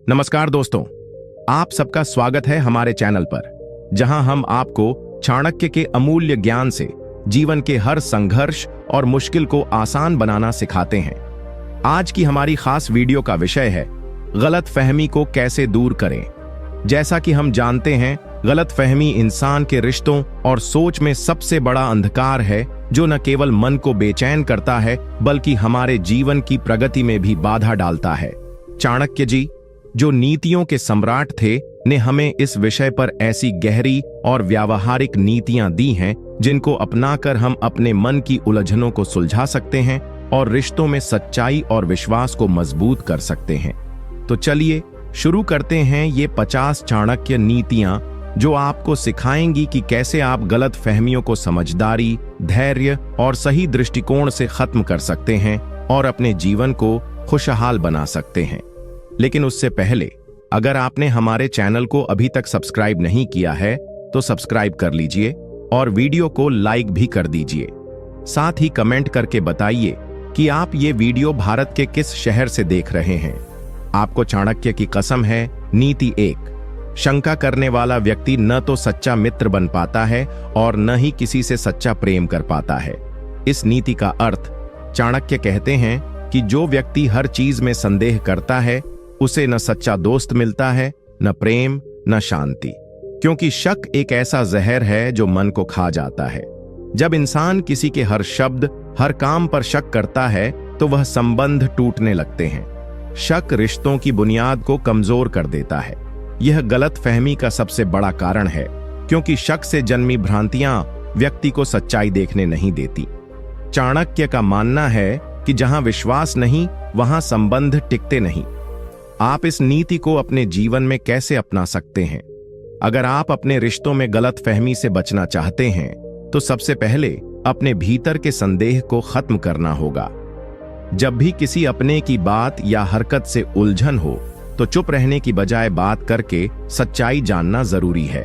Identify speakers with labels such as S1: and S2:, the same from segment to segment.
S1: नमस्कार दोस्तों, आप सबका स्वागत है हमारे चैनल पर, जहां हम आपको चाणक्य के अमूल्य ज्ञान से जीवन के हर संघर्ष और मुश्किल को आसान बनाना सिखाते हैं। आज की हमारी खास वीडियो का विषय है गलतफहमी को कैसे दूर करें। जैसा कि हम जानते हैं, गलतफहमी इंसान के रिश्तों और सोच में सबसे बड़ा अंधकार है, जो न केवल मन को बेचैन करता है बल्कि हमारे जीवन की प्रगति में भी बाधा डालता है। चाणक्य जी, जो नीतियों के सम्राट थे, ने हमें इस विषय पर ऐसी गहरी और व्यावहारिक नीतियां दी हैं जिनको अपनाकर हम अपने मन की उलझनों को सुलझा सकते हैं और रिश्तों में सच्चाई और विश्वास को मजबूत कर सकते हैं। तो चलिए शुरू करते हैं ये 50 चाणक्य नीतियां, जो आपको सिखाएंगी कि कैसे आप गलतफहमियों को समझदारी, धैर्य और सही दृष्टिकोण से खत्म कर सकते हैं और अपने जीवन को खुशहाल बना सकते हैं। लेकिन उससे पहले, अगर आपने हमारे चैनल को अभी तक सब्सक्राइब नहीं किया है तो सब्सक्राइब कर लीजिए और वीडियो को लाइक भी कर दीजिए। साथ ही कमेंट करके बताइए कि आप ये वीडियो भारत के किस शहर से देख रहे हैं। आपको चाणक्य की कसम है। नीति 1, शंका करने वाला व्यक्ति न तो सच्चा मित्र बन पाता है और न ही किसी से सच्चा प्रेम कर पाता है। इस नीति का अर्थ, चाणक्य कहते हैं कि जो व्यक्ति हर चीज में संदेह करता है, उसे न सच्चा दोस्त मिलता है, न प्रेम, न शांति। क्योंकि शक एक ऐसा जहर है जो मन को खा जाता है। जब इंसान किसी के हर शब्द, हर काम पर शक करता है तो वह संबंध टूटने लगते हैं। शक रिश्तों की बुनियाद को कमजोर कर देता है। यह गलतफहमी का सबसे बड़ा कारण है, क्योंकि शक से जन्मी भ्रांतियां व्यक्ति को सच्चाई देखने नहीं देती। चाणक्य का मानना है कि जहां विश्वास नहीं, वहां संबंध टिकते नहीं। आप इस नीति को अपने जीवन में कैसे अपना सकते हैं? अगर आप अपने रिश्तों में गलतफहमी से बचना चाहते हैं, तो सबसे पहले अपने भीतर के संदेह को खत्म करना होगा। जब भी किसी अपने की बात या हरकत से उलझन हो, तो चुप रहने की बजाय बात करके सच्चाई जानना जरूरी है।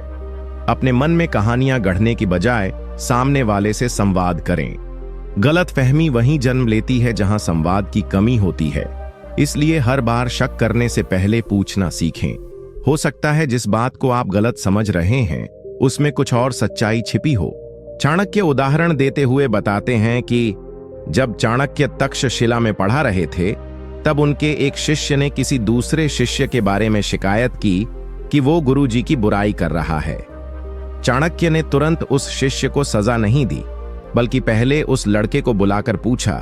S1: अपने मन में कहानियां गढ़ने की बजाय सामने वाले से संवाद करें। गलतफहमी वहीं जन्म लेती है जहां संवाद की कमी होती है। इसलिए हर बार शक करने से पहले पूछना सीखें। हो सकता है जिस बात को आप गलत समझ रहे हैं, उसमें कुछ और सच्चाई छिपी हो। चाणक्य उदाहरण देते हुए बताते हैं कि जब चाणक्य तक्षशिला में पढ़ा रहे थे, तब उनके एक शिष्य ने किसी दूसरे शिष्य के बारे में शिकायत की कि वो गुरुजी की बुराई कर रहा है। चाणक्य ने तुरंत उस शिष्य को सजा नहीं दी, बल्कि पहले उस लड़के को बुलाकर पूछा,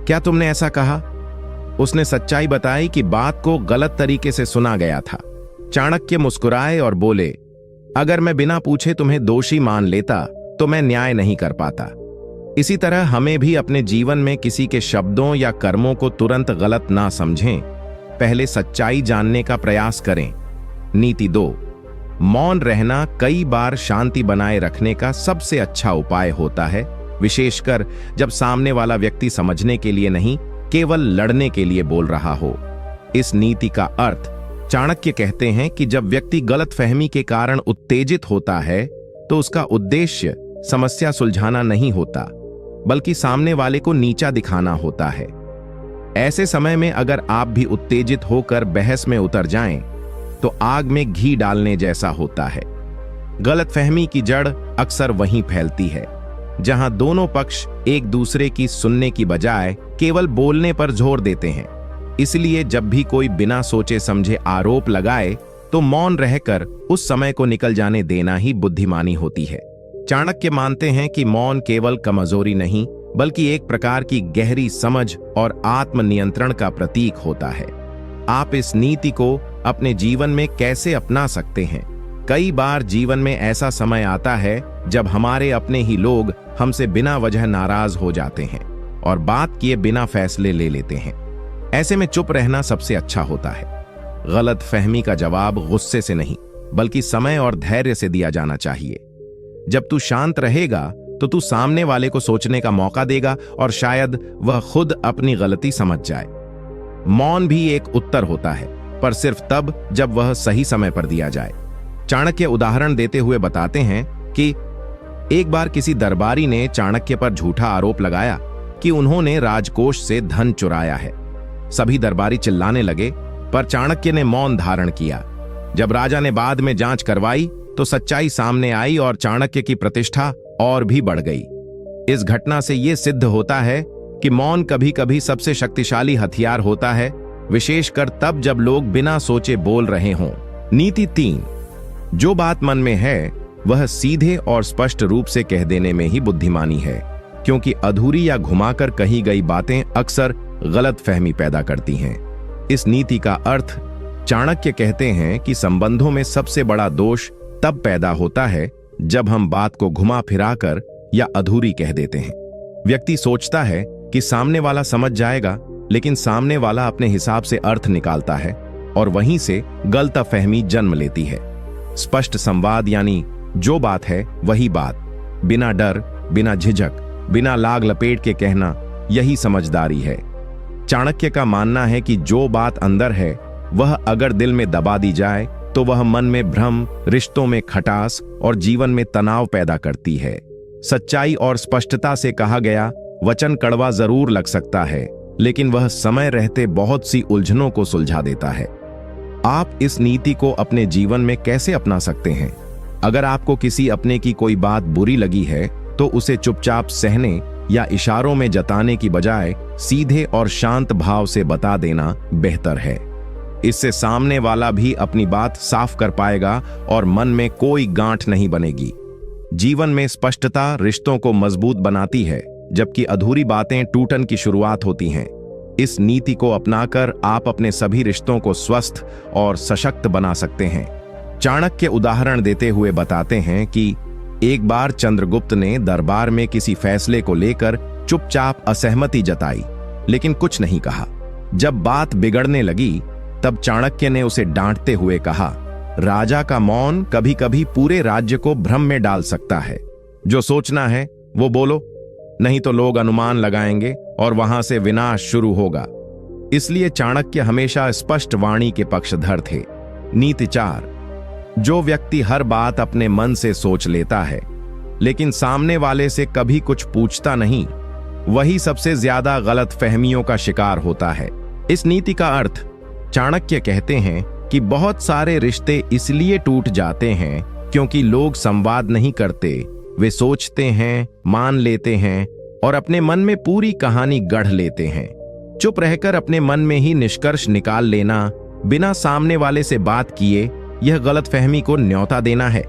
S1: क्या तुमने ऐसा कहा? उसने सच्चाई बताई कि बात को गलत तरीके से सुना गया था। चाणक्य मुस्कुराए और बोले, अगर मैं बिना पूछे तुम्हें दोषी मान लेता तो मैं न्याय नहीं कर पाता। इसी तरह हमें भी अपने जीवन में किसी के शब्दों या कर्मों को तुरंत गलत ना समझें, पहले सच्चाई जानने का प्रयास करें। नीति 2, मौन रहना कई बार शांति बनाए रखने का सबसे अच्छा उपाय होता है, विशेषकर जब सामने वाला व्यक्ति समझने के लिए नहीं, केवल लड़ने के लिए बोल रहा हो। इस नीति का अर्थ, चाणक्य कहते हैं कि जब व्यक्ति गलतफहमी के कारण उत्तेजित होता है, तो उसका उद्देश्य समस्या सुलझाना नहीं होता, बल्कि सामने वाले को नीचा दिखाना होता है। ऐसे समय में अगर आप भी उत्तेजित होकर बहस में उतर जाएं, तो आग में घी डालने जैसा होता है। गलतफहमी की जड़ अक्सर वहीं फैलती है, जहां दोनों पक्ष एक दूसरे की सुनने की बजाय केवल बोलने पर जोर देते हैं। इसलिए जब भी कोई बिना सोचे समझे आरोप लगाए, तो मौन रहकर उस समय को निकल जाने देना ही बुद्धिमानी होती है। चाणक्य मानते हैं कि मौन केवल कमजोरी नहीं, बल्कि एक प्रकार की गहरी समझ और आत्मनियंत्रण का प्रतीक होता है। आप इस नीति को अपने जीवन में कैसे अपना सकते हैं? कई बार जीवन में ऐसा समय आता है जब हमारे अपने ही लोग हमसे बिना वजह नाराज हो जाते हैं और बात किए बिना फैसले ले लेते हैं। ऐसे में चुप रहना सबसे अच्छा होता है। गलतफहमी का जवाब गुस्से से नहीं, बल्कि समय और धैर्य से दिया जाना चाहिए। जब तू शांत रहेगा, तो तू सामने वाले को सोचने का मौका देगा और शायद वह खुद अपनी गलती समझ जाए। मौन भी एक उत्तर होता है, पर सिर्फ तब जब वह सही समय पर दिया जाए। चाणक्य उदाहरण देते हुए बताते हैं कि एक बार किसी दरबारी ने चाणक्य पर झूठा आरोप लगाया कि उन्होंने राजकोष से धन चुराया है। सभी दरबारी चिल्लाने लगे, पर चाणक्य ने मौन धारण किया। जब राजा ने बाद में जांच करवाई तो सच्चाई सामने आई और चाणक्य की प्रतिष्ठा और भी बढ़ गई। इस घटना से यह सिद्ध होता है कि मौन कभी कभी सबसे शक्तिशाली हथियार होता है, विशेषकर तब जब लोग बिना सोचे बोल रहे हों। नीति 3, जो बात मन में है वह सीधे और स्पष्ट रूप से कह देने में ही बुद्धिमानी है, क्योंकि अधूरी या घुमाकर कही गई बातें अक्सर गलतफहमी पैदा करती हैं। इस नीति का अर्थ चाणक्य कहते हैं कि संबंधों में सबसे बड़ा दोष तब पैदा होता है जब हम बात को घुमा फिराकर या अधूरी कह देते हैं। व्यक्ति सोचता है कि सामने वाला समझ जाएगा, लेकिन सामने वाला अपने हिसाब से अर्थ निकालता है और वहीं से गलतफहमी जन्म लेती है। स्पष्ट संवाद यानी जो बात है वही बात, बिना डर, बिना झिझक, बिना लाग लपेट के कहना, यही समझदारी है। चाणक्य का मानना है कि जो बात अंदर है वह अगर दिल में दबा दी जाए तो वह मन में भ्रम, रिश्तों में खटास और जीवन में तनाव पैदा करती है। सच्चाई और स्पष्टता से कहा गया वचन कड़वा जरूर लग सकता है, लेकिन वह समय रहते बहुत सी उलझनों को सुलझा देता है। आप इस नीति को अपने जीवन में कैसे अपना सकते हैं? अगर आपको किसी अपने की कोई बात बुरी लगी है तो उसे चुपचाप सहने या इशारों में जताने की बजाय सीधे और शांत भाव से बता देना बेहतर है। इससे सामने वाला भी अपनी बात साफ कर पाएगा और मन में कोई गांठ नहीं बनेगी। जीवन में स्पष्टता रिश्तों को मजबूत बनाती है, जबकि अधूरी बातें टूटन की शुरुआत होती हैं। इस नीति को अपनाकर आप अपने सभी रिश्तों को स्वस्थ और सशक्त बना सकते हैं। चाणक्य उदाहरण देते हुए बताते हैं कि एक बार चंद्रगुप्त ने दरबार में किसी फैसले को लेकर चुपचाप असहमति जताई, लेकिन कुछ नहीं कहा। जब बात बिगड़ने लगी तब चाणक्य ने उसे डांटते हुए कहा, राजा का मौन कभी कभी पूरे राज्य को भ्रम में डाल सकता है। जो सोचना है वो बोलो, नहीं तो लोग अनुमान लगाएंगे और वहां से विनाश शुरू होगा। इसलिए चाणक्य हमेशा स्पष्ट वाणी के पक्षधर थे। नीति 4, जो व्यक्ति हर बात अपने मन से सोच लेता है लेकिन सामने वाले से कभी कुछ पूछता नहीं, वही सबसे ज्यादा गलतफहमियों का शिकार होता है। इस नीति का अर्थ चाणक्य कहते हैं कि बहुत सारे रिश्ते इसलिए टूट जाते हैं क्योंकि लोग संवाद नहीं करते, वे सोचते हैं, मान लेते हैं और अपने मन में पूरी कहानी गढ़ लेते हैं। चुप रहकर अपने मन में ही निष्कर्ष निकाल लेना, बिना सामने वाले से बात किए, यह गलतफहमी को न्योता देना है।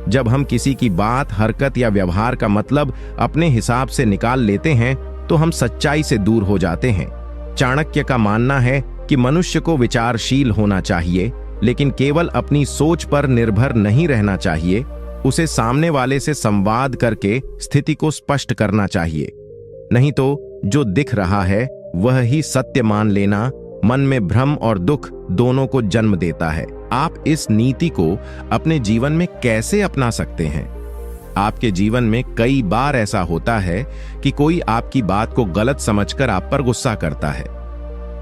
S1: जब हम किसी की बात, हरकत या व्यवहार का मतलब अपने हिसाब से निकाल लेते हैं तो हम सच्चाई से दूर हो जाते हैं। चाणक्य का मानना है कि मनुष्य को विचारशील होना चाहिए, लेकिन केवल अपनी सोच पर निर्भर नहीं रहना चाहिए। उसे सामने वाले से संवाद करके स्थिति को स्पष्ट करना चाहिए, नहीं तो जो दिख रहा है वह ही सत्य मान लेना मन में भ्रम और दुख दोनों को जन्म देता है। आप इस नीति को अपने जीवन में कैसे अपना सकते हैं? आपके जीवन में कई बार ऐसा होता है कि कोई आपकी बात को गलत समझकर आप पर गुस्सा करता है।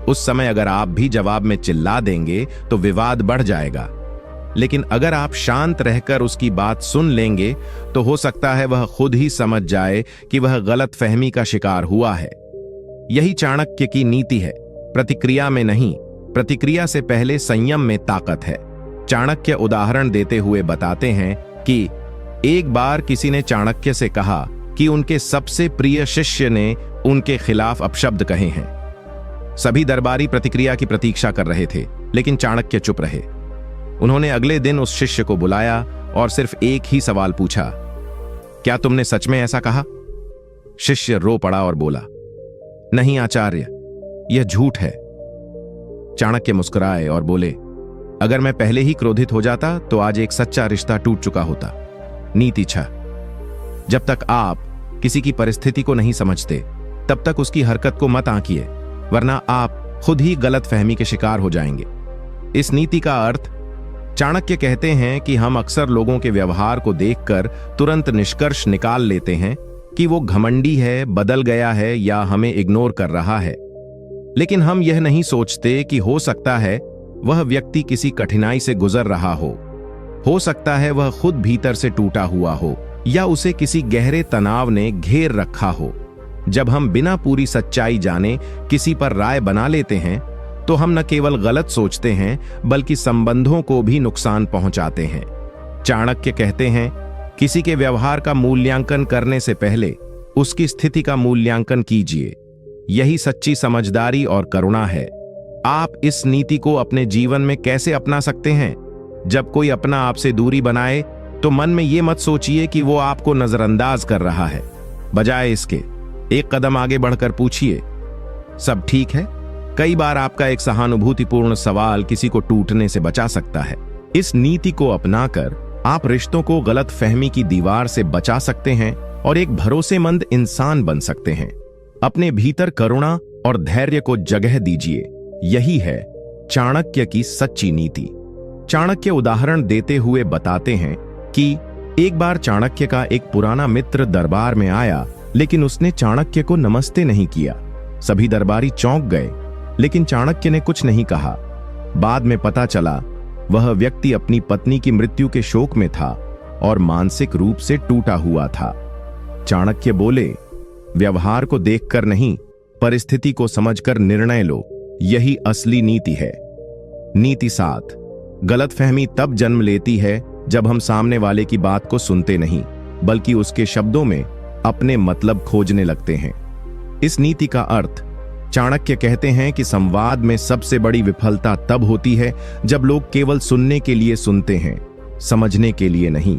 S1: उस समय अगर आप भी जवाब में चिल्ला देंगे तो विवाद बढ़ जाएगा, लेकिन अगर आप शांत रहकर उसकी बात सुन लेंगे तो हो सकता है वह खुद ही समझ जाए कि वह गलतफहमी का शिकार हुआ है। यही चाणक्य की नीति है, प्रतिक्रिया में नहीं, प्रतिक्रिया से पहले संयम में ताकत है। चाणक्य उदाहरण देते हुए बताते हैं कि एक बार किसी ने चाणक्य से कहा कि उनके सबसे प्रिय शिष्य ने उनके खिलाफ अपशब्द कहे हैं। सभी दरबारी प्रतिक्रिया की प्रतीक्षा कर रहे थे, लेकिन चाणक्य चुप रहे। उन्होंने अगले दिन उस शिष्य को बुलाया और सिर्फ एक ही सवाल पूछा, क्या तुमने सच में ऐसा कहा? शिष्य रो पड़ा और बोला, नहीं आचार्य, यह झूठ है। चाणक्य मुस्कुराए और बोले, अगर मैं पहले ही क्रोधित हो जाता तो आज एक सच्चा रिश्ता टूट चुका होता। नीति 6, जब तक आप किसी की परिस्थिति को नहीं समझते तब तक उसकी हरकत को मत आंकिए, वरना आप खुद ही गलतफहमी के शिकार हो जाएंगे। इस नीति का अर्थ, चाणक्य कहते हैं कि हम अक्सर लोगों के व्यवहार को देखकर तुरंत निष्कर्ष निकाल लेते हैं कि वो घमंडी है, बदल गया है या हमें इग्नोर कर रहा है, लेकिन हम यह नहीं सोचते कि हो सकता है वह व्यक्ति किसी कठिनाई से गुजर रहा हो सकता है वह खुद भीतर से टूटा हुआ हो या उसे किसी गहरे तनाव ने घेर रखा हो। जब हम बिना पूरी सच्चाई जाने किसी पर राय बना लेते हैं तो हम न केवल गलत सोचते हैं बल्कि संबंधों को भी नुकसान पहुंचाते हैं। चाणक्य कहते हैं, किसी के व्यवहार का मूल्यांकन करने से पहले उसकी स्थिति का मूल्यांकन कीजिए। यही सच्ची समझदारी और करुणा है। आप इस नीति को अपने जीवन में कैसे अपना सकते हैं? जब कोई अपना आपसे दूरी बनाए तो मन में यह मत सोचिए कि वो आपको नजरअंदाज कर रहा है। बजाय इसके एक कदम आगे बढ़कर पूछिए, सब ठीक है? कई बार आपका एक सहानुभूतिपूर्ण सवाल किसी को टूटने से बचा सकता है। इस नीति को अपनाकर आप रिश्तों को गलतफहमी की दीवार से बचा सकते हैं और एक भरोसेमंद इंसान बन सकते हैं। अपने भीतर करुणा और धैर्य को जगह दीजिए। यही है चाणक्य की सच्ची नीति। चाणक्य उदाहरण देते हुए बताते हैं कि एक बार चाणक्य का एक पुराना मित्र दरबार में आया, लेकिन उसने चाणक्य को नमस्ते नहीं किया। सभी दरबारी चौंक गए, लेकिन चाणक्य ने कुछ नहीं कहा। बाद में पता चला वह व्यक्ति अपनी पत्नी की मृत्यु के शोक में था और मानसिक रूप से टूटा हुआ था। चाणक्य बोले, व्यवहार को देखकर नहीं, परिस्थिति को समझकर निर्णय लो। यही असली नीति है। नीति 7, गलतफहमी तब जन्म लेती है जब हम सामने वाले की बात को सुनते नहीं, बल्कि उसके शब्दों में अपने मतलब खोजने लगते हैं। इस नीति का अर्थ, चाणक्य कहते हैं कि संवाद में सबसे बड़ी विफलता तब होती है जब लोग केवल सुनने के लिए सुनते हैं, समझने के लिए नहीं।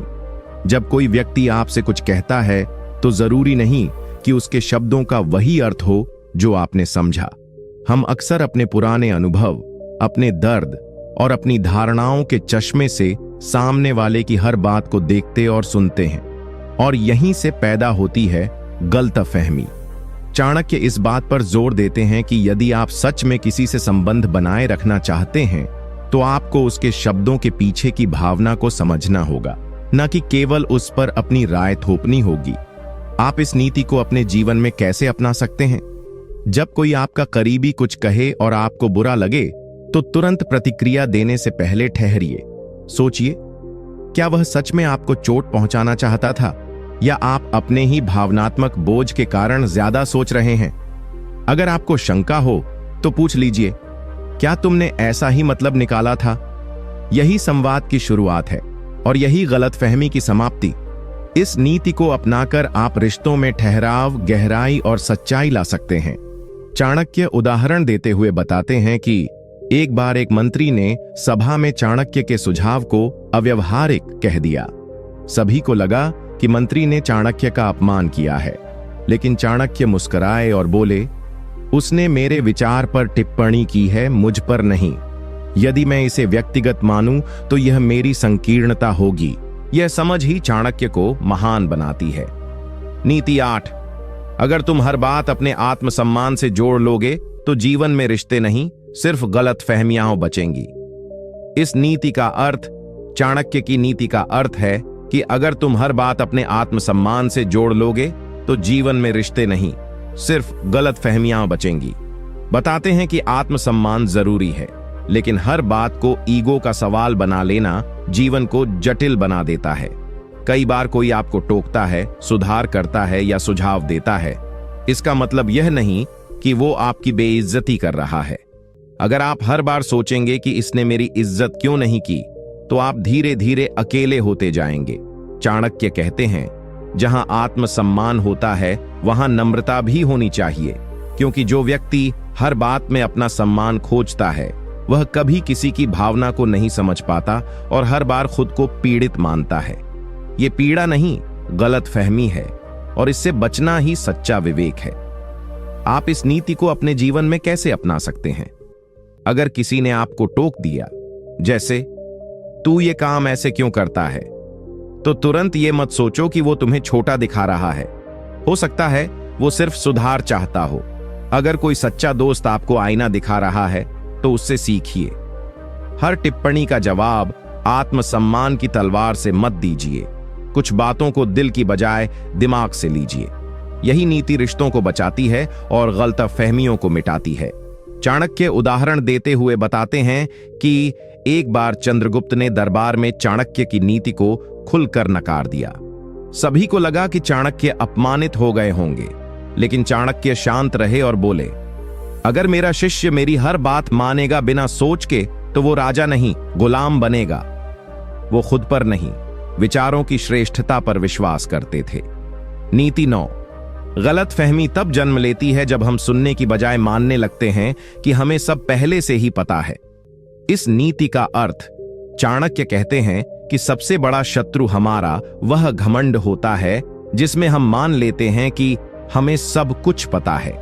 S1: जब कोई व्यक्ति आपसे कुछ कहता है तो जरूरी नहीं कि उसके शब्दों का वही अर्थ हो जो आपने समझा। हम अक्सर अपने पुराने अनुभव, अपने दर्द और अपनी धारणाओं के चश्मे से सामने वाले की हर बात को देखते और सुनते हैं, और यहीं से पैदा होती है गलतफहमी। चाणक्य इस बात पर जोर देते हैं कि यदि आप सच में किसी से संबंध बनाए रखना चाहते हैं तो आपको उसके शब्दों के पीछे की भावना को समझना होगा, न कि केवल उस पर अपनी राय थोपनी होगी। आप इस नीति को अपने जीवन में कैसे अपना सकते हैं? जब कोई आपका करीबी कुछ कहे और आपको बुरा लगे तो तुरंत प्रतिक्रिया देने से पहले ठहरिए। सोचिए, क्या वह सच में आपको चोट पहुंचाना चाहता था, या आप अपने ही भावनात्मक बोझ के कारण ज्यादा सोच रहे हैं? अगर आपको शंका हो तो पूछ लीजिए, क्या तुमने ऐसा ही मतलब निकाला था? यही संवाद की शुरुआत है और यही गलतफहमी की समाप्ति। इस नीति को अपनाकर आप रिश्तों में ठहराव, गहराई और सच्चाई ला सकते हैं। चाणक्य उदाहरण देते हुए बताते हैं कि एक बार एक मंत्री ने सभा में चाणक्य के सुझाव को अव्यवहारिक कह दिया। सभी को लगा कि मंत्री ने चाणक्य का अपमान किया है, लेकिन चाणक्य मुस्कुराए और बोले, उसने मेरे विचार पर टिप्पणी की है, मुझ पर नहीं। यदि मैं इसे व्यक्तिगत मानूं तो यह मेरी संकीर्णता होगी। यह समझ ही चाणक्य को महान बनाती है। नीति 8, अगर तुम हर बात अपने आत्मसम्मान से जोड़ लोगे तो जीवन में रिश्ते नहीं, सिर्फ गलतफहमियां बचेंगी। इस नीति का अर्थ, चाणक्य की नीति का अर्थ है कि अगर तुम हर बात अपने आत्मसम्मान से जोड़ लोगे तो जीवन में रिश्ते नहीं, सिर्फ गलतफहमियां बचेंगी। बताते हैं कि आत्मसम्मान जरूरी है, लेकिन हर बात को ईगो का सवाल बना लेना जीवन को जटिल बना देता है। कई बार कोई आपको टोकता है, सुधार करता है या सुझाव देता है, इसका मतलब यह नहीं कि वो आपकी बेइज्जती कर रहा है। अगर आप हर बार सोचेंगे कि इसने मेरी इज्जत क्यों नहीं की, तो आप धीरे धीरे अकेले होते जाएंगे। चाणक्य कहते हैं, जहां आत्मसम्मान होता है वहां नम्रता भी होनी चाहिए, क्योंकि जो व्यक्ति हर बात में अपना सम्मान खोजता है वह कभी किसी की भावना को नहीं समझ पाता और हर बार खुद को पीड़ित मानता है। ये पीड़ा नहीं, गलतफहमी है, और इससे बचना ही सच्चा विवेक है। आप इस नीति को अपने जीवन में कैसे अपना सकते हैं? अगर किसी ने आपको टोक दिया, जैसे तू ये काम ऐसे क्यों करता है, तो तुरंत ये मत सोचो कि वो तुम्हें छोटा दिखा रहा है। हो सकता है वो सिर्फ सुधार चाहता हो। अगर कोई सच्चा दोस्त आपको आईना दिखा रहा है तो उससे सीखिए। हर टिप्पणी का जवाब आत्मसम्मान की तलवार से मत दीजिए। कुछ बातों को दिल की बजाय दिमाग से लीजिए। यही नीति रिश्तों को बचाती है और गलतफहमियों को मिटाती है। चाणक्य उदाहरण देते हुए बताते हैं कि एक बार चंद्रगुप्त ने दरबार में चाणक्य की नीति को खुलकर नकार दिया। सभी को लगा कि चाणक्य अपमानित हो गए होंगे, लेकिन चाणक्य शांत रहे और बोले, अगर मेरा शिष्य मेरी हर बात मानेगा बिना सोच के, तो वो राजा नहीं, गुलाम बनेगा। वो खुद पर नहीं, विचारों की श्रेष्ठता पर विश्वास करते थे। नीति 9। गलत फहमी तब जन्म लेती है जब हम सुनने की बजाय मानने लगते हैं कि हमें सब पहले से ही पता है। इस नीति का अर्थ चाणक्य कहते हैं कि सबसे बड़ा शत्रु हमारा वह घमंड होता है जिसमें हम मान लेते हैं कि हमें सब कुछ पता है।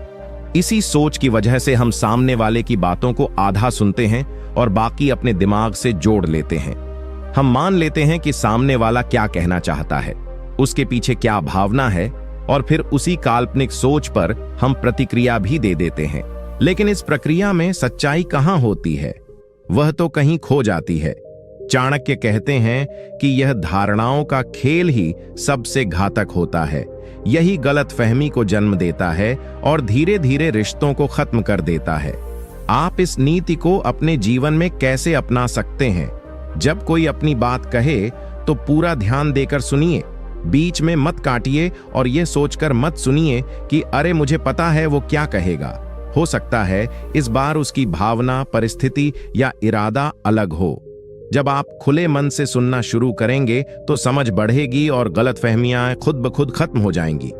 S1: इसी सोच की वजह से हम सामने वाले की बातों को आधा सुनते हैं और बाकी अपने दिमाग से जोड़ लेते हैं। हम मान लेते हैं कि सामने वाला क्या कहना चाहता है, उसके पीछे क्या भावना है, और फिर उसी काल्पनिक सोच पर हम प्रतिक्रिया भी दे देते हैं। लेकिन इस प्रक्रिया में सच्चाई कहां होती है? वह तो कहीं खो जाती है। चाणक्य कहते हैं कि यह धारणाओं का खेल ही सबसे घातक होता है। यही गलत फहमी को जन्म देता है और धीरे धीरे रिश्तों को खत्म कर देता है। आप इस नीति को अपने जीवन में कैसे अपना सकते हैं? जब कोई अपनी बात कहे तो पूरा ध्यान देकर सुनिए, बीच में मत काटिए और यह सोचकर मत सुनिए कि अरे मुझे पता है वो क्या कहेगा। हो सकता है इस बार उसकी भावना, परिस्थिति या इरादा अलग हो। जब आप खुले मन से सुनना शुरू करेंगे तो समझ बढ़ेगी और गलतफहमियां खुद ब खुद खत्म हो जाएंगी।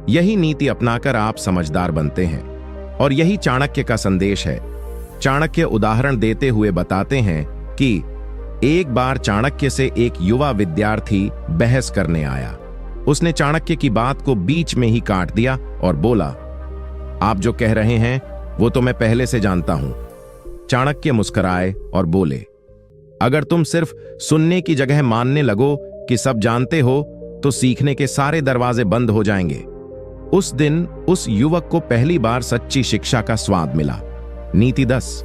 S1: यही नीति अपनाकर आप समझदार बनते हैं और यही चाणक्य का संदेश है। चाणक्य उदाहरण देते हुए बताते हैं कि एक बार चाणक्य से एक युवा विद्यार्थी बहस करने आया। उसने चाणक्य की बात को बीच में ही काट दिया और बोला, आप जो कह रहे हैं वो तो मैं पहले से जानता हूं। चाणक्य मुस्कुराए और बोले, अगर तुम सिर्फ सुनने की जगह मानने लगो कि सब जानते हो तो सीखने के सारे दरवाजे बंद हो जाएंगे। उस दिन उस युवक को पहली बार सच्ची शिक्षा का स्वाद मिला। नीति 10।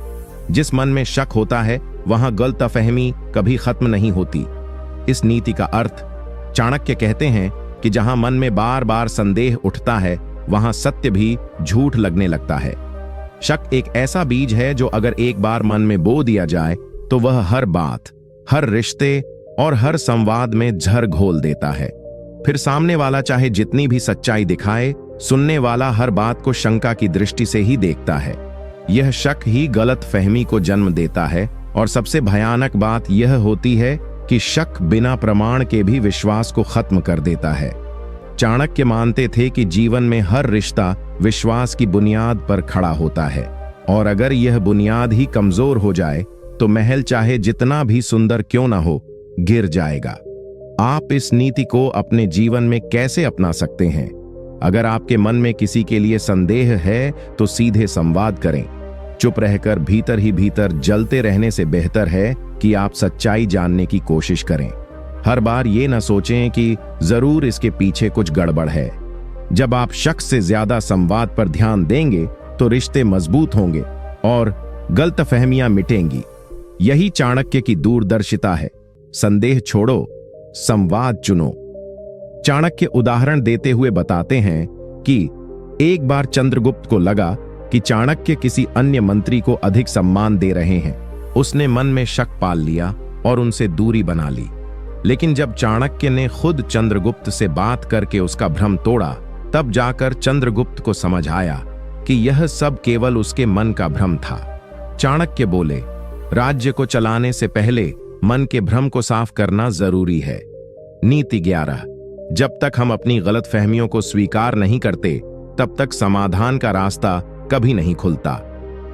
S1: जिस मन में शक होता है वहां गलतफहमी कभी खत्म नहीं होती। इस नीति का अर्थ चाणक्य कहते हैं कि जहां मन में बार बार संदेह उठता है वहां सत्य भी झूठ लगने लगता है। शक एक ऐसा बीज है जो अगर एक बार मन में बो दिया जाए तो वह हर बात, हर रिश्ते और हर संवाद में जहर घोल देता है। फिर सामने वाला चाहे जितनी भी सच्चाई दिखाए, सुनने वाला हर बात को शंका की दृष्टि से ही देखता है। यह शक ही गलत फहमी को जन्म देता है और सबसे भयानक बात यह होती है कि शक बिना प्रमाण के भी विश्वास को खत्म कर देता है। चाणक्य मानते थे कि जीवन में हर रिश्ता विश्वास की बुनियाद पर खड़ा होता है और अगर यह बुनियाद ही कमजोर हो जाए तो महल चाहे जितना भी सुंदर क्यों ना हो, गिर जाएगा। आप इस नीति को अपने जीवन में कैसे अपना सकते हैं? अगर आपके मन में किसी के लिए संदेह है तो सीधे संवाद करें। चुप रहकर भीतर ही भीतर जलते रहने से बेहतर है कि आप सच्चाई जानने की कोशिश करें। हर बार ये न सोचें कि जरूर इसके पीछे कुछ गड़बड़ है। जब आप शक से ज्यादा संवाद पर ध्यान देंगे तो रिश्ते मजबूत होंगे और गलतफहमियां मिटेंगी। यही चाणक्य की दूरदर्शिता है। संदेह छोड़ो, संवाद चुनो। चाणक्य उदाहरण देते हुए बताते हैं कि एक बार चंद्रगुप्त को लगा कि चाणक्य किसी अन्य मंत्री को अधिक सम्मान दे रहे हैं। उसने मन में शक पाल लिया और उनसे दूरी बना ली। लेकिन जब चाणक्य ने खुद चंद्रगुप्त से बात करके उसका भ्रम तोड़ा, तब जाकर चंद्रगुप्त को समझ आया कि यह सब केवल उसके मन का भ्रम था। चाणक्य बोले, राज्य को चलाने से पहले मन के भ्रम को साफ करना जरूरी है। नीति 11। जब तक हम अपनी गलतफहमियों को स्वीकार नहीं करते, तब तक समाधान का रास्ता कभी नहीं खुलता।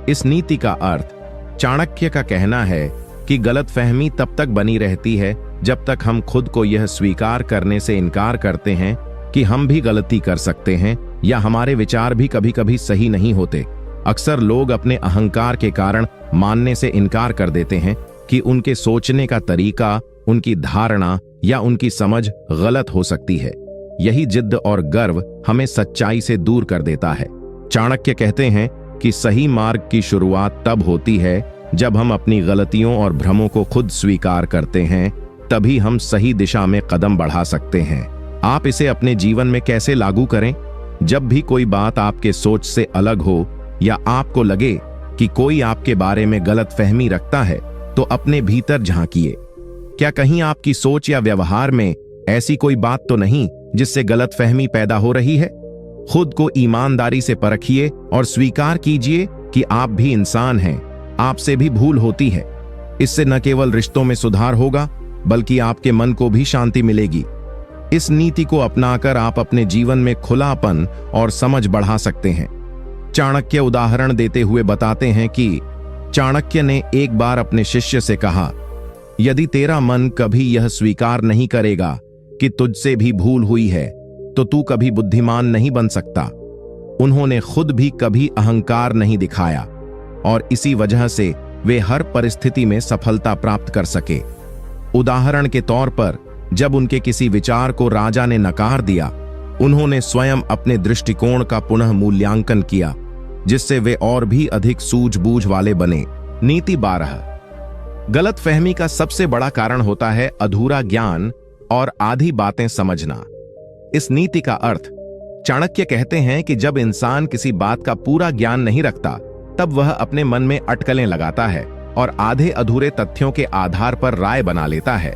S1: इस नीति का अर्थ चाणक्य का कहना है कि गलतफहमी तब तक बनी रहती है जब तक हम खुद को यह स्वीकार करने से इनकार करते हैं कि हम भी गलती कर सकते हैं या हमारे विचार भी कभी कभी सही नहीं होते। अक्सर लोग अपने अहंकार के कारण मानने से इनकार कर देते हैं कि उनके सोचने का तरीका, उनकी धारणा या उनकी समझ गलत हो सकती है। यही जिद्द और गर्व हमें सच्चाई से दूर कर देता है। चाणक्य कहते हैं कि सही मार्ग की शुरुआत तब होती है जब हम अपनी गलतियों और भ्रमों को खुद स्वीकार करते हैं, तभी हम सही दिशा में कदम बढ़ा सकते हैं। आप इसे अपने जीवन में कैसे लागू करें? जब भी कोई बात आपके सोच से अलग हो या आपको लगे कि कोई आपके बारे में गलत फहमी रखता है, तो अपने भीतर झांकिए। क्या कहीं आपकी सोच या व्यवहार में ऐसी कोई बात तो नहीं जिससे गलतफहमी पैदा हो रही है? खुद को ईमानदारी से परखिए और स्वीकार कीजिए कि आप भी इंसान हैं, आपसे भी भूल होती है। इससे न केवल रिश्तों में सुधार होगा बल्कि आपके मन को भी शांति मिलेगी। इस नीति को अपनाकर आप अपने जीवन में खुलापन और समझ बढ़ा सकते हैं। चाणक्य उदाहरण देते हुए बताते हैं कि चाणक्य ने एक बार अपने शिष्य से कहा, यदि तेरा मन कभी यह स्वीकार नहीं करेगा कि तुझसे भी भूल हुई है तो तू कभी बुद्धिमान नहीं बन सकता। उन्होंने खुद भी कभी अहंकार नहीं दिखाया और इसी वजह से वे हर परिस्थिति में सफलता प्राप्त कर सके। उदाहरण के तौर पर जब उनके किसी विचार को राजा ने नकार दिया, उन्होंने स्वयं अपने दृष्टिकोण का पुनः मूल्यांकन किया, जिससे वे और भी अधिक सूझबूझ वाले बने। नीति 12। गलतफहमी का सबसे बड़ा कारण होता है अधूरा ज्ञान और आधी बातें समझना। इस नीति का अर्थ, चाणक्य कहते हैं कि जब इंसान किसी बात का पूरा ज्ञान नहीं रखता तब वह अपने मन में अटकलें लगाता है और आधे अधूरे तथ्यों के आधार पर राय बना लेता है।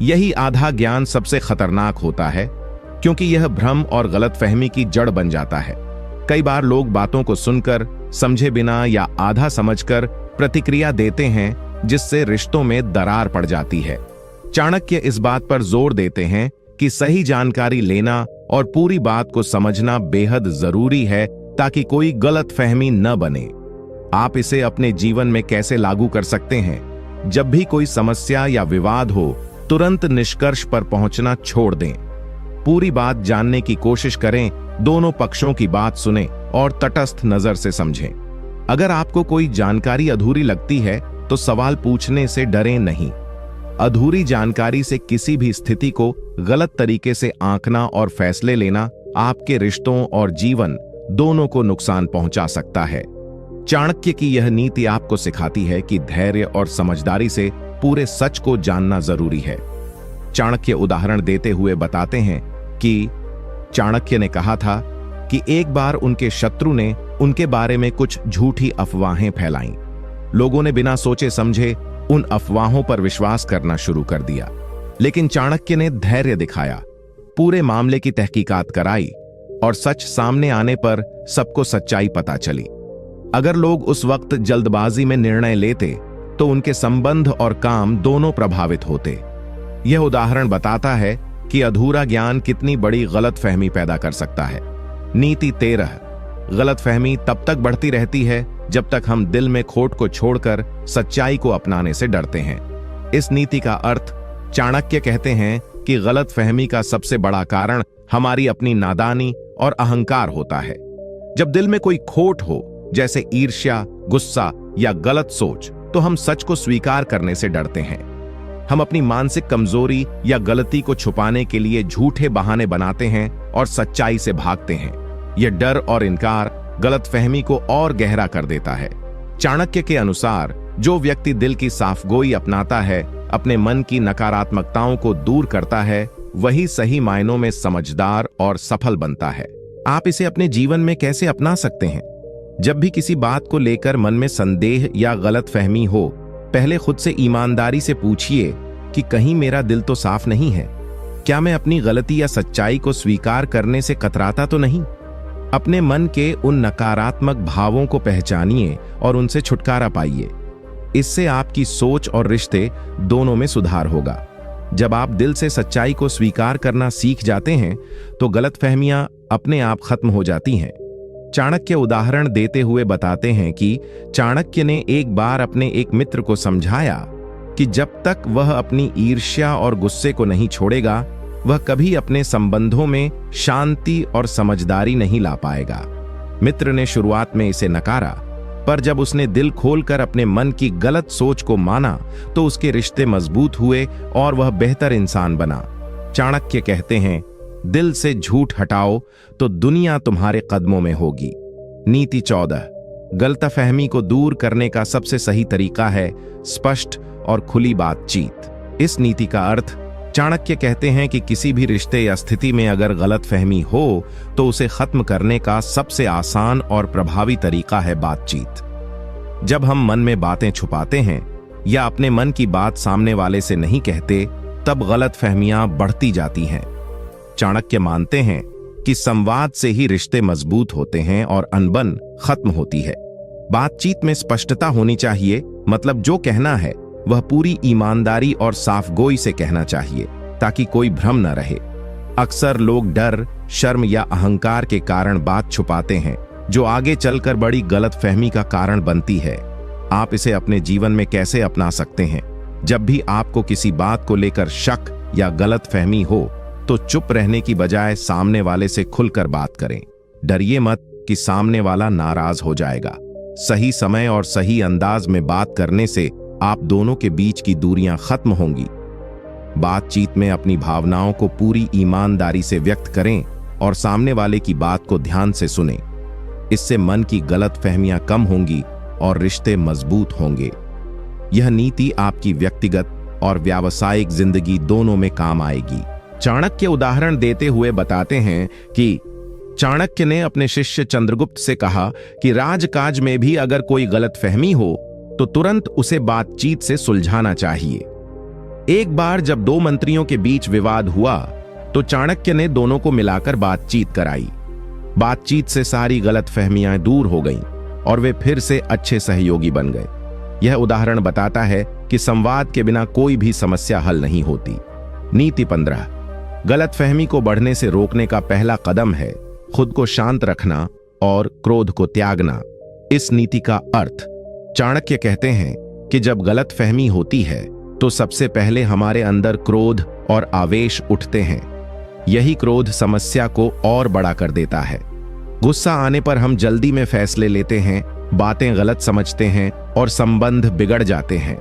S1: यही आधा ज्ञान सबसे खतरनाक होता है, क्योंकि यह भ्रम और गलतफहमी की जड़ बन जाता है। कई बार लोग बातों को सुनकर, समझे बिना या आधा समझकर प्रतिक्रिया देते हैं, जिससे रिश्तों में दरार पड़ जाती है। चाणक्य इस बात पर जोर देते हैं कि सही जानकारी लेना और पूरी बात को समझना बेहद जरूरी है ताकि कोई गलतफहमी न बने। आप इसे अपने जीवन में कैसे लागू कर सकते हैं? जब भी कोई समस्या या विवाद हो, तुरंत निष्कर्ष पर पहुंचना छोड़ दें। पूरी बात जानने की कोशिश करें, दोनों पक्षों की बात सुनें और तटस्थ नजर से समझें। अगर आपको कोई जानकारी अधूरी लगती है तो सवाल पूछने से डरें नहीं। अधूरी जानकारी से किसी भी स्थिति को गलत तरीके से आंकना और फैसले लेना आपके रिश्तों और जीवन दोनों को नुकसान पहुंचा सकता है। चाणक्य की यह नीति आपको सिखाती है कि धैर्य और समझदारी से पूरे सच को जानना जरूरी है। चाणक्य उदाहरण देते हुए बताते हैं कि चाणक्य ने कहा था कि एक बार उनके शत्रु ने उनके बारे में कुछ झूठी अफवाहें फैलाईं। लोगों ने बिना सोचे समझे उन अफवाहों पर विश्वास करना शुरू कर दिया, लेकिन चाणक्य ने धैर्य दिखाया, पूरे मामले की तहकीकात कराई और सच सामने आने पर सबको सच्चाई पता चली। अगर लोग उस वक्त जल्दबाजी में निर्णय लेते तो उनके संबंध और काम दोनों प्रभावित होते। यह उदाहरण बताता है कि अधूरा ज्ञान कितनी बड़ी गलतफहमी पैदा कर सकता है। नीति 13। गलतफहमी तब तक बढ़ती रहती है जब तक हम दिल में खोट को छोड़कर सच्चाई को अपनाने से डरते हैं। इस नीति का अर्थ, चाणक्य कहते हैं कि गलतफहमी का सबसे बड़ा कारण हमारी अपनी नादानी और अहंकार होता है। जब दिल में कोई खोट हो, जैसे ईर्ष्या, गुस्सा या गलत सोच, तो हम सच को स्वीकार करने से डरते हैं। हम अपनी मानसिक कमजोरी या गलती को छुपाने के लिए झूठे बहाने बनाते हैं और सच्चाई से भागते हैं। यह डर और इनकार गलतफहमी को और गहरा कर देता है। चाणक्य के अनुसार जो व्यक्ति दिल की साफगोई अपनाता है, अपने मन की नकारात्मकताओं को दूर करता है, वही सही मायनों में समझदार और सफल बनता है। आप इसे अपने जीवन में कैसे अपना सकते हैं? जब भी किसी बात को लेकर मन में संदेह या गलतफहमी हो, पहले खुद से ईमानदारी से पूछिए कि कहीं मेरा दिल तो साफ नहीं है। क्या मैं अपनी गलती या सच्चाई को स्वीकार करने से कतराता तो नहीं? अपने मन के उन नकारात्मक भावों को पहचानिए और उनसे छुटकारा पाइए। इससे आपकी सोच और रिश्ते दोनों में सुधार होगा। जब आप दिल से सच्चाई को स्वीकार करना सीख जाते हैं तो गलतफहमियां अपने आप खत्म हो जाती हैं। चाणक्य उदाहरण देते हुए बताते हैं कि चाणक्य ने एक बार अपने एक मित्र को समझाया कि जब तक वह अपनी ईर्ष्या और गुस्से को नहीं छोड़ेगा, वह कभी अपने संबंधों में शांति और समझदारी नहीं ला पाएगा। मित्र ने शुरुआत में इसे नकारा, पर जब उसने दिल खोलकर अपने मन की गलत सोच को माना तो उसके रिश्ते मजबूत हुए और वह बेहतर इंसान बना। चाणक्य कहते हैं, दिल से झूठ हटाओ तो दुनिया तुम्हारे कदमों में होगी। नीति 14। गलतफहमी को दूर करने का सबसे सही तरीका है स्पष्ट और खुली बातचीत। इस नीति का अर्थ, चाणक्य कहते हैं कि किसी भी रिश्ते या स्थिति में अगर गलतफहमी हो तो उसे खत्म करने का सबसे आसान और प्रभावी तरीका है बातचीत। जब हम मन में बातें छुपाते हैं या अपने मन की बात सामने वाले से नहीं कहते, तब गलतफहमियां बढ़ती जाती हैं। चाणक्य मानते हैं कि संवाद से ही रिश्ते मजबूत होते हैं और अनबन खत्म होती है। बातचीत में स्पष्टता होनी चाहिए, मतलब जो कहना है वह पूरी ईमानदारी और साफगोई से कहना चाहिए ताकि कोई भ्रम न रहे। अक्सर लोग डर, शर्म या अहंकार के कारण बात छुपाते हैं, जो आगे चलकर बड़ी गलतफहमी का कारण बनती है। आप इसे अपने जीवन में कैसे अपना सकते हैं? जब भी आपको किसी बात को लेकर शक या गलतफहमी हो तो चुप रहने की बजाय सामने वाले से खुलकर बात करें। डरिए मत कि सामने वाला नाराज हो जाएगा। सही समय और सही अंदाज में बात करने से आप दोनों के बीच की दूरियां खत्म होंगी। बातचीत में अपनी भावनाओं को पूरी ईमानदारी से व्यक्त करें और सामने वाले की बात को ध्यान से सुनें। इससे मन की गलतफहमियां कम होंगी और रिश्ते मजबूत होंगे। यह नीति आपकी व्यक्तिगत और व्यावसायिक जिंदगी दोनों में काम आएगी। चाणक्य उदाहरण देते हुए बताते हैं कि चाणक्य ने अपने शिष्य चंद्रगुप्त से कहा कि राजकाज में भी अगर कोई गलतफहमी हो तो तुरंत उसे बातचीत से सुलझाना चाहिए। एक बार जब दो मंत्रियों के बीच विवाद हुआ तो चाणक्य ने दोनों को मिलाकर बातचीत कराई। बातचीत से सारी गलतफहमियां दूर हो गईं और वे फिर से अच्छे सहयोगी बन गए। यह उदाहरण बताता है कि संवाद के बिना कोई भी समस्या हल नहीं होती। नीति 15, गलतफहमी को बढ़ने से रोकने का पहला कदम है खुद को शांत रखना और क्रोध को त्यागना। इस नीति का अर्थ, चाणक्य कहते हैं कि जब गलतफहमी होती है तो सबसे पहले हमारे अंदर क्रोध और आवेश उठते हैं। यही क्रोध समस्या को और बड़ा कर देता है। गुस्सा आने पर हम जल्दी में फैसले लेते हैं, बातें गलत समझते हैं और संबंध बिगड़ जाते हैं।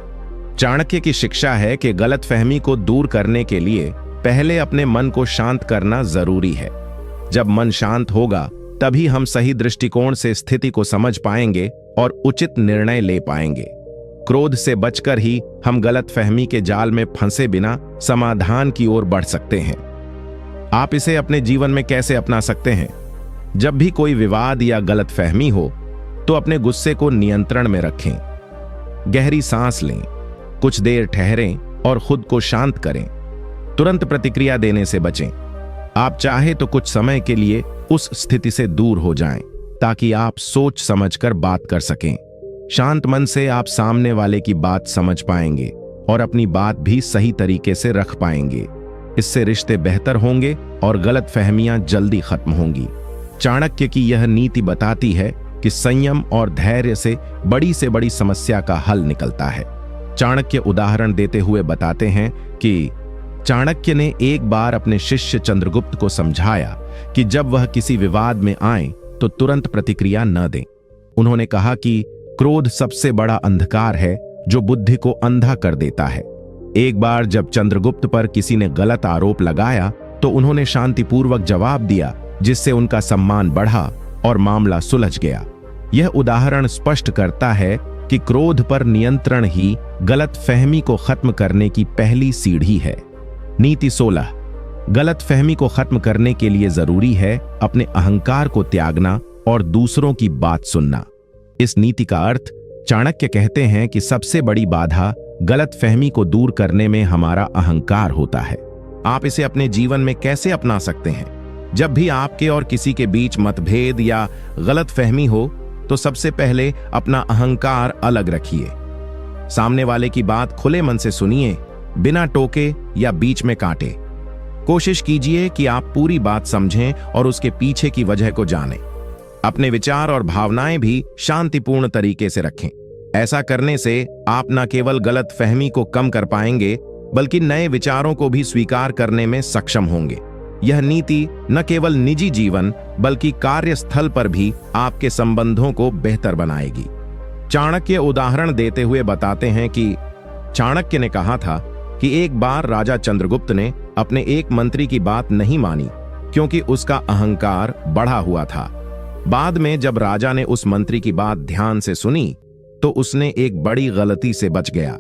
S1: चाणक्य की शिक्षा है कि गलतफहमी को दूर करने के लिए पहले अपने मन को शांत करना जरूरी है। जब मन शांत होगा तभी हम सही दृष्टिकोण से स्थिति को समझ पाएंगे और उचित निर्णय ले पाएंगे। क्रोध से बचकर ही हम गलतफहमी के जाल में फंसे बिना समाधान की ओर बढ़ सकते हैं। आप इसे अपने जीवन में कैसे अपना सकते हैं? जब भी कोई विवाद या गलतफहमी हो तो अपने गुस्से को नियंत्रण में रखें। गहरी सांस लें, कुछ देर ठहरें और खुद को शांत करें। तुरंत प्रतिक्रिया देने से बचें। आप चाहे तो कुछ समय के लिए उस स्थिति से दूर हो जाएं, ताकि आप सोच समझकर बात कर सकें। शांत मन से आप सामने वाले की बात समझ पाएंगे और अपनी बात भी सही तरीके से रख पाएंगे। इससे रिश्ते बेहतर होंगे और गलतफहमियां जल्दी खत्म होंगी। चाणक्य की यह नीति बताती है कि संयम और धैर्य से बड़ी समस्या का हल निकलता है। चाणक्य उदाहरण देते हुए बताते हैं कि चाणक्य ने एक बार अपने शिष्य चंद्रगुप्त को समझाया कि जब वह किसी विवाद में आए तो तुरंत प्रतिक्रिया न दें। उन्होंने कहा कि क्रोध सबसे बड़ा अंधकार है जो बुद्धि को अंधा कर देता है। एक बार जब चंद्रगुप्त पर किसी ने गलत आरोप लगाया तो उन्होंने शांतिपूर्वक जवाब दिया, जिससे उनका सम्मान बढ़ा और मामला सुलझ गया। यह उदाहरण स्पष्ट करता है कि क्रोध पर नियंत्रण ही गलतफहमी को खत्म करने की पहली सीढ़ी है। नीति 16, गलतफहमी को खत्म करने के लिए जरूरी है अपने अहंकार को त्यागना और दूसरों की बात सुनना। इस नीति का अर्थ, चाणक्य कहते हैं कि सबसे बड़ी बाधा गलतफहमी को दूर करने में हमारा अहंकार होता है। आप इसे अपने जीवन में कैसे अपना सकते हैं? जब भी आपके और किसी के बीच मतभेद या गलतफहमी हो तो सबसे पहले अपना अहंकार अलग रखिए। सामने वाले की बात खुले मन से सुनिए, बिना टोके या बीच में काटे। कोशिश कीजिए कि आप पूरी बात समझें और उसके पीछे की वजह को जानें। अपने विचार और भावनाएं भी शांतिपूर्ण तरीके से रखें। ऐसा करने से आप न केवल गलतफहमी को कम कर पाएंगे, बल्कि नए विचारों को भी स्वीकार करने में सक्षम होंगे। यह नीति न केवल निजी जीवन बल्कि कार्यस्थल पर भी आपके संबंधों को बेहतर बनाएगी। चाणक्य उदाहरण देते हुए बताते हैं कि चाणक्य ने कहा था कि एक बार राजा चंद्रगुप्त ने अपने एक मंत्री की बात नहीं मानी क्योंकि उसका अहंकार बढ़ा हुआ था। बाद में जब राजा ने उस मंत्री की बात ध्यान से सुनी तो उसने एक बड़ी गलती से बच गया।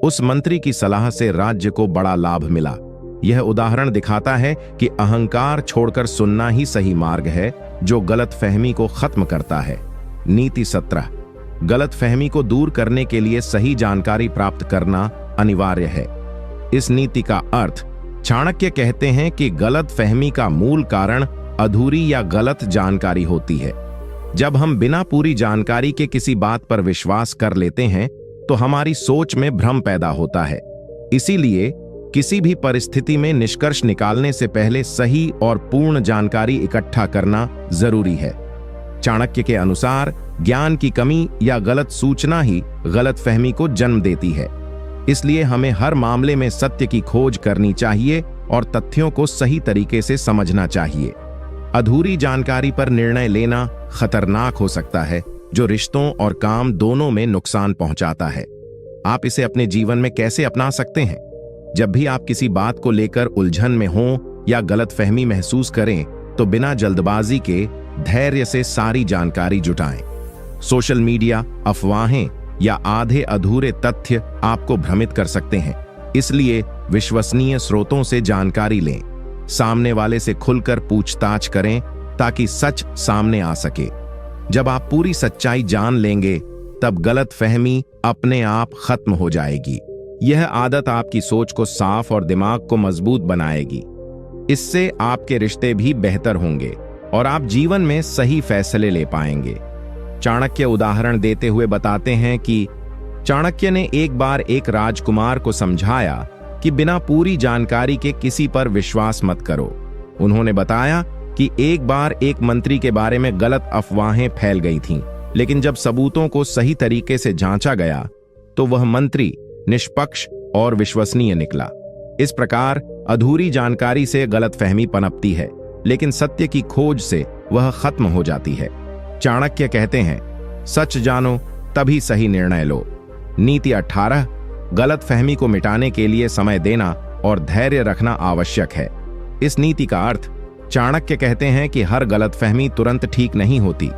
S1: उस मंत्री की सलाह से राज्य को बड़ा लाभ मिला। यह उदाहरण दिखाता है कि अहंकार छोड़कर सुनना ही सही मार्ग है जो गलतफहमी को खत्म करता है। नीति 17, गलतफहमी को दूर करने के लिए सही जानकारी प्राप्त करना अनिवार्य है। इस नीति का अर्थ, चाणक्य कहते हैं कि गलतफहमी का मूल कारण अधूरी या गलत जानकारी होती है। जब हम बिना पूरी जानकारी के किसी बात पर विश्वास कर लेते हैं तो हमारी सोच में भ्रम पैदा होता है। इसीलिए किसी भी परिस्थिति में निष्कर्ष निकालने से पहले सही और पूर्ण जानकारी इकट्ठा करना जरूरी है। चाणक्य के अनुसार ज्ञान की कमी या गलत सूचना ही गलतफहमी को जन्म देती है। इसलिए हमें हर मामले में सत्य की खोज करनी चाहिए और तथ्यों को सही तरीके से समझना चाहिए। अधूरी जानकारी पर निर्णय लेना खतरनाक हो सकता है, जो रिश्तों और काम दोनों में नुकसान पहुंचाता है। आप इसे अपने जीवन में कैसे अपना सकते हैं? जब भी आप किसी बात को लेकर उलझन में हों या गलतफहमी महसूस करें तो बिना जल्दबाजी के धैर्य से सारी जानकारी जुटाएं। सोशल मीडिया, अफवाहें या आधे अधूरे तथ्य आपको भ्रमित कर सकते हैं, इसलिए विश्वसनीय स्रोतों से जानकारी लें। सामने वाले से खुलकर पूछताछ करें ताकि सच सामने आ सके। जब आप पूरी सच्चाई जान लेंगे तब गलतफहमी अपने आप खत्म हो जाएगी। यह आदत आपकी सोच को साफ और दिमाग को मजबूत बनाएगी। इससे आपके रिश्ते भी बेहतर होंगे और आप जीवन में सही फैसले ले पाएंगे। चाणक्य उदाहरण देते हुए बताते हैं कि चाणक्य ने एक बार एक राजकुमार को समझाया कि बिना पूरी जानकारी के किसी पर विश्वास मत करो। उन्होंने बताया कि एक बार एक मंत्री के बारे में गलत अफवाहें फैल गई थीं, लेकिन जब सबूतों को सही तरीके से जांचा गया तो वह मंत्री निष्पक्ष और विश्वसनीय निकला। इस प्रकार अधूरी जानकारी से गलतफहमी पनपती है, लेकिन सत्य की खोज से वह खत्म हो जाती है। चाणक्य कहते हैं, सच जानो तभी सही निर्णय लो। नीति 18, गलतफहमी को मिटाने के लिए समय देना और धैर्य रखना आवश्यक है। इस नीति का अर्थ, चाणक्य कहते हैं कि हर गलतफहमी तुरंत ठीक नहीं होती।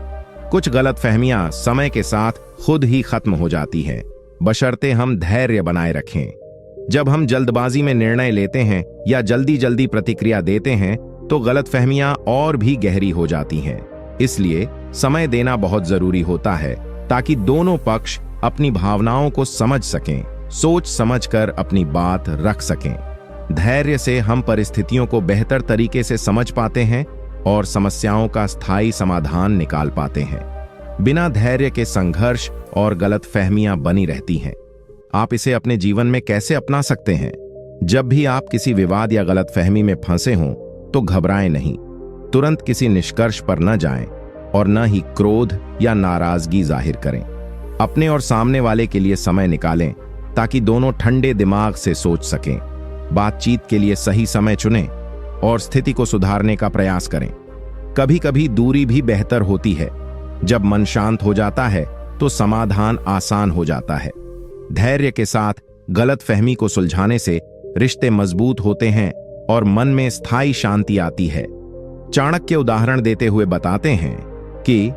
S1: कुछ गलतफहमियां समय के साथ खुद ही खत्म हो जाती हैं, बशर्ते हम धैर्य बनाए रखें। जब हम जल्दबाजी में निर्णय लेते हैं या जल्दी जल्दी प्रतिक्रिया देते हैं तो गलतफहमियां और भी गहरी हो जाती हैं। इसलिए समय देना बहुत जरूरी होता है ताकि दोनों पक्ष अपनी भावनाओं को समझ सकें, सोच समझकर अपनी बात रख सकें। धैर्य से हम परिस्थितियों को बेहतर तरीके से समझ पाते हैं और समस्याओं का स्थायी समाधान निकाल पाते हैं। बिना धैर्य के संघर्ष और गलतफहमियां बनी रहती हैं। आप इसे अपने जीवन में कैसे अपना सकते हैं? जब भी आप किसी विवाद या गलतफहमी में फंसे हों तो घबराएं नहीं। तुरंत किसी निष्कर्ष पर न जाएं और न ही क्रोध या नाराजगी जाहिर करें। अपने और सामने वाले के लिए समय निकालें ताकि दोनों ठंडे दिमाग से सोच सकें। बातचीत के लिए सही समय चुनें और स्थिति को सुधारने का प्रयास करें। कभी कभी दूरी भी बेहतर होती है। जब मन शांत हो जाता है तो समाधान आसान हो जाता है। धैर्य के साथ गलतफहमी को सुलझाने से रिश्ते मजबूत होते हैं और मन में स्थायी शांति आती है। चाणक्य उदाहरण देते हुए बताते हैं कि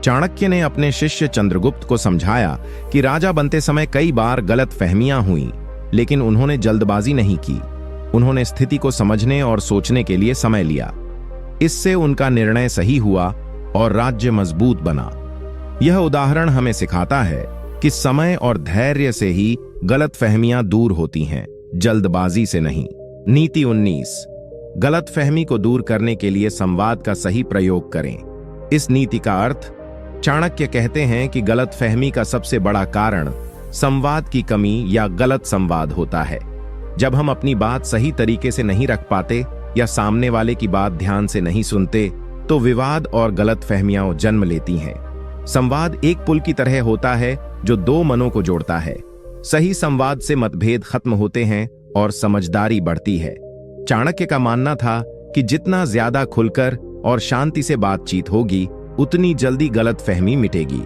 S1: चाणक्य ने अपने शिष्य चंद्रगुप्त को समझाया कि राजा बनते समय कई बार गलतफहमियां हुई, लेकिन उन्होंने जल्दबाजी नहीं की। उन्होंने स्थिति को समझने और सोचने के लिए समय लिया। इससे उनका निर्णय सही हुआ और राज्य मजबूत बना। यह उदाहरण हमें सिखाता है कि समय और धैर्य से ही गलतफहमियां दूर होती हैं, जल्दबाजी से नहीं। नीति 19, गलतफहमी को दूर करने के लिए संवाद का सही प्रयोग करें। इस नीति का अर्थ, चाणक्य कहते हैं कि गलतफहमी का सबसे बड़ा कारण संवाद की कमी या गलत संवाद होता है। जब हम अपनी बात सही तरीके से नहीं रख पाते या सामने वाले की बात ध्यान से नहीं सुनते तो विवाद और गलतफहमियां जन्म लेती हैं। संवाद एक पुल की तरह होता है जो दो मनों को जोड़ता है। सही संवाद से मतभेद खत्म होते हैं और समझदारी बढ़ती है। चाणक्य का मानना था कि जितना ज्यादा खुलकर और शांति से बातचीत होगी उतनी जल्दी गलतफहमी मिटेगी।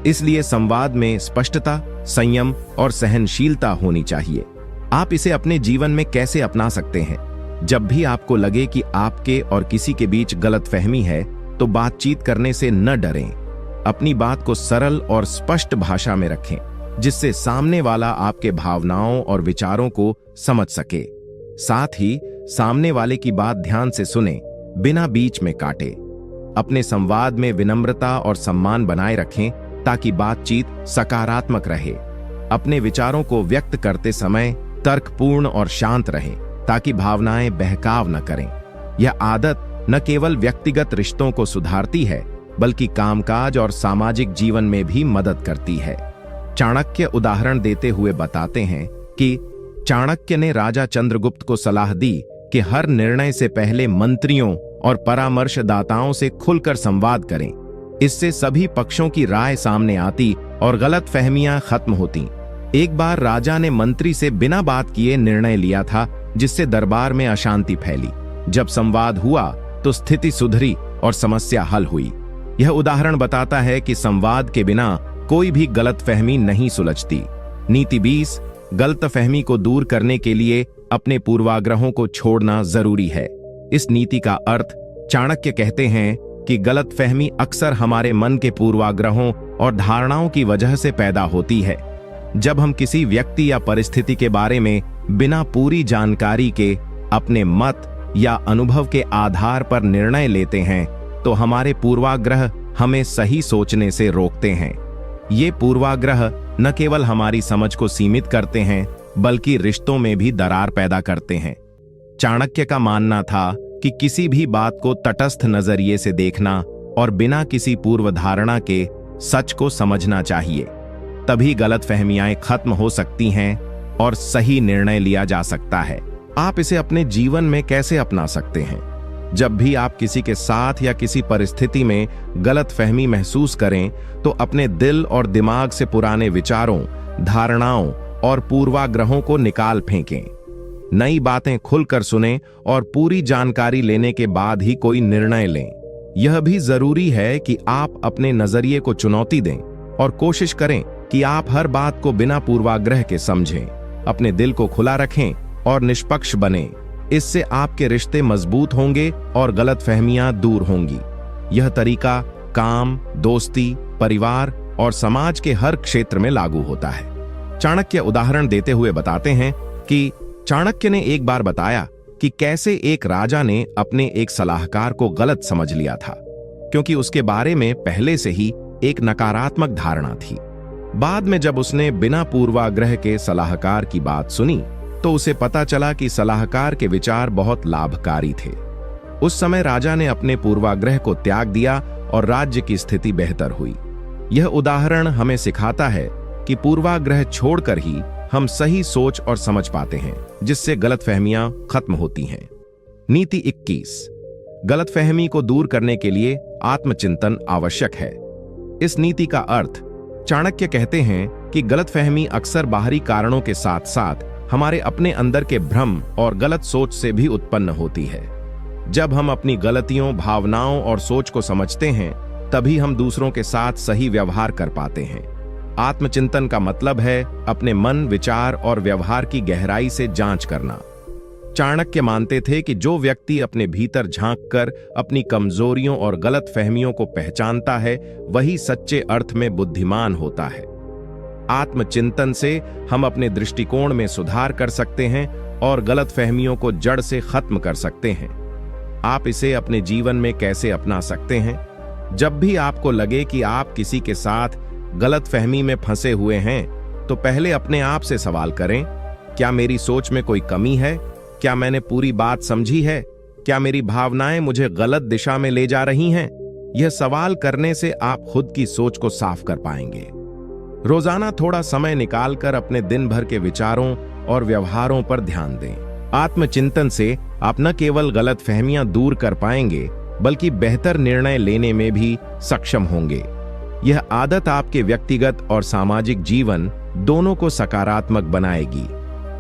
S1: इसलिए संवाद में स्पष्टता, संयम और सहनशीलता होनी चाहिए। आप इसे अपने जीवन में कैसे अपना सकते हैं? जब भी आपको लगे कि आपके और किसी के बीच गलतफहमी है तो बातचीत करने से न डरें। अपनी बात को सरल और स्पष्ट भाषा में रखें, जिससे सामने वाला आपके भावनाओं और विचारों को समझ सके। साथ ही सामने वाले की बात ध्यान से सुने, बिना बीच में काटे। अपने संवाद में विनम्रता और सम्मान बनाए रखें ताकि बातचीत सकारात्मक रहे। अपने विचारों को व्यक्त करते समय तर्कपूर्ण और शांत रहें ताकि भावनाएं बहकाव न करें। यह आदत न केवल व्यक्तिगत रिश्तों को सुधारती है बल्कि कामकाज और सामाजिक जीवन में भी मदद करती है। चाणक्य उदाहरण देते हुए बताते हैं कि चाणक्य ने राजा चंद्रगुप्त को सलाह दी कि हर निर्णय से पहले मंत्रियों और परामर्शदाताओं से खुलकर संवाद करें। इससे सभी पक्षों की राय सामने आती और गलतफहमियां खत्म होती। एक बार राजा ने मंत्री से बिना बात किए निर्णय लिया था, जिससे दरबार में अशांति फैली। जब संवाद हुआ तो स्थिति सुधरी और समस्या हल हुई। यह उदाहरण बताता है कि संवाद के बिना कोई भी गलतफहमी नहीं सुलझती। नीति 20, गलतफहमी को दूर करने के लिए अपने पूर्वाग्रहों को छोड़ना जरूरी है। इस नीति का अर्थ चाणक्य कहते हैं कि गलतफहमी अक्सर हमारे मन के पूर्वाग्रहों और धारणाओं की वजह से पैदा होती है। जब हम किसी व्यक्ति या परिस्थिति के बारे में बिना पूरी जानकारी के अपने मत या अनुभव के आधार पर निर्णय लेते हैं, तो हमारे पूर्वाग्रह हमें सही सोचने से रोकते हैं। ये पूर्वाग्रह न केवल हमारी समझ को सीमित करते हैं, बल्कि रिश्तों में भी दरार पैदा करते हैं। चाणक्य का मानना था कि किसी भी बात को तटस्थ नजरिए से देखना और बिना किसी पूर्व धारणा के सच को समझना चाहिए। तभी गलतफहमियां खत्म हो सकती हैं और सही निर्णय लिया जा सकता है। आप इसे अपने जीवन में कैसे अपना सकते हैं? जब भी आप किसी के साथ या किसी परिस्थिति में गलतफहमी महसूस करें, तो अपने दिल और दिमाग से पुराने विचारों, धारणाओं और पूर्वाग्रहों को निकाल फेंकें। नई बातें खुलकर सुनें और पूरी जानकारी लेने के बाद ही कोई निर्णय लें। यह भी जरूरी है कि आप अपने नजरिए को चुनौती दें और कोशिश करें कि आप हर बात को बिना पूर्वाग्रह के समझें। अपने दिल को खुला रखें और निष्पक्ष बनें। इससे आपके रिश्ते मजबूत होंगे और गलतफहमियां दूर होंगी। यह तरीका काम, दोस्ती, परिवार और समाज के हर क्षेत्र में लागू होता है। चाणक्य उदाहरण देते हुए बताते हैं कि चाणक्य ने एक बार बताया कि कैसे एक राजा ने अपने एक सलाहकार को गलत समझ लिया था, क्योंकि उसके बारे में पहले से ही एक नकारात्मक धारणा थी। बाद में जब उसने बिना पूर्वाग्रह के सलाहकार की बात सुनी, तो उसे पता चला कि सलाहकार के विचार बहुत लाभकारी थे। उस समय राजा ने अपने पूर्वाग्रह को त्याग दिया और राज्य की स्थिति बेहतर हुई। यह उदाहरण हमें सिखाता है कि पूर्वाग्रह छोड़कर ही हम सही सोच और समझ पाते हैं, जिससे गलतफहमियां खत्म होती हैं। नीति 21, गलतफहमी को दूर करने के लिए आत्मचिंतन आवश्यक है। इस नीति का अर्थ चाणक्य कहते हैं कि गलतफहमी अक्सर बाहरी कारणों के साथ साथ हमारे अपने अंदर के भ्रम और गलत सोच से भी उत्पन्न होती है। जब हम अपनी गलतियों, भावनाओं और सोच को समझते हैं, तभी हम दूसरों के साथ सही व्यवहार कर पाते हैं। आत्मचिंतन का मतलब है अपने मन, विचार और व्यवहार की गहराई से जांच करना। चाणक्य मानते थे कि जो व्यक्ति अपने भीतर झांककर अपनी कमजोरियों और गलतफहमियों को पहचानता है, वही सच्चे अर्थ में बुद्धिमान होता है। आत्मचिंतन से हम अपने दृष्टिकोण में सुधार कर सकते हैं और गलतफहमियों को जड़ से खत्म कर सकते हैं। आप इसे अपने जीवन में कैसे अपना सकते हैं? जब भी आपको लगे कि आप किसी के साथ गलतफहमी में फंसे हुए हैं, तो पहले अपने आप से सवाल करें, क्या मेरी सोच में कोई कमी है? क्या मैंने पूरी बात समझी है? क्या मेरी भावनाएं मुझे गलत दिशा में ले जा रही हैं? यह सवाल करने से आप खुद की सोच को साफ कर पाएंगे। रोजाना थोड़ा समय निकालकर अपने दिन भर के विचारों और व्यवहारों पर ध्यान दें। आत्मचिंतन से आप न केवल गलतफहमियां दूर कर पाएंगे, बल्कि बेहतर निर्णय लेने में भी सक्षम होंगे। यह आदत आपके व्यक्तिगत और सामाजिक जीवन दोनों को सकारात्मक बनाएगी।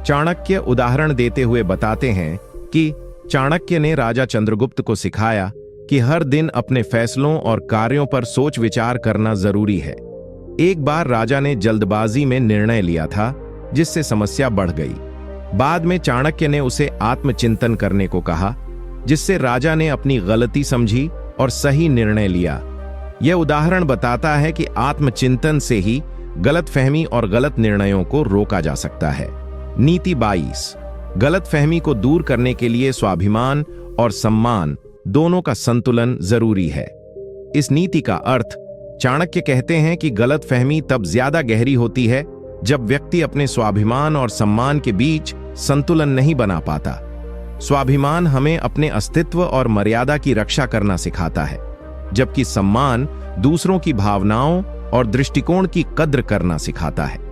S1: चाणक्य उदाहरण देते हुए बताते हैं कि चाणक्य ने राजा चंद्रगुप्त को सिखाया कि हर दिन अपने फैसलों और कार्यों पर सोच विचार करना जरूरी है। एक बार राजा ने जल्दबाजी में निर्णय लिया था, जिससे समस्या बढ़ गई। बाद में चाणक्य ने उसे आत्मचिंतन करने को कहा, जिससे राजा ने अपनी गलती समझी और सही निर्णय लिया। यह उदाहरण बताता है कि आत्मचिंतन से ही गलतफहमी और गलत निर्णयों को रोका जा सकता है। नीति 22, गलतफहमी को दूर करने के लिए स्वाभिमान और सम्मान दोनों का संतुलन जरूरी है। इस नीति का अर्थ चाणक्य कहते हैं कि गलतफहमी तब ज्यादा गहरी होती है जब व्यक्ति अपने स्वाभिमान और सम्मान के बीच संतुलन नहीं बना पाता। स्वाभिमान हमें अपने अस्तित्व और मर्यादा की रक्षा करना सिखाता है, जबकि सम्मान दूसरों की भावनाओं और दृष्टिकोण की कद्र करना सिखाता है।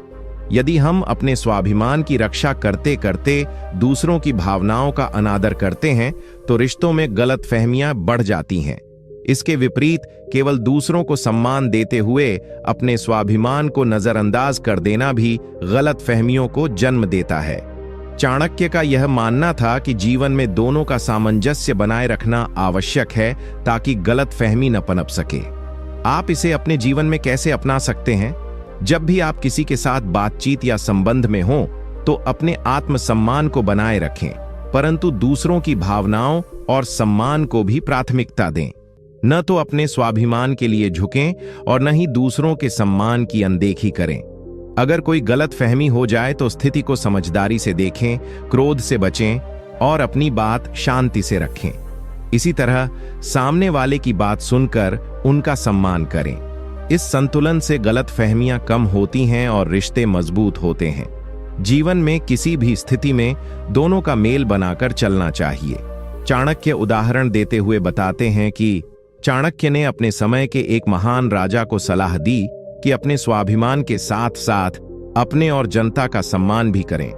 S1: यदि हम अपने स्वाभिमान की रक्षा करते करते दूसरों की भावनाओं का अनादर करते हैं तो रिश्तों में गलतफहमियां बढ़ जाती हैं। इसके विपरीत केवल दूसरों को सम्मान देते हुए अपने स्वाभिमान को नजरअंदाज कर देना भी गलतफहमियों को जन्म देता है। चाणक्य का यह मानना था कि जीवन में दोनों का सामंजस्य बनाए रखना आवश्यक है ताकि गलतफहमी न पनप सके। आप इसे अपने जीवन में कैसे अपना सकते हैं? जब भी आप किसी के साथ बातचीत या संबंध में हों तो अपने आत्मसम्मान को बनाए रखें, परंतु दूसरों की भावनाओं और सम्मान को भी प्राथमिकता दें। न तो अपने स्वाभिमान के लिए झुकें और न ही दूसरों के सम्मान की अनदेखी करें। अगर कोई गलतफहमी हो जाए तो स्थिति को समझदारी से देखें, क्रोध से बचें और अपनी बात शांति से रखें। इसी तरह सामने वाले की बात सुनकर उनका सम्मान करें। इस संतुलन से गलतफहमियां कम होती हैं और रिश्ते मजबूत होते हैं। जीवन में किसी भी स्थिति में दोनों का मेल बनाकर चलना चाहिए। चाणक्य उदाहरण देते हुए बताते हैं कि चाणक्य ने अपने समय के एक महान राजा को सलाह दी कि अपने स्वाभिमान के साथ साथ अपने और जनता का सम्मान भी करें।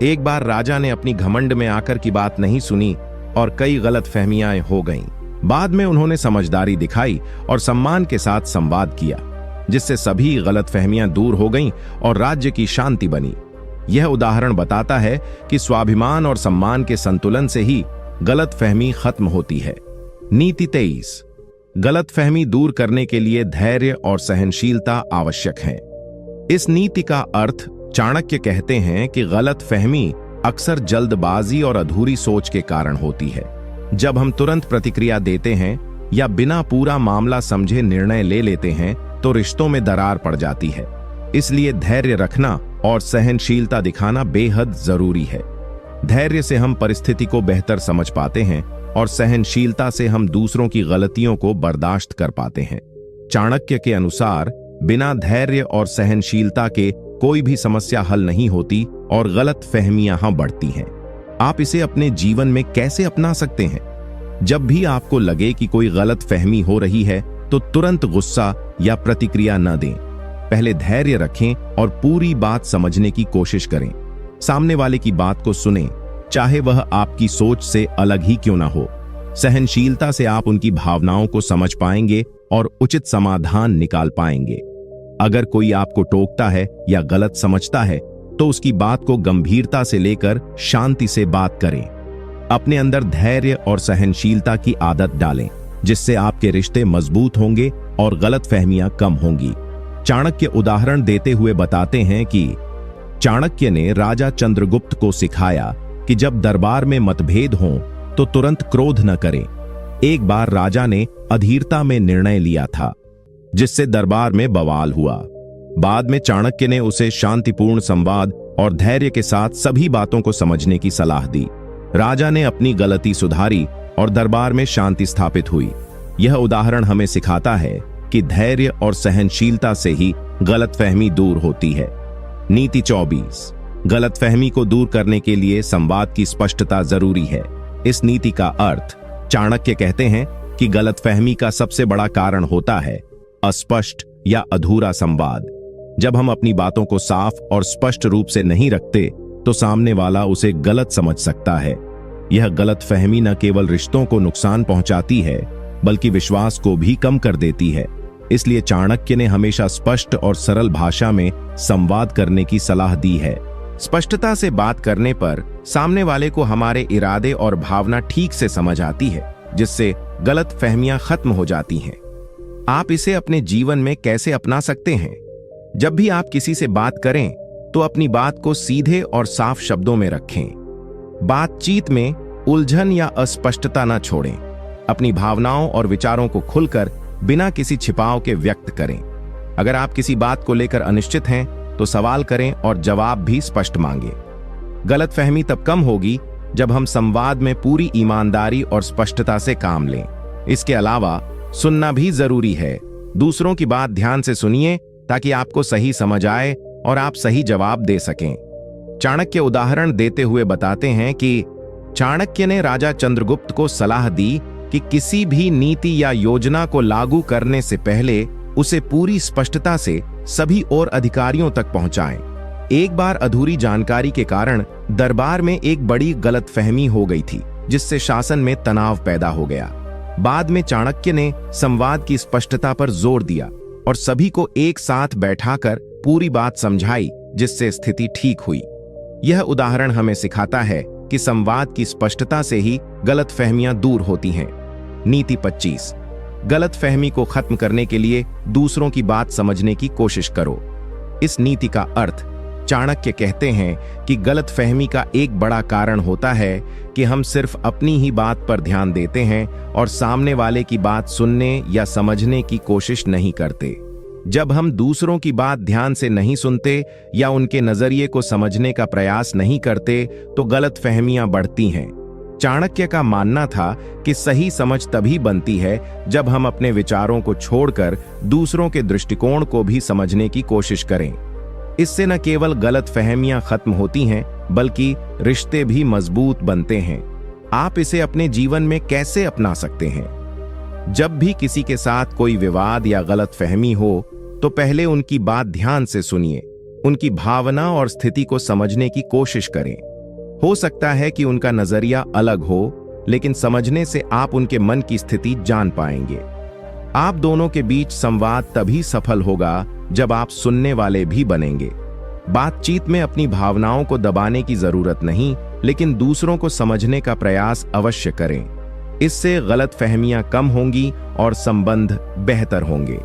S1: एक बार राजा ने अपनी घमंड में आकर की बात नहीं सुनी और कई गलतफहमियां हो गईं। बाद में उन्होंने समझदारी दिखाई और सम्मान के साथ संवाद किया, जिससे सभी गलतफहमियां दूर हो गईं और राज्य की शांति बनी। यह उदाहरण बताता है कि स्वाभिमान और सम्मान के संतुलन से ही गलतफहमी खत्म होती है। नीति 23। गलतफहमी दूर करने के लिए धैर्य और सहनशीलता आवश्यक है। इस नीति का अर्थ चाणक्य कहते हैं कि गलतफहमी अक्सर जल्दबाजी और अधूरी सोच के कारण होती है। जब हम तुरंत प्रतिक्रिया देते हैं या बिना पूरा मामला समझे निर्णय ले लेते हैं तो रिश्तों में दरार पड़ जाती है। इसलिए धैर्य रखना और सहनशीलता दिखाना बेहद जरूरी है। धैर्य से हम परिस्थिति को बेहतर समझ पाते हैं और सहनशीलता से हम दूसरों की गलतियों को बर्दाश्त कर पाते हैं। चाणक्य के अनुसार बिना धैर्य और सहनशीलता के कोई भी समस्या हल नहीं होती और गलतफहमियां बढ़ती हैं। आप इसे अपने जीवन में कैसे अपना सकते हैं? जब भी आपको लगे कि कोई गलतफहमी हो रही है तो तुरंत गुस्सा या प्रतिक्रिया न दें। पहले धैर्य रखें और पूरी बात समझने की कोशिश करें। सामने वाले की बात को सुनें, चाहे वह आपकी सोच से अलग ही क्यों ना हो। सहनशीलता से आप उनकी भावनाओं को समझ पाएंगे और उचित समाधान निकाल पाएंगे। अगर कोई आपको टोकता है या गलत समझता है तो उसकी बात को गंभीरता से लेकर शांति से बात करें। अपने अंदर धैर्य और सहनशीलता की आदत डालें, जिससे आपके रिश्ते मजबूत होंगे और गलतफहमियां कम होंगी। चाणक्य उदाहरण देते हुए बताते हैं कि चाणक्य ने राजा चंद्रगुप्त को सिखाया कि जब दरबार में मतभेद हों तो तुरंत क्रोध न करें। एक बार राजा ने अधीरता में निर्णय लिया था, जिससे दरबार में बवाल हुआ। बाद में चाणक्य ने उसे शांतिपूर्ण संवाद और धैर्य के साथ सभी बातों को समझने की सलाह दी। राजा ने अपनी गलती सुधारी और दरबार में शांति स्थापित हुई। यह उदाहरण हमें सिखाता है कि धैर्य और सहनशीलता से ही गलतफहमी दूर होती है। नीति 24। गलतफहमी को दूर करने के लिए संवाद की स्पष्टता जरूरी है। इस नीति का अर्थ चाणक्य कहते हैं कि गलतफहमी का सबसे बड़ा कारण होता है अस्पष्ट या अधूरा संवाद। जब हम अपनी बातों को साफ और स्पष्ट रूप से नहीं रखते तो सामने वाला उसे गलत समझ सकता है। यह गलतफहमी न केवल रिश्तों को नुकसान पहुंचाती है बल्कि विश्वास को भी कम कर देती है। इसलिए चाणक्य ने हमेशा स्पष्ट और सरल भाषा में संवाद करने की सलाह दी है। स्पष्टता से बात करने पर सामने वाले को हमारे इरादे और भावना ठीक से समझ आती है, जिससे गलतफहमियां खत्म हो जाती हैं। आप इसे अपने जीवन में कैसे अपना सकते हैं? जब भी आप किसी से बात करें तो अपनी बात को सीधे और साफ शब्दों में रखें। बातचीत में उलझन या अस्पष्टता न छोड़ें। अपनी भावनाओं और विचारों को खुलकर बिना किसी छिपाव के व्यक्त करें। अगर आप किसी बात को लेकर अनिश्चित हैं तो सवाल करें और जवाब भी स्पष्ट मांगे। गलतफहमी तब कम होगी जब हम संवाद में पूरी ईमानदारी और स्पष्टता से काम लें। इसके अलावा सुनना भी जरूरी है। दूसरों की बात ध्यान से सुनिए ताकि आपको सही समझ आए और आप सही जवाब दे सकें। चाणक्य उदाहरण देते हुए बताते हैं कि चाणक्य ने राजा चंद्रगुप्त को सलाह दी कि किसी भी नीति या योजना को लागू करने से पहले उसे पूरी स्पष्टता से सभी और अधिकारियों तक पहुंचाएं। एक बार अधूरी जानकारी के कारण दरबार में एक बड़ी गलतफहमी हो गई थी, जिससे शासन में तनाव पैदा हो गया। बाद में चाणक्य ने संवाद की स्पष्टता पर जोर दिया और सभी को एक साथ बैठाकर पूरी बात समझाई, जिससे स्थिति ठीक हुई। यह उदाहरण हमें सिखाता है कि संवाद की स्पष्टता से ही गलतफहमियां दूर होती हैं। नीति 25। गलतफहमी को खत्म करने के लिए दूसरों की बात समझने की कोशिश करो। इस नीति का अर्थ, चाणक्य कहते हैं कि गलतफहमी का एक बड़ा कारण होता है कि हम सिर्फ अपनी ही बात पर ध्यान देते हैं और सामने वाले की बात सुनने या समझने की कोशिश नहीं करते। जब हम दूसरों की बात ध्यान से नहीं सुनते या उनके नजरिए को समझने का प्रयास नहीं करते तो गलतफहमियां बढ़ती हैं। चाणक्य का मानना था कि सही समझ तभी बनती है जब हम अपने विचारों को छोड़कर दूसरों के दृष्टिकोण को भी समझने की कोशिश करें। इससे न केवल गलतफहमियां खत्म होती हैं, बल्कि रिश्ते भी मजबूत बनते हैं। आप इसे अपने जीवन में कैसे अपना सकते हैं? जब भी किसी के साथ कोई विवाद या गलतफहमी हो तो पहले उनकी बात ध्यान से सुनिए, उनकी भावना और स्थिति को समझने की कोशिश करें। हो सकता है कि उनका नजरिया अलग हो, लेकिन समझने से आप उनके मन की स्थिति जान पाएंगे। आप दोनों के बीच संवाद तभी सफल होगा जब आप सुनने वाले भी बनेंगे। बातचीत में अपनी भावनाओं को दबाने की जरूरत नहीं, लेकिन दूसरों को समझने का प्रयास अवश्य करें। इससे गलतफहमियां कम होंगी और संबंध बेहतर होंगे।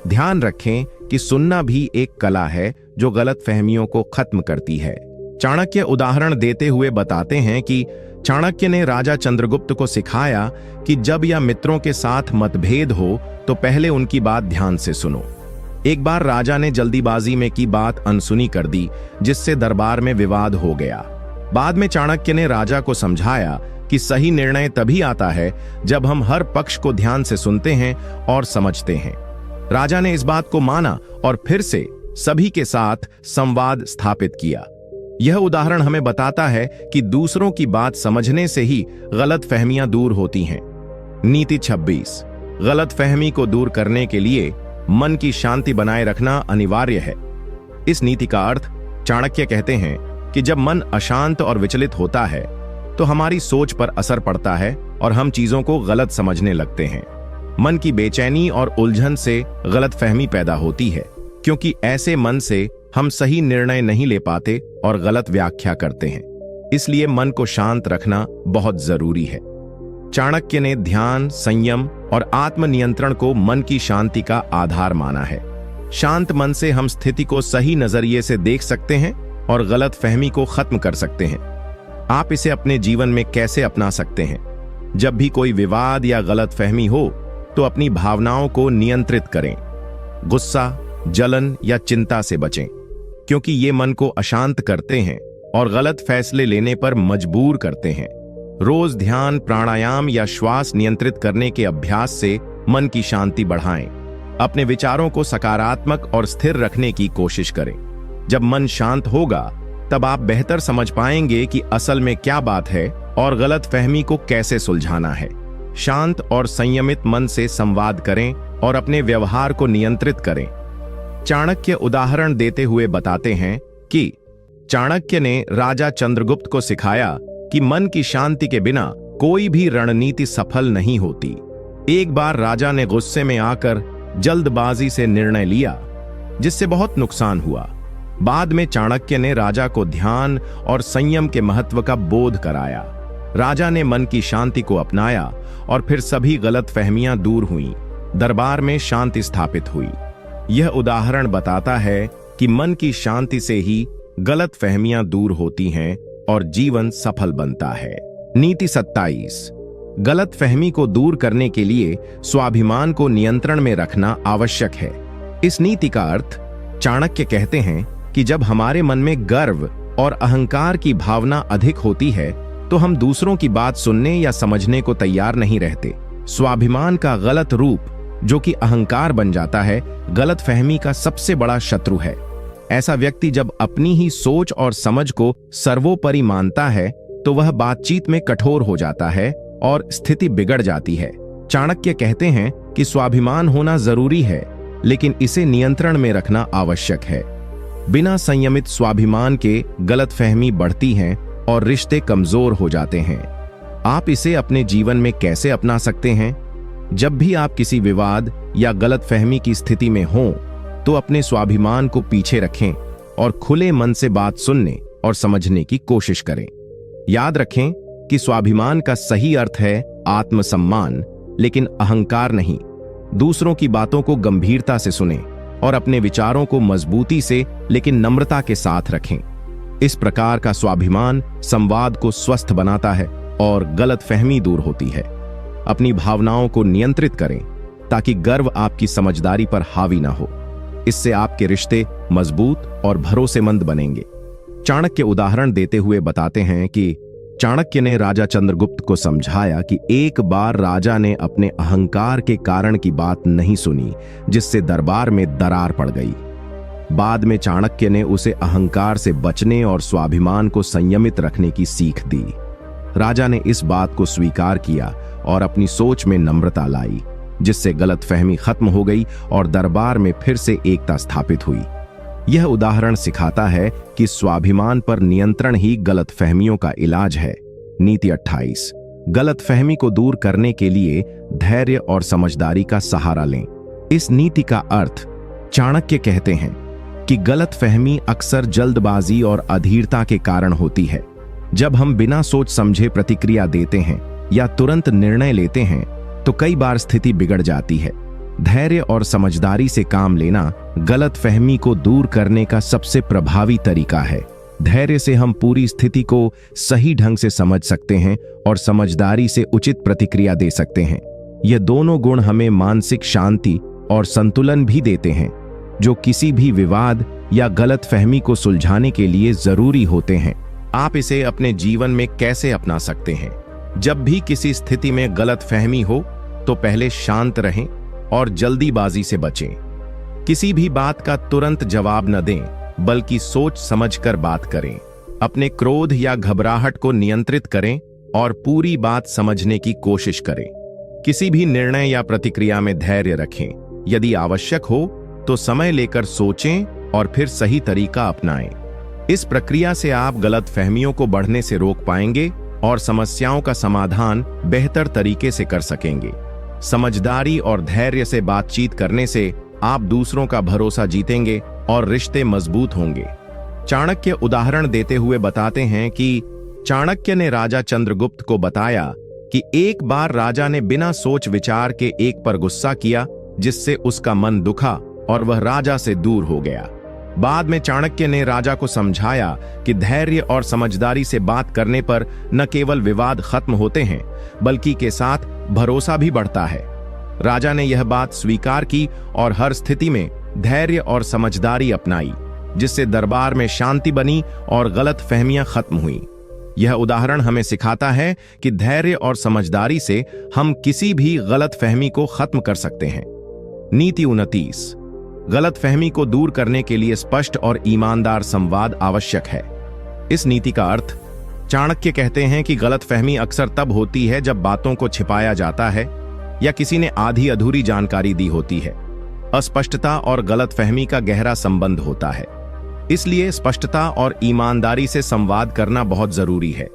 S1: ध्यान रखें कि सुनना भी एक कला है जो गलतफहमियों को खत्म करती है। चाणक्य उदाहरण देते हुए बताते हैं कि चाणक्य ने राजा चंद्रगुप्त को सिखाया कि जब या मित्रों के साथ मतभेद हो तो पहले उनकी बात ध्यान से सुनो। एक बार राजा ने जल्दीबाजी में की बात अनसुनी कर दी, जिससे दरबार में विवाद हो गया। बाद में चाणक्य ने राजा को समझाया कि सही निर्णय तभी आता है जब हम हर पक्ष को ध्यान से सुनते हैं और समझते हैं। राजा ने इस बात को माना और फिर से सभी के साथ संवाद स्थापित किया। यह उदाहरण हमें बताता है कि दूसरों की बात समझने से ही गलतफहमियां दूर होती हैं। नीति 26। गलतफहमी को दूर करने के लिए मन की शांति बनाए रखना अनिवार्य है। इस नीति का अर्थ, चाणक्य कहते हैं कि जब मन अशांत और विचलित होता है तो हमारी सोच पर असर पड़ता है और हम चीजों को गलत समझने लगते हैं। मन की बेचैनी और उलझन से गलतफहमी पैदा होती है, क्योंकि ऐसे मन से हम सही निर्णय नहीं ले पाते और गलत व्याख्या करते हैं। इसलिए मन को शांत रखना बहुत जरूरी है। चाणक्य ने ध्यान, संयम और आत्मनियंत्रण को मन की शांति का आधार माना है। शांत मन से हम स्थिति को सही नजरिए से देख सकते हैं और गलतफहमी को खत्म कर सकते हैं। आप इसे अपने जीवन में कैसे अपना सकते हैं? जब भी कोई विवाद या गलतफहमी हो तो अपनी भावनाओं को नियंत्रित करें। गुस्सा, जलन या चिंता से बचें, क्योंकि ये मन को अशांत करते हैं और गलत फैसले लेने पर मजबूर करते हैं। रोज ध्यान, प्राणायाम या श्वास नियंत्रित करने के अभ्यास से मन की शांति बढ़ाएं। अपने विचारों को सकारात्मक और स्थिर रखने की कोशिश करें। जब मन शांत होगा तब आप बेहतर समझ पाएंगे कि असल में क्या बात है और गलतफहमी को कैसे सुलझाना है। शांत और संयमित मन से संवाद करें और अपने व्यवहार को नियंत्रित करें। चाणक्य उदाहरण देते हुए बताते हैं कि चाणक्य ने राजा चंद्रगुप्त को सिखाया कि मन की शांति के बिना कोई भी रणनीति सफल नहीं होती। एक बार राजा ने गुस्से में आकर जल्दबाजी से निर्णय लिया, जिससे बहुत नुकसान हुआ। बाद में चाणक्य ने राजा को ध्यान और संयम के महत्व का बोध कराया। राजा ने मन की शांति को अपनाया और फिर सभी गलतफहमियां दूर हुईं। दरबार में शांति स्थापित हुई। यह उदाहरण बताता है कि मन की शांति से ही गलतफहमियां दूर होती हैं और जीवन सफल बनता है। नीति 27। गलतफहमी को दूर करने के लिए स्वाभिमान को नियंत्रण में रखना आवश्यक है। इस नीति का अर्थ, चाणक्य कहते हैं कि जब हमारे मन में गर्व और अहंकार की भावना अधिक होती है तो हम दूसरों की बात सुनने या समझने को तैयार नहीं रहते। स्वाभिमान का गलत रूप, जो कि अहंकार बन जाता है, गलतफहमी का सबसे बड़ा शत्रु है। ऐसा व्यक्ति जब अपनी ही सोच और समझ को सर्वोपरि मानता है तो वह बातचीत में कठोर हो जाता है और स्थिति बिगड़ जाती है। चाणक्य कहते हैं कि स्वाभिमान होना जरूरी है, लेकिन इसे नियंत्रण में रखना आवश्यक है। बिना संयमित स्वाभिमान के गलतफहमी बढ़ती हैं और रिश्ते कमजोर हो जाते हैं। आप इसे अपने जीवन में कैसे अपना सकते हैं? जब भी आप किसी विवाद या गलतफहमी की स्थिति में हों, तो अपने स्वाभिमान को पीछे रखें और खुले मन से बात सुनने और समझने की कोशिश करें। याद रखें कि स्वाभिमान का सही अर्थ है आत्मसम्मान, लेकिन अहंकार नहीं। दूसरों की बातों को गंभीरता से सुनें और अपने विचारों को मजबूती से लेकिन नम्रता के साथ रखें। इस प्रकार का स्वाभिमान संवाद को स्वस्थ बनाता है और गलतफहमी दूर होती है। अपनी भावनाओं को नियंत्रित करें ताकि गर्व आपकी समझदारी पर हावी ना हो। इससे आपके रिश्ते मजबूत और भरोसेमंद बनेंगे। चाणक्य उदाहरण देते हुए बताते हैं कि चाणक्य ने राजा चंद्रगुप्त को समझाया कि एक बार राजा ने अपने अहंकार के कारण की बात नहीं सुनी, जिससे दरबार में दरार पड़ गई। बाद में चाणक्य ने उसे अहंकार से बचने और स्वाभिमान को संयमित रखने की सीख दी। राजा ने इस बात को स्वीकार किया और अपनी सोच में नम्रता लाई, जिससे गलतफहमी खत्म हो गई और दरबार में फिर से एकता स्थापित हुई। यह उदाहरण सिखाता है कि स्वाभिमान पर नियंत्रण ही गलतफहमियों का इलाज है। नीति 28। गलतफहमी को दूर करने के लिए धैर्य और समझदारी का सहारा लें। इस नीति का अर्थ चाणक्य कहते हैं कि गलतफहमी अक्सर जल्दबाजी और अधीरता के कारण होती है। जब हम बिना सोच समझे प्रतिक्रिया देते हैं या तुरंत निर्णय लेते हैं, तो कई बार स्थिति बिगड़ जाती है। धैर्य और समझदारी से काम लेना गलतफहमी को दूर करने का सबसे प्रभावी तरीका है। धैर्य से हम पूरी स्थिति को सही ढंग से समझ सकते हैं और समझदारी से उचित प्रतिक्रिया दे सकते हैं। ये दोनों गुण हमें मानसिक शांति और संतुलन भी देते हैं, जो किसी भी विवाद या गलतफहमी को सुलझाने के लिए जरूरी होते हैं। आप इसे अपने जीवन में कैसे अपना सकते हैं? जब भी किसी स्थिति में गलतफहमी हो, तो पहले शांत रहें और जल्दीबाजी से बचें। किसी भी बात का तुरंत जवाब न दें, बल्कि सोच समझकर बात करें। अपने क्रोध या घबराहट को नियंत्रित करें और पूरी बात समझने की कोशिश करें। किसी भी निर्णय या प्रतिक्रिया में धैर्य रखें। यदि आवश्यक हो तो समय लेकर सोचें और फिर सही तरीका अपनाएं। इस प्रक्रिया से आप गलतफहमियों को बढ़ने से रोक पाएंगे और समस्याओं का समाधान बेहतर तरीके से कर सकेंगे। समझदारी और धैर्य से बातचीत करने से आप दूसरों का भरोसा जीतेंगे और रिश्ते मजबूत होंगे। चाणक्य उदाहरण देते हुए बताते हैं कि चाणक्य ने राजा चंद्रगुप्त को बताया कि एक बार राजा ने बिना सोच विचार के एक पर गुस्सा किया, जिससे उसका मन दुखा और वह राजा से दूर हो गया। बाद में चाणक्य ने राजा को समझाया कि धैर्य और समझदारी से बात करने पर न केवल विवाद खत्म होते हैं, बल्कि के साथ भरोसा भी बढ़ता है। राजा ने यह बात स्वीकार की और हर स्थिति में धैर्य और समझदारी अपनाई, जिससे दरबार में शांति बनी और गलतफहमियां खत्म हुई। यह उदाहरण हमें सिखाता है कि धैर्य और समझदारी से हम किसी भी गलतफहमी को खत्म कर सकते हैं। नीति 29। गलतफहमी को दूर करने के लिए स्पष्ट और ईमानदार संवाद आवश्यक है। इस नीति का अर्थ चाणक्य कहते हैं कि गलतफहमी अक्सर तब होती है जब बातों को छिपाया जाता है या किसी ने आधी अधूरी जानकारी दी होती है। अस्पष्टता और गलतफहमी का गहरा संबंध होता है, इसलिए स्पष्टता और ईमानदारी से संवाद करना बहुत जरूरी है।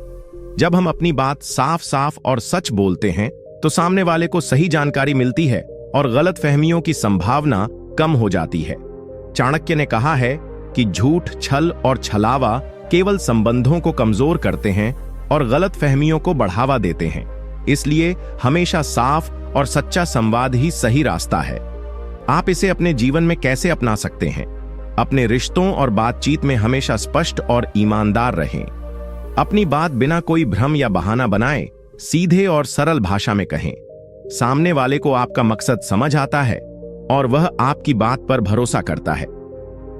S1: जब हम अपनी बात साफ साफ और सच बोलते हैं, तो सामने वाले को सही जानकारी मिलती है और गलतफहमियों की संभावना कम हो जाती है। चाणक्य ने कहा है कि झूठ, छल और छलावा केवल संबंधों को कमजोर करते हैं और गलतफहमियों को बढ़ावा देते हैं। इसलिए हमेशा साफ और सच्चा संवाद ही सही रास्ता है। आप इसे अपने जीवन में कैसे अपना सकते हैं? अपने रिश्तों और बातचीत में हमेशा स्पष्ट और ईमानदार रहें। अपनी बात बिना कोई भ्रम या बहाना बनाए सीधे और सरल भाषा में कहें। सामने वाले को आपका मकसद समझ आता है और वह आपकी बात पर भरोसा करता है।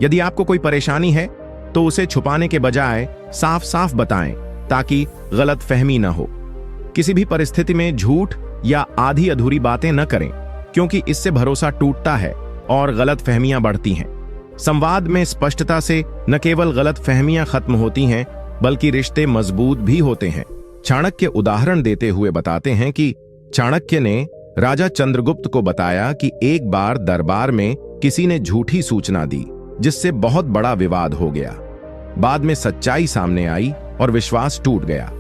S1: यदि आपको कोई परेशानी है तो उसे छुपाने के बजाय साफ साफ बताएं, ताकि गलतफहमी न हो। किसी भी परिस्थिति में झूठ या आधी अधूरी बातें न करें, क्योंकि इससे भरोसा टूटता है और गलतफहमियां बढ़ती हैं। संवाद में स्पष्टता से न केवल गलतफहमियां खत्म होती हैं, बल्कि रिश्ते मजबूत भी होते हैं। चाणक्य उदाहरण देते हुए बताते हैं कि चाणक्य ने राजा चंद्रगुप्त को बताया कि एक बार दरबार में किसी ने झूठी सूचना दी, जिससे बहुत बड़ा विवाद हो गया। बाद में सच्चाई सामने आई और विश्वास टूट गया।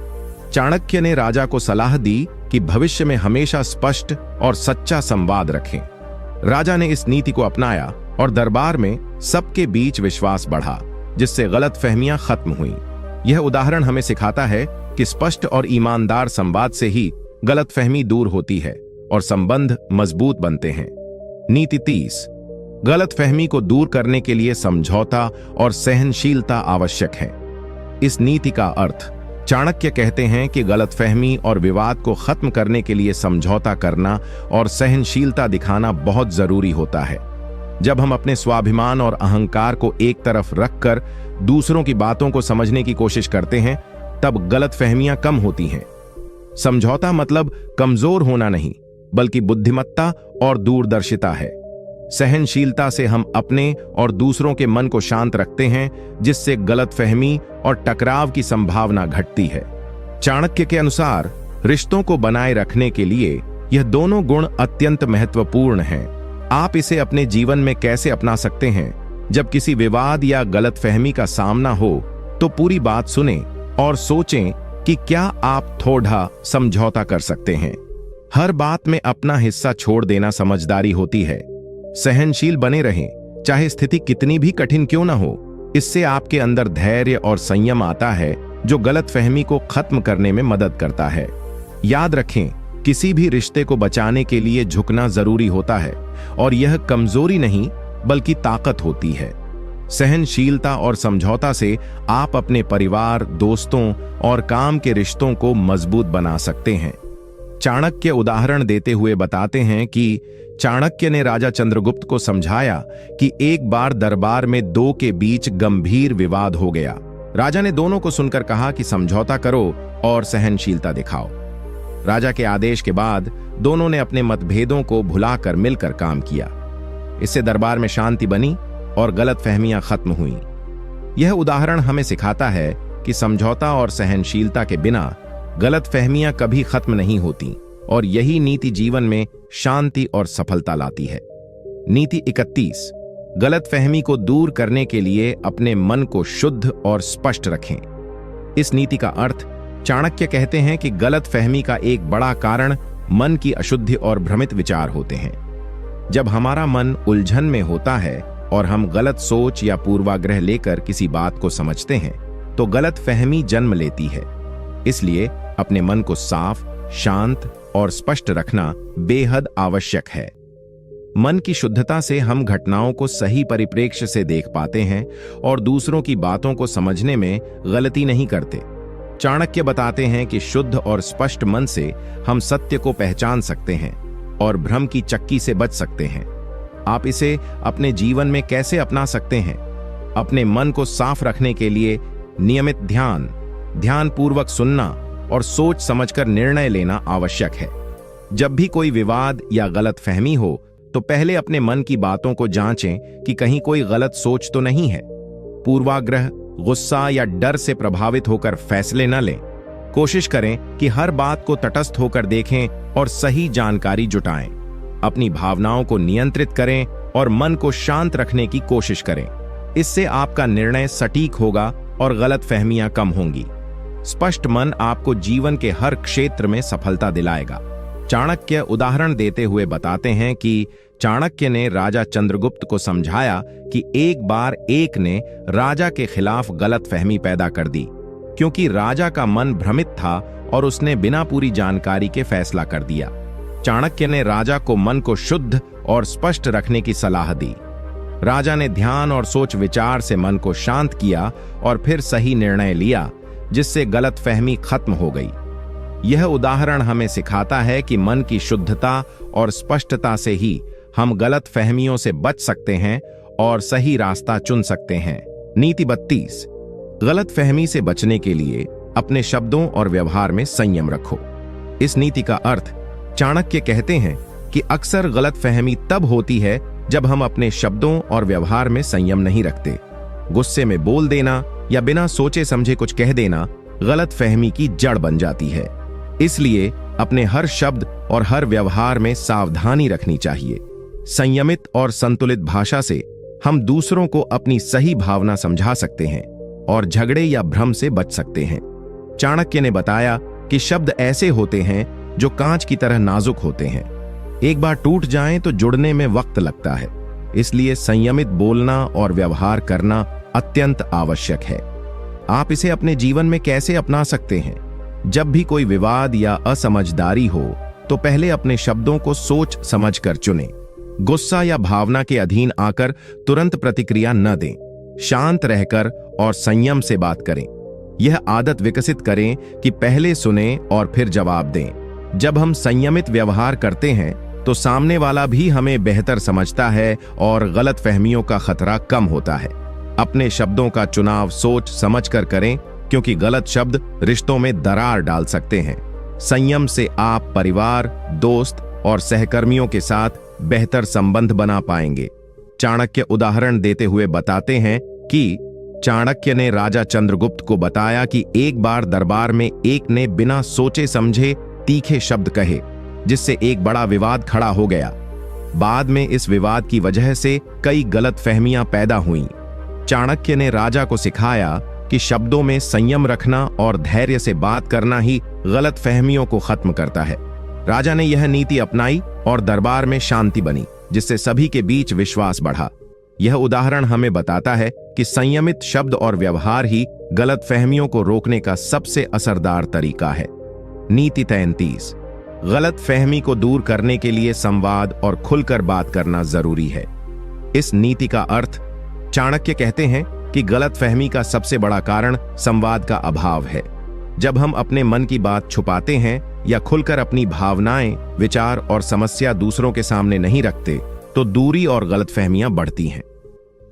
S1: चाणक्य ने राजा को सलाह दी कि भविष्य में हमेशा स्पष्ट और सच्चा संवाद रखें। राजा ने इस नीति को अपनाया और दरबार में सबके बीच विश्वास बढ़ा, जिससे गलतफहमियां खत्म हुईं। यह उदाहरण हमें सिखाता है कि स्पष्ट और ईमानदार संवाद से ही गलतफहमी दूर होती है और संबंध मजबूत बनते हैं। नीति 30। गलतफहमी को दूर करने के लिए समझौता और सहनशीलता आवश्यक है। इस नीति का अर्थ, चाणक्य कहते हैं कि गलतफहमी और विवाद को खत्म करने के लिए समझौता करना और सहनशीलता दिखाना बहुत जरूरी होता है। जब हम अपने स्वाभिमान और अहंकार को एक तरफ रखकर दूसरों की बातों को समझने की कोशिश करते हैं, तब गलतफहमियां कम होती हैं। समझौता मतलब कमजोर होना नहीं, बल्कि बुद्धिमत्ता और दूरदर्शिता है। सहनशीलता से हम अपने और दूसरों के मन को शांत रखते हैं, जिससे गलतफहमी और टकराव की संभावना घटती है। चाणक्य के अनुसार रिश्तों को बनाए रखने के लिए यह दोनों गुण अत्यंत महत्वपूर्ण हैं। आप इसे अपने जीवन में कैसे अपना सकते हैं? जब किसी विवाद या गलतफहमी का सामना हो तो पूरी बात सुनें और सोचें कि क्या आप थोड़ा समझौता कर सकते हैं। हर बात में अपना हिस्सा छोड़ देना समझदारी होती है। सहनशील बने रहें, चाहे स्थिति कितनी भी कठिन क्यों ना हो। इससे आपके अंदर धैर्य और संयम आता है, जो गलतफहमी को खत्म करने में मदद करता है। याद रखें, किसी भी रिश्ते को बचाने के लिए झुकना जरूरी होता है, और यह कमजोरी नहीं बल्कि ताकत होती है। सहनशीलता और समझौता से आप अपने परिवार, दोस्तों और काम के रिश्तों को मजबूत बना सकते हैं। चाणक्य उदाहरण देते हुए बताते हैं कि चाणक्य ने राजा चंद्रगुप्त को समझाया कि एक बार दरबार में दो के बीच गंभीर विवाद हो गया। राजा ने दोनों को सुनकर कहा कि समझौता करो और सहनशीलता दिखाओ। राजा के आदेश के बाद दोनों ने अपने मतभेदों को भुलाकर मिलकर काम किया। इससे दरबार में शांति बनी और गलतफहमियां खत्म हुईं। यह उदाहरण हमें सिखाता है कि समझौता और सहनशीलता के बिना गलतफहमियां कभी खत्म नहीं होती, और यही नीति जीवन में शांति और सफलता लाती है। नीति 31। गलतफहमी को दूर करने के लिए अपने मन को शुद्ध और स्पष्ट रखें। इस नीति का अर्थ, चाणक्य कहते हैं कि गलतफहमी का एक बड़ा कारण मन की अशुद्धि और भ्रमित विचार होते हैं। जब हमारा मन उलझन में होता है और हम गलत सोच या पूर्वाग्रह लेकर किसी बात को समझते हैं, तो गलतफहमी जन्म लेती है। इसलिए अपने मन को साफ, शांत और स्पष्ट रखना बेहद आवश्यक है। मन की शुद्धता से हम घटनाओं को सही परिप्रेक्ष्य से देख पाते हैं और दूसरों की बातों को समझने में गलती नहीं करते। चाणक्य बताते हैं कि शुद्ध और स्पष्ट मन से हम सत्य को पहचान सकते हैं और भ्रम की चक्की से बच सकते हैं। आप इसे अपने जीवन में कैसे अपना सकते हैं? अपने मन को साफ रखने के लिए नियमित ध्यानपूर्वक सुनना और सोच समझकर निर्णय लेना आवश्यक है। जब भी कोई विवाद या गलतफहमी हो, तो पहले अपने मन की बातों को जांचें कि कहीं कोई गलत सोच तो नहीं है। पूर्वाग्रह, गुस्सा या डर से प्रभावित होकर फैसले न लें। कोशिश करें कि हर बात को तटस्थ होकर देखें और सही जानकारी जुटाएं। अपनी भावनाओं को नियंत्रित करें और मन को शांत रखने की कोशिश करें। इससे आपका निर्णय सटीक होगा और गलतफहमियां कम होंगी। स्पष्ट मन आपको जीवन के हर क्षेत्र में सफलता दिलाएगा। चाणक्य उदाहरण देते हुए बताते हैं कि चाणक्य ने राजा चंद्रगुप्त को समझाया कि एक बार एक ने राजा के खिलाफ गलतफहमी पैदा कर दी, क्योंकि राजा का मन भ्रमित था और उसने बिना पूरी जानकारी के फैसला कर दिया। चाणक्य ने राजा को मन को शुद्ध और स्पष्ट रखने की सलाह दी। राजा ने ध्यान और सोच विचार से मन को शांत किया और फिर सही निर्णय लिया, जिससे गलतफहमी खत्म हो गई। यह उदाहरण हमें सिखाता है कि मन की शुद्धता और स्पष्टता से ही हम गलतफहमियों से बच सकते हैं और सही रास्ता चुन सकते हैं। नीति 32। गलतफहमी से बचने के लिए अपने शब्दों और व्यवहार में संयम रखो। इस नीति का अर्थ, चाणक्य कहते हैं कि अक्सर गलतफहमी तब होती है जब हम अपने शब्दों और व्यवहार में संयम नहीं रखते। गुस्से में बोल देना या बिना सोचे समझे कुछ कह देना गलत फहमी की जड़ बन जाती है। इसलिए अपने हर शब्द और हर व्यवहार में सावधानी रखनी चाहिए। संयमित और संतुलित भाषा से हम दूसरों को अपनी सही भावना समझा सकते हैं और झगड़े या भ्रम से बच सकते हैं। चाणक्य ने बताया कि शब्द ऐसे होते हैं जो कांच की तरह नाजुक होते हैं। एक बार टूट जाएं तो जुड़ने में वक्त लगता है। इसलिए संयमित बोलना और व्यवहार करना अत्यंत आवश्यक है। आप इसे अपने जीवन में कैसे अपना सकते हैं? जब भी कोई विवाद या असमझदारी हो तो पहले अपने शब्दों को सोच समझकर चुनें। गुस्सा या भावना के अधीन आकर तुरंत प्रतिक्रिया न दें। शांत रहकर और संयम से बात करें। यह आदत विकसित करें कि पहले सुनें और फिर जवाब दें। जब हम संयमित व्यवहार करते हैं तो सामने वाला भी हमें बेहतर समझता है और गलत फहमियों का खतरा कम होता है। अपने शब्दों का चुनाव सोच समझकर करें, क्योंकि गलत शब्द रिश्तों में दरार डाल सकते हैं। संयम से आप परिवार, दोस्त और सहकर्मियों के साथ बेहतर संबंध बना पाएंगे। चाणक्य उदाहरण देते हुए बताते हैं कि चाणक्य ने राजा चंद्रगुप्त को बताया कि एक बार दरबार में एक ने बिना सोचे समझे तीखे शब्द कहे, जिससे एक बड़ा विवाद खड़ा हो गया। बाद में इस विवाद की वजह से कई गलत फहमियां पैदा हुईं। चाणक्य ने राजा को सिखाया कि शब्दों में संयम रखना और धैर्य से बात करना ही गलत फहमियों को खत्म करता है। राजा ने यह नीति अपनाई और दरबार में शांति बनी, जिससे सभी के बीच विश्वास बढ़ा। यह उदाहरण हमें बताता है कि संयमित शब्द और व्यवहार ही गलत फहमियों को रोकने का सबसे असरदार तरीका है। नीति 33। गलत फहमी को दूर करने के लिए संवाद और खुलकर बात करना जरूरी है। इस नीति का अर्थ, चाणक्य कहते हैं कि गलत फहमी का सबसे बड़ा कारण संवाद का अभाव है। जब हम अपने मन की बात छुपाते हैं या खुलकर अपनी भावनाएं, विचार और समस्या दूसरों के सामने नहीं रखते, तो दूरी और गलतफहमियां बढ़ती हैं।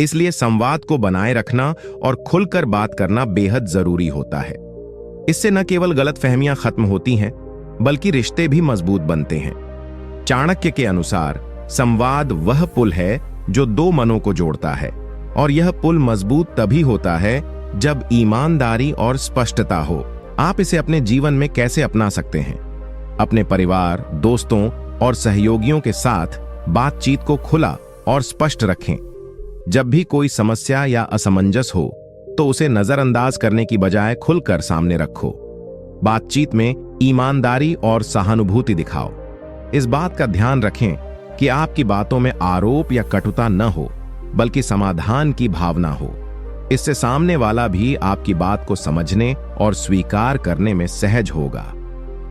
S1: इसलिए संवाद को बनाए रखना और खुलकर बात करना बेहद जरूरी होता है। इससे न केवल गलतफहमियां खत्म होती हैं, बल्कि रिश्ते भी मजबूत बनते हैं। चाणक्य के अनुसार संवाद वह पुल है जो दो मनों को जोड़ता है, और यह पुल मजबूत तभी होता है जब ईमानदारी और स्पष्टता हो। आप इसे अपने जीवन में कैसे अपना सकते हैं? अपने परिवार, दोस्तों और सहयोगियों के साथ बातचीत को खुला और स्पष्ट रखें। जब भी कोई समस्या या असमंजस हो तो उसे नजरअंदाज करने की बजाय खुलकर सामने रखो। बातचीत में ईमानदारी और सहानुभूति दिखाओ। इस बात का ध्यान रखें कि आपकी बातों में आरोप या कटुता न हो, बल्कि समाधान की भावना हो। इससे सामने वाला भी आपकी बात को समझने और स्वीकार करने में सहज होगा।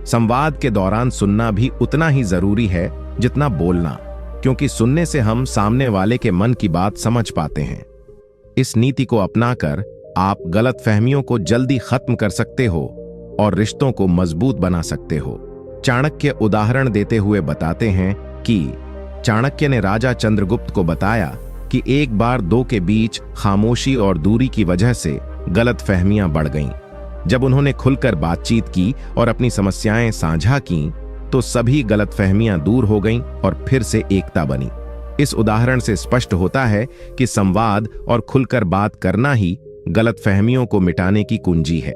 S1: संवाद के दौरान सुनना भी उतना ही जरूरी है जितना बोलना, क्योंकि सुनने से हम सामने वाले के मन की बात समझ पाते हैं। इस नीति को अपनाकर आप गलतफहमियों को जल्दी खत्म कर सकते हो और रिश्तों को मजबूत बना सकते हो। चाणक्य उदाहरण देते हुए बताते हैं कि चाणक्य ने राजा चंद्रगुप्त को बताया कि एक बार दो के बीच खामोशी और दूरी की वजह से गलतफहमियां बढ़ गईं। जब उन्होंने खुलकर बातचीत की और अपनी समस्याएं साझा कीं, तो सभी गलतफहमियां दूर हो गईं और फिर से एकता बनी। इस उदाहरण से स्पष्ट होता है कि संवाद और खुलकर बात करना ही गलतफहमियों को मिटाने की कुंजी है।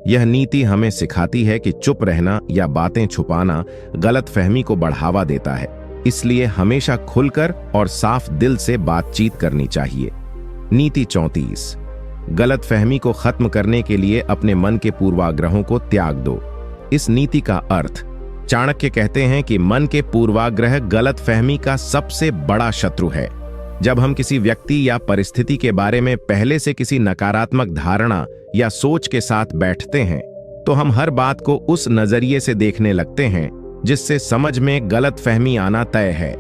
S1: यह नीति हमें सिखाती है कि चुप रहना या बातें छुपाना गलतफहमी को बढ़ावा देता है। इसलिए हमेशा खुलकर और साफ दिल से बातचीत करनी चाहिए। नीति 34। गलतफहमी को खत्म करने के लिए अपने मन के पूर्वाग्रहों को त्याग दो। इस नीति का अर्थ, चाणक्य कहते हैं कि मन के पूर्वाग्रह गलतफहमी का सबसे बड़ा शत्रु है। जब हम किसी व्यक्ति या परिस्थिति के बारे में पहले से किसी नकारात्मक धारणा या सोच के साथ बैठते हैं, तो हम हर बात को उस नजरिए से देखने लगते हैं जिससे समझ में गलतफहमी आना तय है।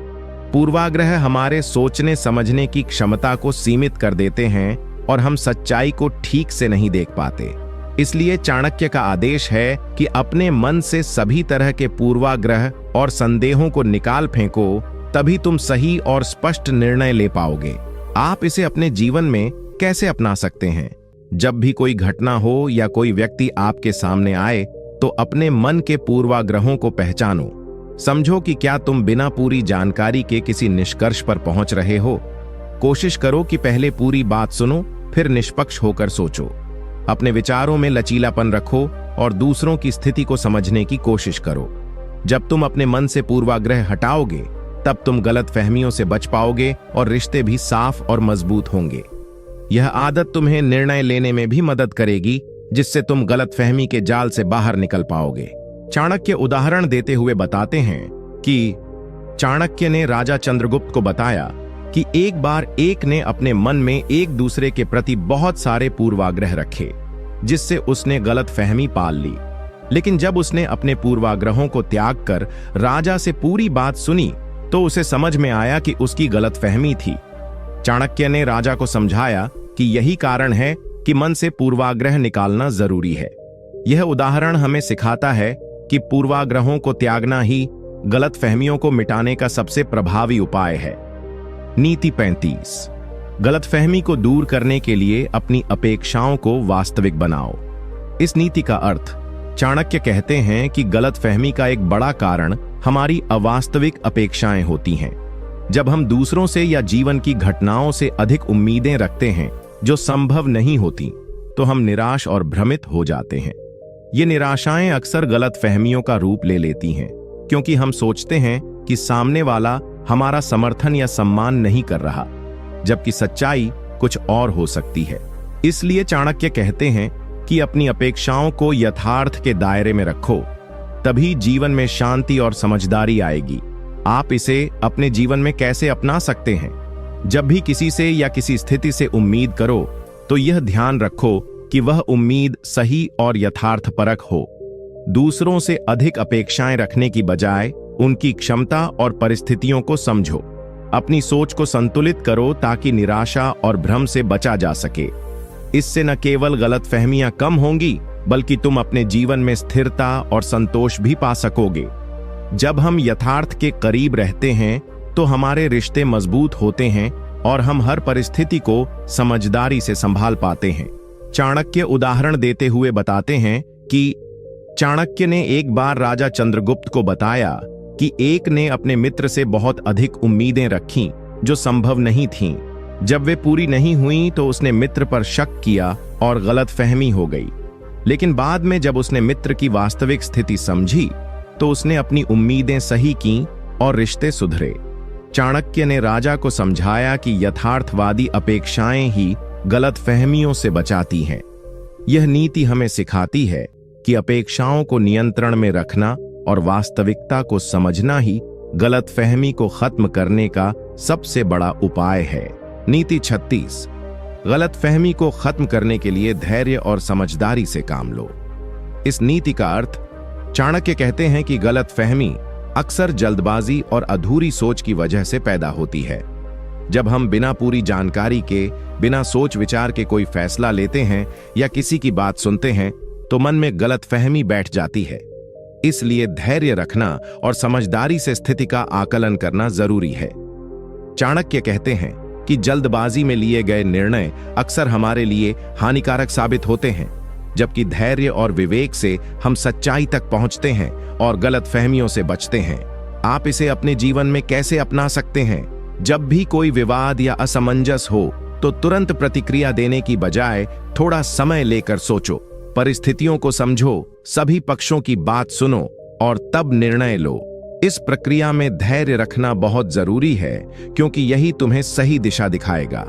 S1: पूर्वाग्रह हमारे सोचने समझने की क्षमता को सीमित कर देते हैं और हम सच्चाई को ठीक से नहीं देख पाते। इसलिए चाणक्य का आदेश है कि अपने मन से सभी तरह के पूर्वाग्रह और संदेहों को निकाल फेंको, तभी तुम सही और स्पष्ट निर्णय ले पाओगे। आप इसे अपने जीवन में कैसे अपना सकते हैं? जब भी कोई घटना हो या कोई व्यक्ति आपके सामने आए, तो अपने मन के पूर्वाग्रहों को पहचानो। समझो कि क्या तुम बिना पूरी जानकारी के किसी निष्कर्ष पर पहुंच रहे हो। कोशिश करो कि पहले पूरी बात सुनो, फिर निष्पक्ष होकर सोचो। अपने विचारों में लचीलापन रखो और दूसरों की स्थिति को समझने की कोशिश करो। जब तुम अपने मन से पूर्वाग्रह हटाओगे तब तुम गलत फहमियों से बच पाओगे और रिश्ते भी साफ और मजबूत होंगे। यह आदत तुम्हें निर्णय लेने में भी मदद करेगी, जिससे तुम गलत फहमी के जाल से बाहर निकल पाओगे। चाणक्य उदाहरण देते हुए बताते हैं कि चाणक्य ने राजा चंद्रगुप्त को बताया कि एक बार एक ने अपने मन में एक दूसरे के प्रति बहुत सारे पूर्वाग्रह रखे, जिससे उसने गलत फहमी पाल ली। लेकिन जब उसने अपने पूर्वाग्रहों को त्याग कर राजा से पूरी बात सुनी तो उसे समझ में आया कि उसकी गलत फहमी थी। चाणक्य ने राजा को समझाया कि यही कारण है कि मन से पूर्वाग्रह निकालना जरूरी है। यह उदाहरण हमें सिखाता है कि पूर्वाग्रहों को त्यागना ही गलत फहमियों को मिटाने का सबसे प्रभावी उपाय है। नीति 35। गलत फहमी को दूर करने के लिए अपनी अपेक्षाओं को वास्तविक बनाओ। इस नीति का अर्थ चाणक्य कहते हैं कि गलत फहमी का एक बड़ा कारण हमारी अवास्तविक अपेक्षाएं होती हैं। जब हम दूसरों से या जीवन की घटनाओं से अधिक उम्मीदें रखते हैं जो संभव नहीं होती, तो हम निराश और भ्रमित हो जाते हैं। ये निराशाएं अक्सर गलत फहमियों का रूप ले लेती हैं, क्योंकि हम सोचते हैं कि सामने वाला हमारा समर्थन या सम्मान नहीं कर रहा, जबकि सच्चाई कुछ और हो सकती है। इसलिए चाणक्य कहते हैं कि अपनी अपेक्षाओं को यथार्थ के दायरे में रखो, तभी जीवन में शांति और समझदारी आएगी। आप इसे अपने जीवन में कैसे अपना सकते हैं? जब भी किसी से या किसी स्थिति से उम्मीद करो तो यह ध्यान रखो कि वह उम्मीद सही और यथार्थपरक हो। दूसरों से अधिक अपेक्षाएं रखने की बजाय उनकी क्षमता और परिस्थितियों को समझो। अपनी सोच को संतुलित करो ताकि निराशा और भ्रम से बचा जा सके। इससे न केवल गलतफहमियां कम होंगी, बल्कि तुम अपने जीवन में स्थिरता और संतोष भी पा सकोगे। जब हम यथार्थ के करीब रहते हैं तो हमारे रिश्ते मजबूत होते हैं और हम हर परिस्थिति को समझदारी से संभाल पाते हैं। चाणक्य उदाहरण देते हुए बताते हैं कि चाणक्य ने एक बार राजा चंद्रगुप्त को बताया कि एक ने अपने मित्र से बहुत अधिक उम्मीदें रखीं जो संभव नहीं थीं। जब वे पूरी नहीं हुईं तो उसने मित्र पर शक किया और गलतफहमी हो गई। लेकिन बाद में जब उसने मित्र की वास्तविक स्थिति समझी तो उसने अपनी उम्मीदें सही कीं और रिश्ते सुधरे। चाणक्य ने राजा को समझाया कि यथार्थवादी अपेक्षाएं ही गलतफहमियों से बचाती हैं। यह नीति हमें सिखाती है कि अपेक्षाओं को नियंत्रण में रखना और वास्तविकता को समझना ही गलतफहमी को खत्म करने का सबसे बड़ा उपाय है। नीति 36। गलतफहमी को खत्म करने के लिए धैर्य और समझदारी से काम लो। इस नीति का अर्थ चाणक्य कहते हैं कि गलतफहमी अक्सर जल्दबाजी और अधूरी सोच की वजह से पैदा होती है। जब हम बिना पूरी जानकारी के, बिना सोच विचार के कोई फैसला लेते हैं या किसी की बात सुनते हैं तो मन में गलतफहमी बैठ जाती है। इसलिए धैर्य रखना और समझदारी से स्थिति का आकलन करना जरूरी है। चाणक्य कहते हैं कि जल्दबाजी में लिए गए निर्णय अक्सर हमारे लिए हानिकारक साबित होते हैं, जबकि धैर्य और विवेक से हम सच्चाई तक पहुंचते हैं और गलतफहमियों से बचते हैं। आप इसे अपने जीवन में कैसे अपना सकते हैं? जब भी कोई विवाद या असमंजस हो तो तुरंत प्रतिक्रिया देने की बजाय थोड़ा समय लेकर सोचो, परिस्थितियों को समझो, सभी पक्षों की बात सुनो और तब निर्णय लो। इस प्रक्रिया में धैर्य रखना बहुत जरूरी है, क्योंकि यही तुम्हें सही दिशा दिखाएगा।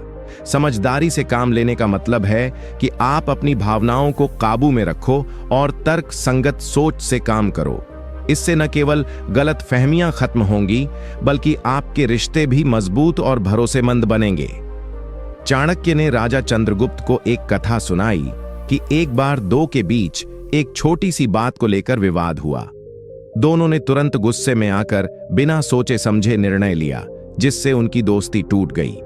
S1: समझदारी से काम लेने का मतलब है कि आप अपनी भावनाओं को काबू में रखो और तर्क संगत सोच से काम करो। इससे न केवल गलतफहमियां खत्म होंगी, बल्कि आपके रिश्ते भी मजबूत और भरोसेमंद बनेंगे। चाणक्य ने राजा चंद्रगुप्त को एक कथा सुनाई कि एक बार दो के बीच एक छोटी सी बात को लेकर विवाद हुआ। दोनों ने तुरंत गुस्से में आकर बिना सोचे समझे निर्णय लिया, जिससे उनकी दोस्ती टूट गई।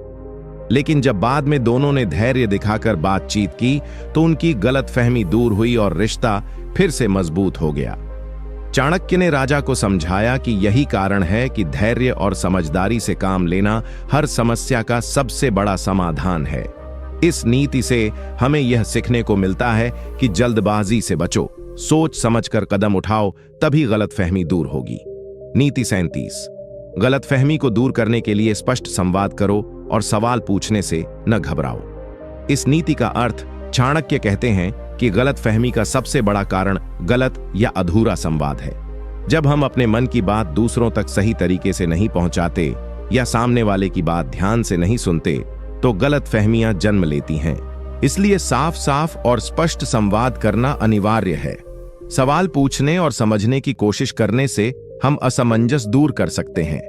S1: लेकिन जब बाद में दोनों ने धैर्य दिखाकर बातचीत की तो उनकी गलतफहमी दूर हुई और रिश्ता फिर से मजबूत हो गया। चाणक्य ने राजा को समझाया कि यही कारण है कि धैर्य और समझदारी से काम लेना हर समस्या का सबसे बड़ा समाधान है। इस नीति से हमें यह सीखने को मिलता है कि जल्दबाजी से बचो, सोच समझकर कदम उठाओ, तभी गलतफहमी दूर होगी। नीति 37। गलतफहमी को दूर करने के लिए स्पष्ट संवाद करो और सवाल पूछने से न घबराओ। इस नीति का अर्थ चाणक्य कहते हैं कि गलतफहमी का सबसे बड़ा कारण गलत या अधूरा संवाद है। जब हम अपने मन की बात दूसरों तक सही तरीके से नहीं पहुंचाते या सामने वाले की बात ध्यान से नहीं सुनते तो गलतफहमियां जन्म लेती हैं। इसलिए साफ साफ और स्पष्ट संवाद करना अनिवार्य है। सवाल पूछने और समझने की कोशिश करने से हम असमंजस दूर कर सकते हैं।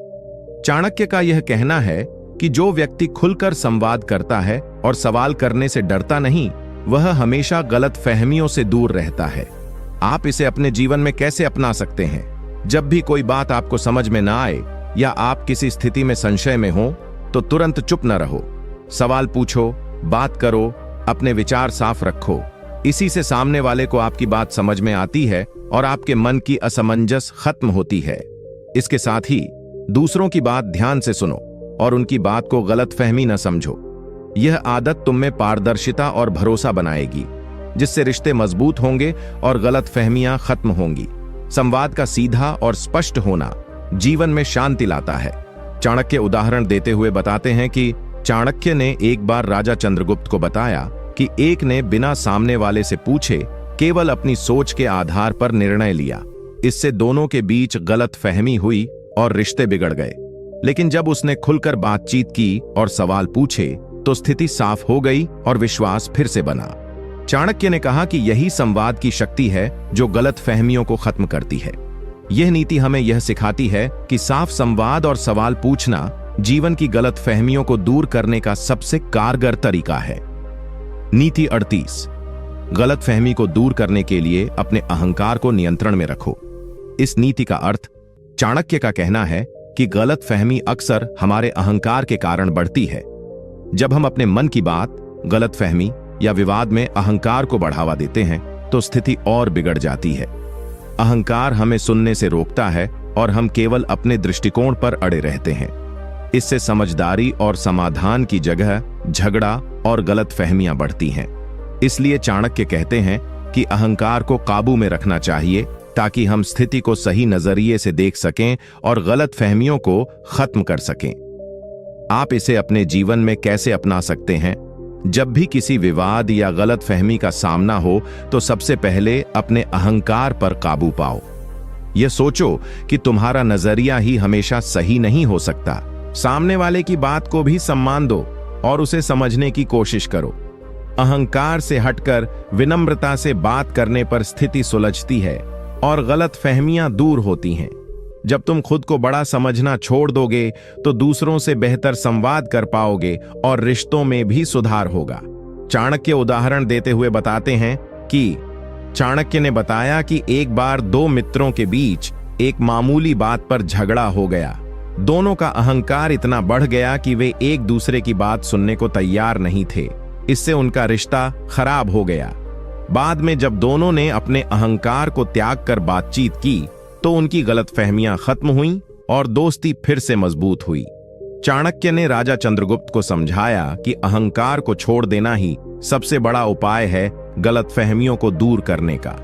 S1: चाणक्य का यह कहना है कि जो व्यक्ति खुलकर संवाद करता है और सवाल करने से डरता नहीं, वह हमेशा गलतफहमियों से दूर रहता है। आप इसे अपने जीवन में कैसे अपना सकते हैं? जब भी कोई बात आपको समझ में ना आए या आप किसी स्थिति में संशय में हो तो तुरंत चुप न रहो। सवाल पूछो, बात करो, अपने विचार साफ रखो। इसी से सामने वाले को आपकी बात समझ में आती है और आपके मन की असमंजस खत्म होती है। इसके साथ ही दूसरों की बात ध्यान से सुनो और उनकी बात को गलतफहमी न समझो। यह आदत तुम में पारदर्शिता और भरोसा बनाएगी, जिससे रिश्ते मजबूत होंगे और गलतफहमियां खत्म होंगी। संवाद का सीधा और स्पष्ट होना जीवन में शांति लाता है। चाणक्य उदाहरण देते हुए बताते हैं कि चाणक्य ने एक बार राजा चंद्रगुप्त को बताया कि एक ने बिना सामने वाले से पूछे केवल अपनी सोच के आधार पर निर्णय लिया। इससे दोनों के बीच गलतफहमी हुई और रिश्ते बिगड़ गए। लेकिन जब उसने खुलकर बातचीत की और सवाल पूछे तो स्थिति साफ हो गई और विश्वास फिर से बना। चाणक्य ने कहा कि यही संवाद की शक्ति है जो गलतफहमियों को खत्म करती है। यह नीति हमें यह सिखाती है कि साफ संवाद और सवाल पूछना जीवन की गलतफहमियों को दूर करने का सबसे कारगर तरीका है। नीति 38। गलतफहमी को दूर करने के लिए अपने अहंकार को नियंत्रण में रखो। इस नीति का अर्थ, चाणक्य का कहना है कि गलतफहमी अक्सर हमारे अहंकार के कारण बढ़ती है। जब हम अपने मन की बात, गलतफहमी या विवाद में अहंकार को बढ़ावा देते हैं तो स्थिति और बिगड़ जाती है। अहंकार हमें सुनने से रोकता है और हम केवल अपने दृष्टिकोण पर अड़े रहते हैं। इससे समझदारी और समाधान की जगह झगड़ा और गलतफहमियां बढ़ती हैं। इसलिए चाणक्य कहते हैं कि अहंकार को काबू में रखना चाहिए ताकि हम स्थिति को सही नजरिए से देख सकें और गलतफहमियों को खत्म कर सकें। आप इसे अपने जीवन में कैसे अपना सकते हैं? जब भी किसी विवाद या गलतफहमी का सामना हो तो सबसे पहले अपने अहंकार पर काबू पाओ। यह सोचो कि तुम्हारा नजरिया ही हमेशा सही नहीं हो सकता। सामने वाले की बात को भी सम्मान दो और उसे समझने की कोशिश करो। अहंकार से हटकर विनम्रता से बात करने पर स्थिति सुलझती है और गलतफहमियां दूर होती हैं। जब तुम खुद को बड़ा समझना छोड़ दोगे तो दूसरों से बेहतर संवाद कर पाओगे और रिश्तों में भी सुधार होगा। चाणक्य उदाहरण देते हुए बताते हैं कि चाणक्य ने बताया कि एक बार दो मित्रों के बीच एक मामूली बात पर झगड़ा हो गया। दोनों का अहंकार इतना बढ़ गया कि वे एक दूसरे की बात सुनने को तैयार नहीं थे। इससे उनका रिश्ता खराब हो गया। बाद में जब दोनों ने अपने अहंकार को त्याग कर बातचीत की तो उनकी गलतफहमियां खत्म हुईं और दोस्ती फिर से मजबूत हुई। चाणक्य ने राजा चंद्रगुप्त को समझाया कि अहंकार को छोड़ देना ही सबसे बड़ा उपाय है गलतफहमियों को दूर करने का।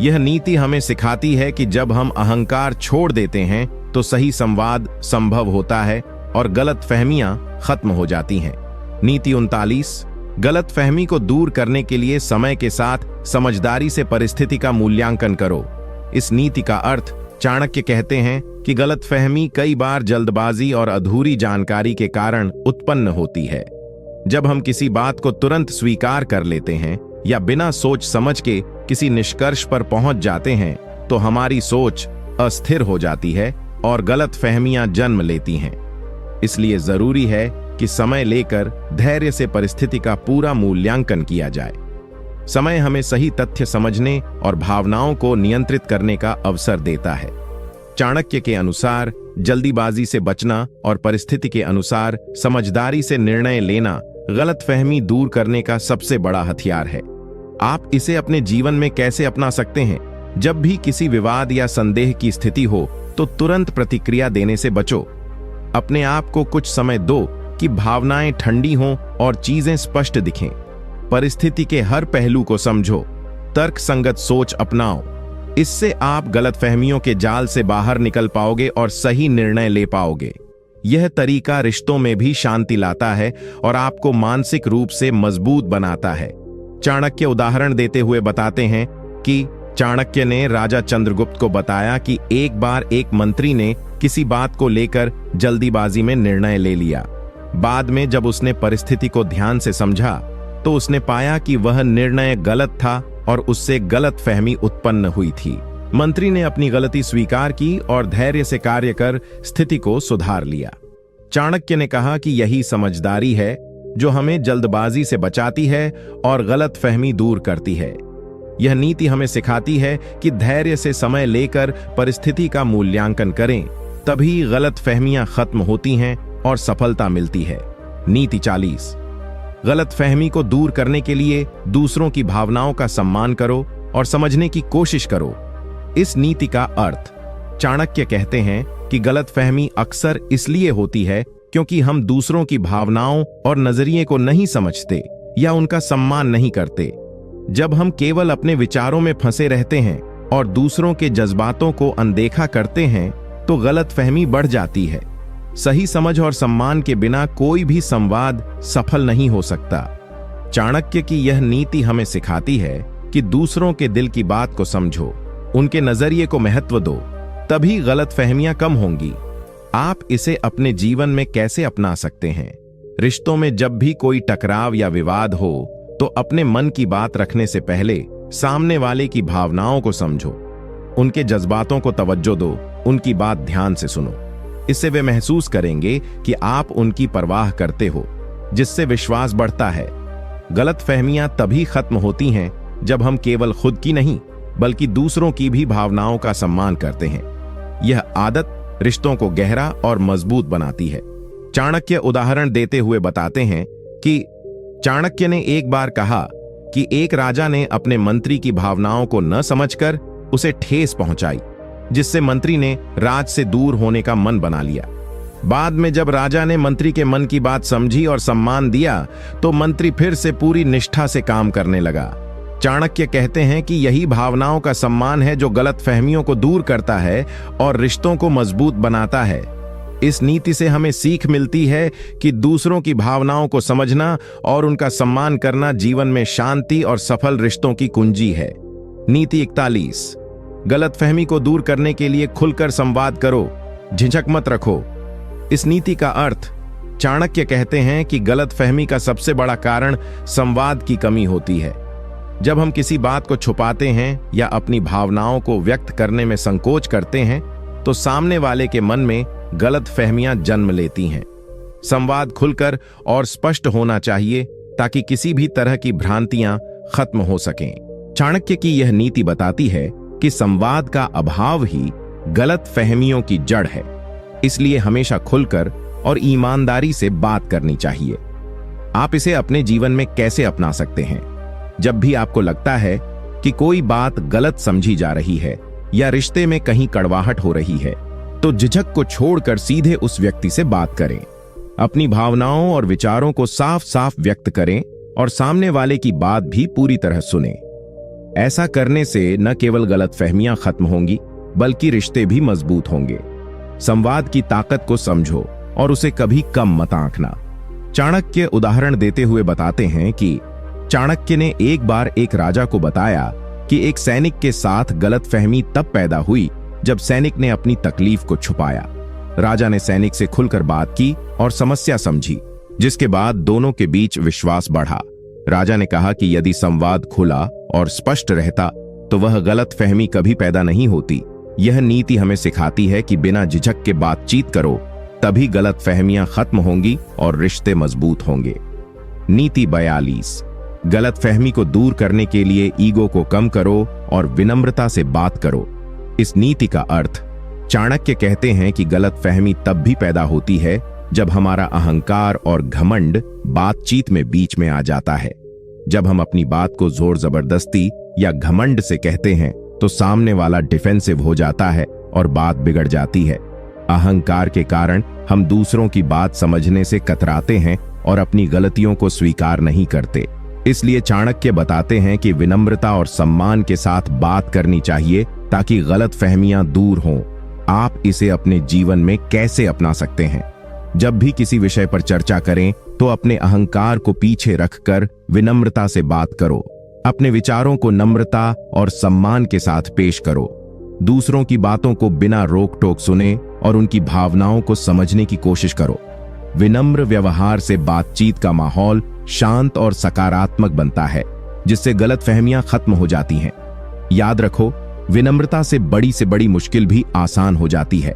S1: यह नीति हमें सिखाती है कि जब हम अहंकार छोड़ देते हैं तो सही संवाद संभव होता है और गलतफहमियां खत्म हो जाती हैं। नीति 39। गलतफहमी को दूर करने के लिए समय के साथ समझदारी से परिस्थिति का मूल्यांकन करो। इस नीति का अर्थ, चाणक्य कहते हैं कि गलतफहमी कई बार जल्दबाजी और अधूरी जानकारी के कारण उत्पन्न होती है। जब हम किसी बात को तुरंत स्वीकार कर लेते हैं या बिना सोच समझ के किसी निष्कर्ष पर पहुंच जाते हैं तो हमारी सोच अस्थिर हो जाती है और गलतफहमियां जन्म लेती हैं। इसलिए जरूरी है कि समय लेकर धैर्य से परिस्थिति का पूरा मूल्यांकन किया जाए। समय हमें सही तथ्य समझने और भावनाओं को नियंत्रित करने का अवसर देता है। चाणक्य के अनुसार जल्दीबाजी से बचना और परिस्थिति के अनुसार समझदारी से निर्णय लेना गलतफहमी दूर करने का सबसे बड़ा हथियार है। आप इसे अपने जीवन में कैसे अपना सकते हैं? जब भी किसी विवाद या संदेह की स्थिति हो तो तुरंत प्रतिक्रिया देने से बचो। अपने आप को कुछ समय दो कि भावनाएं ठंडी हों और चीजें स्पष्ट दिखें। परिस्थिति के हर पहलू को समझो, तर्कसंगत सोच अपनाओ। इससे आप गलतफहमियों के जाल से बाहर निकल पाओगे और सही निर्णय ले पाओगे। यह तरीका रिश्तों में भी शांति लाता है और आपको मानसिक रूप से मजबूत बनाता है। चाणक्य उदाहरण देते हुए बताते हैं कि चाणक्य ने राजा चंद्रगुप्त को बताया कि एक बार एक मंत्री ने किसी बात को लेकर जल्दीबाजी में निर्णय ले लिया। बाद में जब उसने परिस्थिति को ध्यान से समझा तो उसने पाया कि वह निर्णय गलत था और उससे गलतफहमी उत्पन्न हुई थी। मंत्री ने अपनी गलती स्वीकार की और धैर्य से कार्य कर स्थिति को सुधार लिया। चाणक्य ने कहा कि यही समझदारी है जो हमें जल्दबाजी से बचाती है और गलतफहमी दूर करती है। यह नीति हमें सिखाती है कि धैर्य से समय लेकर परिस्थिति का मूल्यांकन करें, तभी गलतफहमियां खत्म होती हैं और सफलता मिलती है। नीति 40। गलतफहमी को दूर करने के लिए दूसरों की भावनाओं का सम्मान करो और समझने की कोशिश करो। इस नीति का अर्थ, चाणक्य कहते हैं कि गलतफहमी अक्सर इसलिए होती है क्योंकि हम दूसरों की भावनाओं और नजरिए को नहीं समझते या उनका सम्मान नहीं करते। जब हम केवल अपने विचारों में फंसे रहते हैं और दूसरों के जज्बातों को अनदेखा करते हैं तो गलतफहमी बढ़ जाती है। सही समझ और सम्मान के बिना कोई भी संवाद सफल नहीं हो सकता। चाणक्य की यह नीति हमें सिखाती है कि दूसरों के दिल की बात को समझो, उनके नजरिए को महत्व दो, तभी गलतफहमियां कम होंगी। आप इसे अपने जीवन में कैसे अपना सकते हैं? रिश्तों में जब भी कोई टकराव या विवाद हो तो अपने मन की बात रखने से पहले सामने वाले की भावनाओं को समझो, उनके जज्बातों को तवज्जो दो, उनकी बात ध्यान से सुनो। इससे वे महसूस करेंगे कि आप उनकी परवाह करते हो, जिससे विश्वास बढ़ता है। गलतफहमियां तभी खत्म होती हैं जब हम केवल खुद की नहीं बल्कि दूसरों की भी भावनाओं का सम्मान करते हैं। यह आदत रिश्तों को गहरा और मजबूत बनाती है। चाणक्य उदाहरण देते हुए बताते हैं कि चाणक्य ने एक बार कहा कि एक राजा ने अपने मंत्री की भावनाओं को न समझकर उसे ठेस पहुंचाई, जिससे मंत्री ने राज से दूर होने का मन बना लिया। बाद में जब राजा ने मंत्री के मन की बात समझी और सम्मान दिया तो मंत्री फिर से पूरी निष्ठा से काम करने लगा। चाणक्य कहते हैं कि यही भावनाओं का सम्मान है जो गलतफहमियों को दूर करता है और रिश्तों को मजबूत बनाता है। इस नीति से हमें सीख मिलती है कि दूसरों की भावनाओं को समझना और उनका सम्मान करना जीवन में शांति और सफल रिश्तों की कुंजी है। नीति 41। गलतफहमी को दूर करने के लिए खुलकर संवाद करो, झिझक मत रखो। इस नीति का अर्थ, चाणक्य कहते हैं कि गलतफहमी का सबसे बड़ा कारण संवाद की कमी होती है। जब हम किसी बात को छुपाते हैं या अपनी भावनाओं को व्यक्त करने में संकोच करते हैं तो सामने वाले के मन में गलतफहमियां जन्म लेती हैं। संवाद खुलकर और स्पष्ट होना चाहिए ताकि किसी भी तरह की भ्रांतियां खत्म हो सकें। चाणक्य की यह नीति बताती है कि संवाद का अभाव ही गलतफहमियों की जड़ है, इसलिए हमेशा खुलकर और ईमानदारी से बात करनी चाहिए। आप इसे अपने जीवन में कैसे अपना सकते हैं? जब भी आपको लगता है कि कोई बात गलत समझी जा रही है या रिश्ते में कहीं कड़वाहट हो रही है, तो झिझक को छोड़कर सीधे उस व्यक्ति से बात करें। अपनी भावनाओं और विचारों को साफ साफ व्यक्त करें और सामने वाले की बात भी पूरी तरह सुनें। ऐसा करने से न केवल गलतफहमियां खत्म होंगी बल्कि रिश्ते भी मजबूत होंगे। संवाद की ताकत को समझो और उसे कभी कम मत आंकना। चाणक्य उदाहरण देते हुए बताते हैं कि चाणक्य ने एक बार एक राजा को बताया कि एक सैनिक के साथ गलतफहमी तब पैदा हुई जब सैनिक ने अपनी तकलीफ को छुपाया। राजा ने सैनिक से खुलकर बात की और समस्या समझी, जिसके बाद दोनों के बीच विश्वास बढ़ा। राजा ने कहा कि यदि संवाद खुला और स्पष्ट रहता तो वह गलतफहमी कभी पैदा नहीं होती। यह नीति हमें सिखाती है कि बिना झिझक के बातचीत करो, तभी गलतफहमियां खत्म होंगी और रिश्ते मजबूत होंगे। नीति 42। गलतफहमी को दूर करने के लिए ईगो को कम करो और विनम्रता से बात करो। इस नीति का अर्थ, चाणक्य कहते हैं कि गलतफहमी तब भी पैदा होती है जब हमारा अहंकार और घमंड बातचीत में बीच में आ जाता है। जब हम अपनी बात को जोर जबरदस्ती या घमंड से कहते हैं तो सामने वाला डिफेंसिव हो जाता है और बात बिगड़ जाती है। अहंकार के कारण हम दूसरों की बात समझने से कतराते हैं और अपनी गलतियों को स्वीकार नहीं करते। इसलिए चाणक्य बताते हैं कि विनम्रता और सम्मान के साथ बात करनी चाहिए ताकि गलतफहमियां दूर हों। आप इसे अपने जीवन में कैसे अपना सकते हैं? जब भी किसी विषय पर चर्चा करें तो अपने अहंकार को पीछे रखकर विनम्रता से बात करो। अपने विचारों को नम्रता और सम्मान के साथ पेश करो। दूसरों की बातों को बिना रोक टोक सुने और उनकी भावनाओं को समझने की कोशिश करो। विनम्र व्यवहार से बातचीत का माहौल शांत और सकारात्मक बनता है, जिससे गलतफहमियां खत्म हो जाती हैं। याद रखो, विनम्रता से बड़ी मुश्किल भी आसान हो जाती है।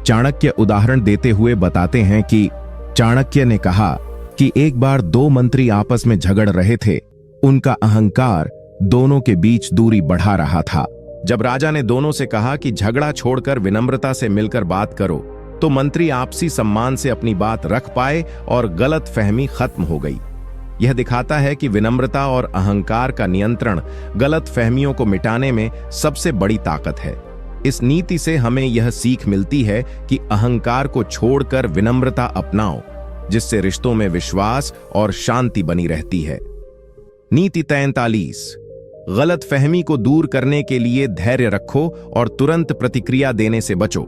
S1: चाणक्य उदाहरण देते हुए बताते हैं कि चाणक्य ने कहा कि एक बार दो मंत्री आपस में झगड़ रहे थे। उनका अहंकार दोनों के बीच दूरी बढ़ा रहा था। जब राजा ने दोनों से कहा कि झगड़ा छोड़कर विनम्रता से मिलकर बात करो, तो मंत्री आपसी सम्मान से अपनी बात रख पाए और गलतफहमी खत्म हो गई। यह दिखाता है कि विनम्रता और अहंकार का नियंत्रण गलतफहमियों को मिटाने में सबसे बड़ी ताकत है। इस नीति से हमें यह सीख मिलती है कि अहंकार को छोड़कर विनम्रता अपनाओ, जिससे रिश्तों में विश्वास और शांति बनी रहती है। नीति 43। गलतफहमी को दूर करने के लिए धैर्य रखो और तुरंत प्रतिक्रिया देने से बचो।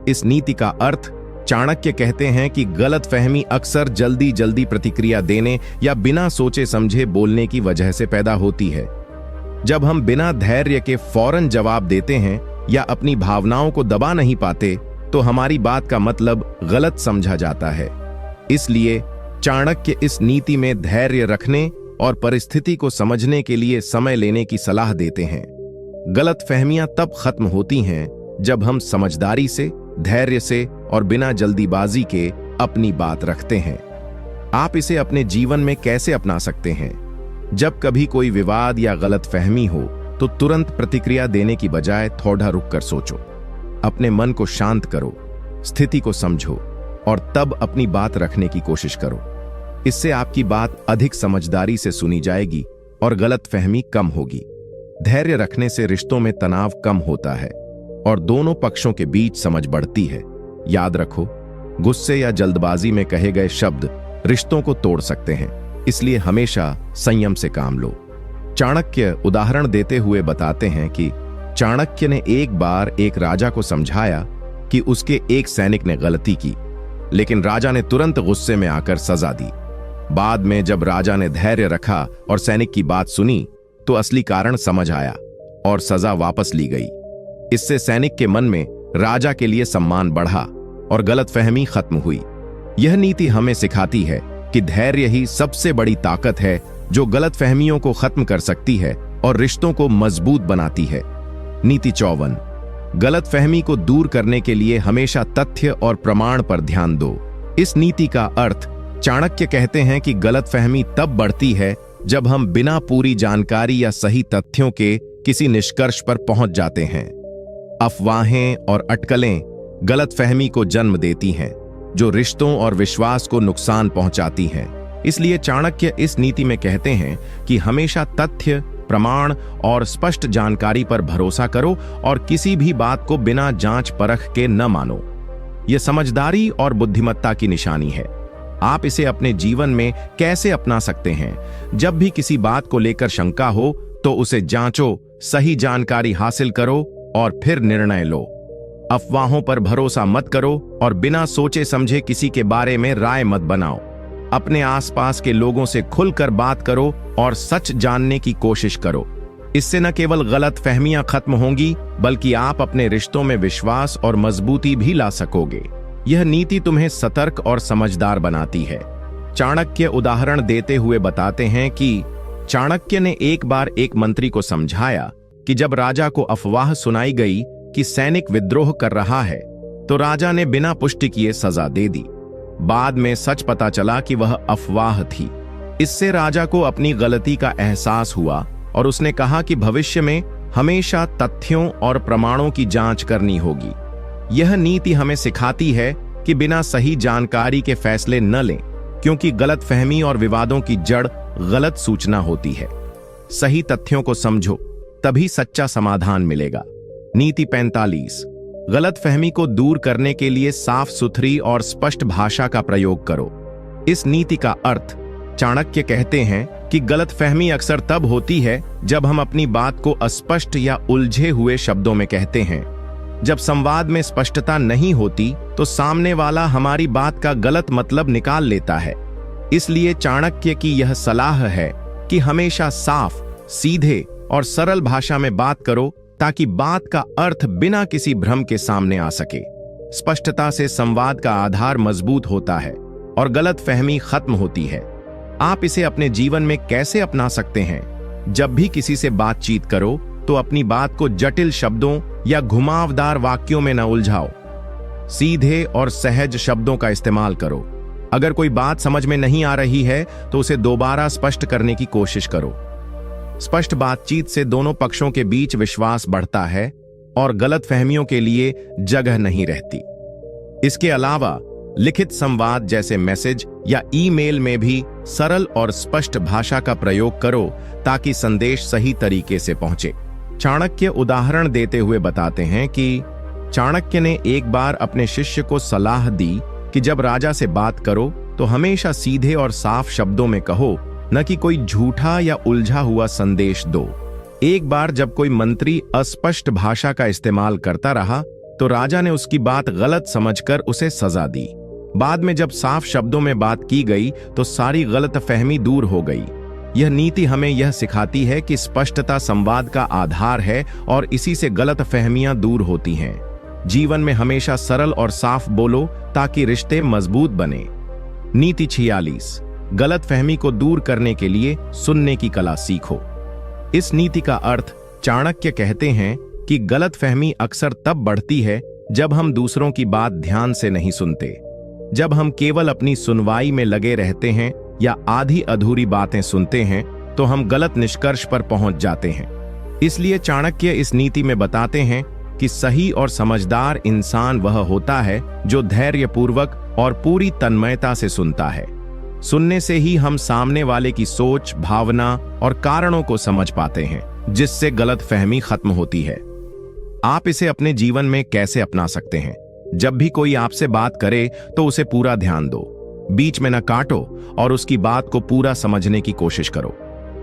S1: इस नीति का अर्थ चाणक्य कहते हैं कि गलतफहमी अक्सर जल्दी प्रतिक्रिया देने या बिना सोचे समझे बोलने की वजह से पैदा होती है। जब हम बिना धैर्य के फौरन जवाब देते हैं या अपनी भावनाओं को दबा नहीं पाते, तो हमारी बात का मतलब गलत समझा जाता है। इसलिए चाणक्य इस नीति में धैर्य रखने और परिस्थिति को समझने के लिए समय लेने की सलाह देते हैं। गलतफहमियां तब खत्म होती हैं जब हम समझदारी से, धैर्य से और बिना जल्दीबाजी के अपनी बात रखते हैं। आप इसे अपने जीवन में कैसे अपना सकते हैं? जब कभी कोई विवाद या गलतफहमी हो, तो तुरंत प्रतिक्रिया देने की बजाय थोड़ा रुककर सोचो। अपने मन को शांत करो, स्थिति को समझो और तब अपनी बात रखने की कोशिश करो। इससे आपकी बात अधिक समझदारी से सुनी जाएगी और गलतफहमी कम होगी। धैर्य रखने से रिश्तों में तनाव कम होता है और दोनों पक्षों के बीच समझ बढ़ती है। याद रखो, गुस्से या जल्दबाजी में कहे गए शब्द रिश्तों को तोड़ सकते हैं, इसलिए हमेशा संयम से काम लो। चाणक्य उदाहरण देते हुए बताते हैं कि चाणक्य ने एक बार एक राजा को समझाया कि उसके एक सैनिक ने गलती की, लेकिन राजा ने तुरंत गुस्से में आकर सजा दी। बाद में जब राजा ने धैर्य रखा और सैनिक की बात सुनी, तो असली कारण समझ आया और सजा वापस ली गई। इससे सैनिक के मन में राजा के लिए सम्मान बढ़ा और गलतफहमी खत्म हुई। यह नीति हमें सिखाती है कि धैर्य ही सबसे बड़ी ताकत है, जो गलतफहमियों को खत्म कर सकती है और रिश्तों को मजबूत बनाती है। नीति 54। गलतफहमी को दूर करने के लिए हमेशा तथ्य और प्रमाण पर ध्यान दो। इस नीति का अर्थ चाणक्य कहते हैं कि गलतफहमी तब बढ़ती है जब हम बिना पूरी जानकारी या सही तथ्यों के किसी निष्कर्ष पर पहुंच जाते हैं। अफवाहें और अटकलें गलतफहमी को जन्म देती हैं, जो रिश्तों और विश्वास को नुकसान पहुंचाती हैं। इसलिए चाणक्य इस नीति में कहते हैं कि हमेशा तथ्य, प्रमाण और स्पष्ट जानकारी पर भरोसा करो और किसी भी बात को बिना जांच परख के न मानो। यह समझदारी और बुद्धिमत्ता की निशानी है। आप इसे अपने जीवन में कैसे अपना सकते हैं? जब भी किसी बात को लेकर शंका हो, तो उसे जांचो, सही जानकारी हासिल करो और फिर निर्णय लो। अफवाहों पर भरोसा मत करो और बिना सोचे समझे किसी के बारे में राय मत बनाओ। अपने आसपास के लोगों से खुलकर बात करो और सच जानने की कोशिश करो। इससे न केवल गलतफहमियां खत्म होंगी, बल्कि आप अपने रिश्तों में विश्वास और मजबूती भी ला सकोगे। यह नीति तुम्हें सतर्क और समझदार बनाती है। चाणक्य उदाहरण देते हुए बताते हैं कि चाणक्य ने एक बार एक मंत्री को समझाया कि जब राजा को अफवाह सुनाई गई कि सैनिक विद्रोह कर रहा है, तो राजा ने बिना पुष्टि किए सजा दे दी। बाद में सच पता चला कि वह अफवाह थी। इससे राजा को अपनी गलती का एहसास हुआ और उसने कहा कि भविष्य में हमेशा तथ्यों और प्रमाणों की जांच करनी होगी। यह नीति हमें सिखाती है कि बिना सही जानकारी के फैसले न लें, क्योंकि गलतफहमी और विवादों की जड़ गलत सूचना होती है। सही तथ्यों को समझो, तभी सच्चा समाधान मिलेगा। नीति 45। गलतफहमी को दूर करने के लिए साफ सुथरी और स्पष्ट भाषा का प्रयोग करो। इस नीति का अर्थ चाणक्य कहते हैं कि गलतफहमी अक्सर तब होती है जब हम अपनी बात को अस्पष्ट या उलझे हुए शब्दों में कहते हैं। जब संवाद में स्पष्टता नहीं होती, तो सामने वाला हमारी बात का गलत मतलब निकाल लेता है। इसलिए चाणक्य की यह सलाह है कि हमेशा साफ, सीधे और सरल भाषा में बात करो ताकि बात का अर्थ बिना किसी भ्रम के सामने आ सके। स्पष्टता से संवाद का आधार मजबूत होता है और गलतफहमी खत्म होती है। आप इसे अपने जीवन में कैसे अपना सकते हैं? जब भी किसी से बातचीत करो तो अपनी बात को जटिल शब्दों या घुमावदार वाक्यों में न उलझाओ। सीधे और सहज शब्दों का इस्तेमाल करो। अगर कोई बात समझ में नहीं आ रही है तो उसे दोबारा स्पष्ट करने की कोशिश करो। स्पष्ट बातचीत से दोनों पक्षों के बीच विश्वास बढ़ता है और गलतफहमियों के लिए जगह नहीं रहती। इसके अलावा लिखित संवाद जैसे मैसेज या ईमेल में भी सरल और स्पष्ट भाषा का प्रयोग करो ताकि संदेश सही तरीके से पहुंचे। चाणक्य उदाहरण देते हुए बताते हैं कि चाणक्य ने एक बार अपने शिष्य को सलाह दी कि जब राजा से बात करो तो हमेशा सीधे और साफ शब्दों में कहो, न कि कोई झूठा या उलझा हुआ संदेश दो। एक बार जब कोई मंत्री अस्पष्ट भाषा का इस्तेमाल करता रहा तो राजा ने उसकी बात गलत समझकर उसे सजा दी। बाद में जब साफ शब्दों में बात की गई तो सारी गलतफहमी दूर हो गई। यह नीति हमें यह सिखाती है कि स्पष्टता संवाद का आधार है और इसी से गलतफहमियां दूर होती हैं। जीवन में हमेशा सरल और साफ बोलो ताकि रिश्ते मजबूत बने। नीति 46, गलतफहमी को दूर करने के लिए सुनने की कला सीखो। इस नीति का अर्थ चाणक्य कहते हैं कि गलतफहमी अक्सर तब बढ़ती है जब हम दूसरों की बात ध्यान से नहीं सुनते। जब हम केवल अपनी सुनवाई में लगे रहते हैं या आधी अधूरी बातें सुनते हैं तो हम गलत निष्कर्ष पर पहुंच जाते हैं। इसलिए चाणक्य इस नीति में बताते हैं कि सही और समझदार इंसान वह होता है जो धैर्यपूर्वक और पूरी तन्मयता से सुनता है। सुनने से ही हम सामने वाले की सोच, भावना और कारणों को समझ पाते हैं, जिससे गलतफहमी खत्म होती है। आप इसे अपने जीवन में कैसे अपना सकते हैं? जब भी कोई आपसे बात करे तो उसे पूरा ध्यान दो, बीच में न काटो और उसकी बात को पूरा समझने की कोशिश करो।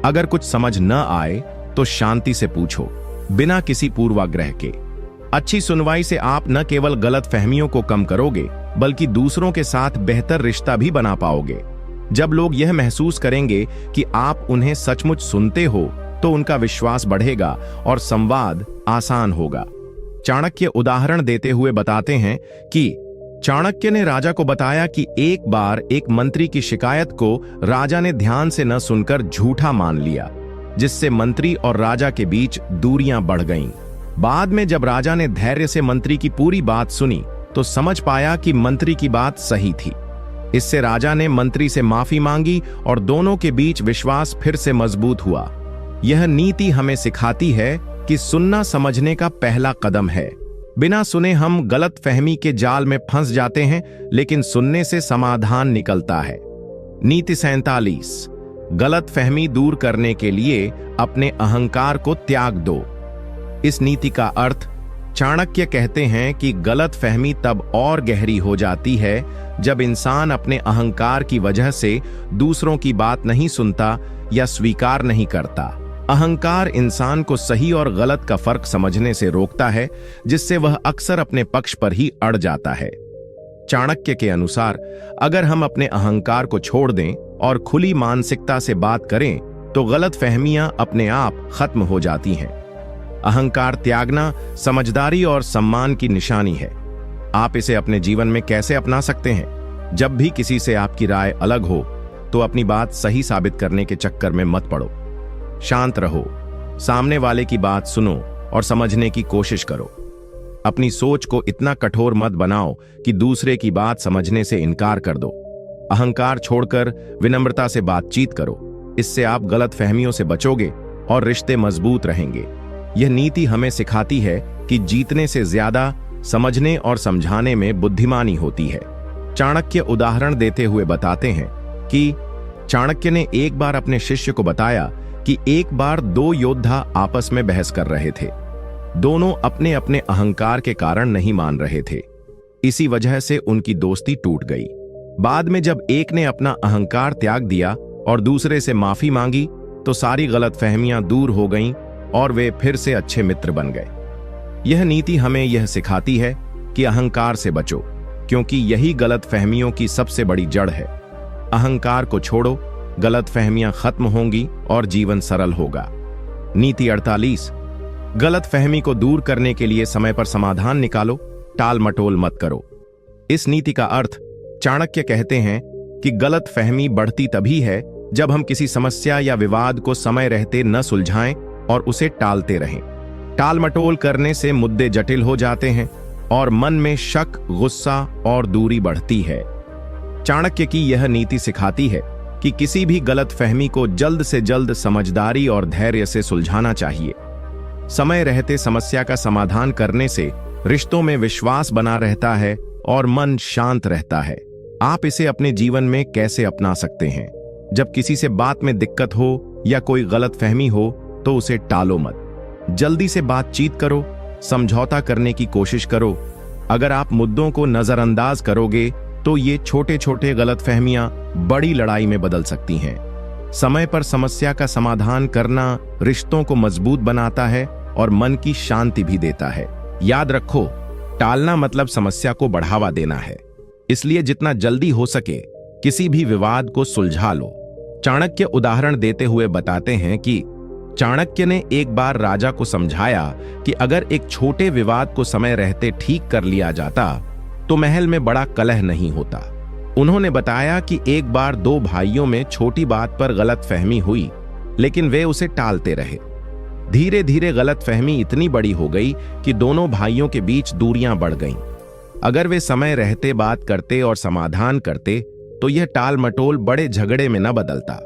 S1: अगर कुछ समझ न आए तो शांति से पूछो, बिना किसी पूर्वाग्रह के। अच्छी सुनवाई से आप न केवल गलतफहमियों को कम करोगे बल्कि दूसरों के साथ बेहतर रिश्ता भी बना पाओगे। जब लोग यह महसूस करेंगे कि आप उन्हें सचमुच सुनते हो तो उनका विश्वास बढ़ेगा और संवाद आसान होगा। चाणक्य उदाहरण देते हुए बताते हैं कि चाणक्य ने राजा को बताया कि एक बार एक मंत्री की शिकायत को राजा ने ध्यान से न सुनकर झूठा मान लिया, जिससे मंत्री और राजा के बीच दूरियां बढ़ गईं। बाद में जब राजा ने धैर्य से मंत्री की पूरी बात सुनी तो समझ पाया कि मंत्री की बात सही थी। इससे राजा ने मंत्री से माफी मांगी और दोनों के बीच विश्वास फिर से मजबूत हुआ। यह नीति हमें सिखाती है कि सुनना समझने का पहला कदम है। बिना सुने हम गलतफहमी के जाल में फंस जाते हैं, लेकिन सुनने से समाधान निकलता है। नीति 47, गलतफहमी दूर करने के लिए अपने अहंकार को त्याग दो। इस नीति का अर्थ चाणक्य कहते हैं कि गलतफहमी तब और गहरी हो जाती है जब इंसान अपने अहंकार की वजह से दूसरों की बात नहीं सुनता या स्वीकार नहीं करता। अहंकार इंसान को सही और गलत का फर्क समझने से रोकता है, जिससे वह अक्सर अपने पक्ष पर ही अड़ जाता है। चाणक्य के अनुसार अगर हम अपने अहंकार को छोड़ दें और खुली मानसिकता से बात करें तो गलतफहमियां अपने आप खत्म हो जाती हैं। अहंकार त्यागना समझदारी और सम्मान की निशानी है। आप इसे अपने जीवन में कैसे अपना सकते हैं? जब भी किसी से आपकी राय अलग हो तो अपनी बात सही साबित करने के चक्कर में मत पड़ो। शांत रहो, सामने वाले की बात सुनो और समझने की कोशिश करो। अपनी सोच को इतना कठोर मत बनाओ कि दूसरे की बात समझने से इनकार कर दो। अहंकार छोड़कर विनम्रता से बातचीत करो। इससे आप गलतफहमियों से बचोगे और रिश्ते मजबूत रहेंगे। यह नीति हमें सिखाती है कि जीतने से ज्यादा समझने और समझाने में बुद्धिमानी होती है। चाणक्य उदाहरण देते हुए बताते हैं कि चाणक्य ने एक बार अपने शिष्य को बताया कि एक बार दो योद्धा आपस में बहस कर रहे थे। दोनों अपने अपने अहंकार के कारण नहीं मान रहे थे। इसी वजह से उनकी दोस्ती टूट गई। बाद में जब एक ने अपना अहंकार त्याग दिया और दूसरे से माफी मांगी तो सारी गलतफहमियां दूर हो गईं और वे फिर से अच्छे मित्र बन गए। यह नीति हमें यह सिखाती है कि अहंकार से बचो, क्योंकि यही गलतफहमियों की सबसे बड़ी जड़ है। अहंकार को छोड़ो, गलतफहमियां खत्म होंगी और जीवन सरल होगा। नीति 48। गलतफहमी को दूर करने के लिए समय पर समाधान निकालो, टाल मटोल मत करो। इस नीति का अर्थ चाणक्य कहते हैं कि गलतफहमी बढ़ती तभी है जब हम किसी समस्या या विवाद को समय रहते न सुलझाएं और उसे टालते रहें। टाल मटोल करने से मुद्दे जटिल हो जाते हैं और मन में शक, गुस्सा और दूरी बढ़ती है। चाणक्य की यह नीति सिखाती है कि किसी भी गलतफहमी को जल्द से जल्द समझदारी और धैर्य से सुलझाना चाहिए। समय रहते समस्या का समाधान करने से रिश्तों में विश्वास बना रहता है और मन शांत रहता है। आप इसे अपने जीवन में कैसे अपना सकते हैं? जब किसी से बात में दिक्कत हो या कोई गलतफहमी हो तो उसे टालो मत। जल्दी से बातचीत करो, समझौता करने की कोशिश करो। अगर आप मुद्दों को नजरअंदाज करोगे तो ये छोटे छोटे गलतफहमियां बड़ी लड़ाई में बदल सकती हैं। समय पर समस्या का समाधान करना रिश्तों को मजबूत बनाता है और मन की शांति भी देता है। याद रखो, टालना मतलब समस्या को बढ़ावा देना है। इसलिए जितना जल्दी हो सके किसी भी विवाद को सुलझा लो। चाणक्य उदाहरण देते हुए बताते हैं कि चाणक्य ने एक बार राजा को समझाया कि अगर एक छोटे विवाद को समय रहते ठीक कर लिया जाता तो महल में बड़ा कलह नहीं होता। उन्होंने बताया कि एक बार दो भाइयों में छोटी बात पर गलतफहमी हुई, लेकिन वे उसे टालते रहे। धीरे धीरे गलतफहमी इतनी बड़ी हो गई कि दोनों भाइयों के बीच दूरियां बढ़ गईं। अगर वे समय रहते बात करते और समाधान करते तो यह टाल मटोल बड़े झगड़े में न बदलता।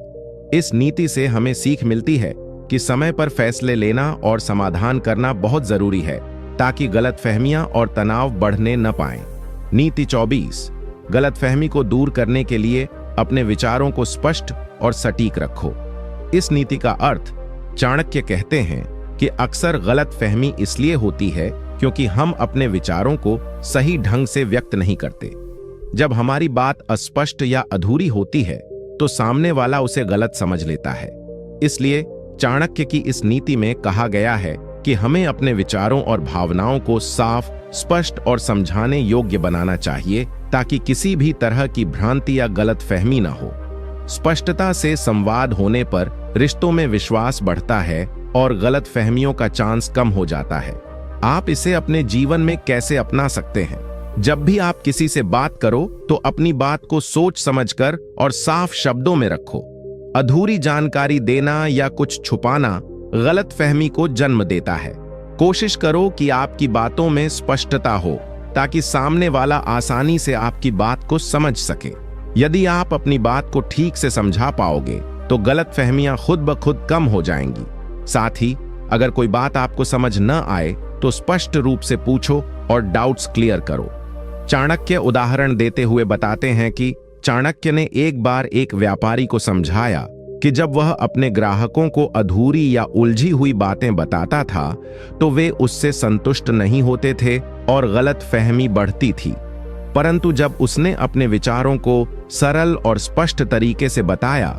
S1: इस नीति से हमें सीख मिलती है कि समय पर फैसले लेना और समाधान करना बहुत जरूरी है ताकि गलतफहमियां और तनाव बढ़ने न पाएं। नीति 24। गलतफहमी को दूर करने के लिए अपने विचारों को स्पष्ट और सटीक रखो। इस नीति का अर्थ चाणक्य कहते हैं कि अक्सर गलतफहमी इसलिए होती है क्योंकि हम अपने विचारों को सही ढंग से व्यक्त नहीं करते। जब हमारी बात अस्पष्ट या अधूरी होती है तो सामने वाला उसे गलत समझ लेता है। इसलिए चाणक्य की इस नीति में कहा गया है कि हमें अपने विचारों और भावनाओं को साफ, स्पष्ट और समझाने योग्य बनाना चाहिए ताकि किसी भी तरह की भ्रांति या गलतफहमी न हो। स्पष्टता से संवाद होने पर रिश्तों में विश्वास बढ़ता है और गलतफहमियों का चांस कम हो जाता है। आप इसे अपने जीवन में कैसे अपना सकते हैं? जब भी आप किसी से बात करो तो अपनी बात को सोच समझकर और साफ शब्दों में रखो। अधूरी जानकारी देना या कुछ छुपाना गलतफहमी को जन्म देता है। कोशिश करो कि आपकी बातों में स्पष्टता हो ताकि सामने वाला आसानी से आपकी बात को समझ सके। यदि आप अपनी बात को ठीक से समझा पाओगे तो गलतफहमियां खुद ब खुद कम हो जाएंगी। साथ ही अगर कोई बात आपको समझ न आए तो स्पष्ट रूप से पूछो और डाउट्स क्लियर करो। चाणक्य उदाहरण देते हुए बताते हैं कि चाणक्य ने एक बार एक व्यापारी को समझाया कि जब वह अपने ग्राहकों को अधूरी या उलझी हुई बातें बताता था तो वे उससे संतुष्ट नहीं होते थे और गलतफहमी बढ़ती थी। परंतु जब उसने अपने विचारों को सरल और स्पष्ट तरीके से बताया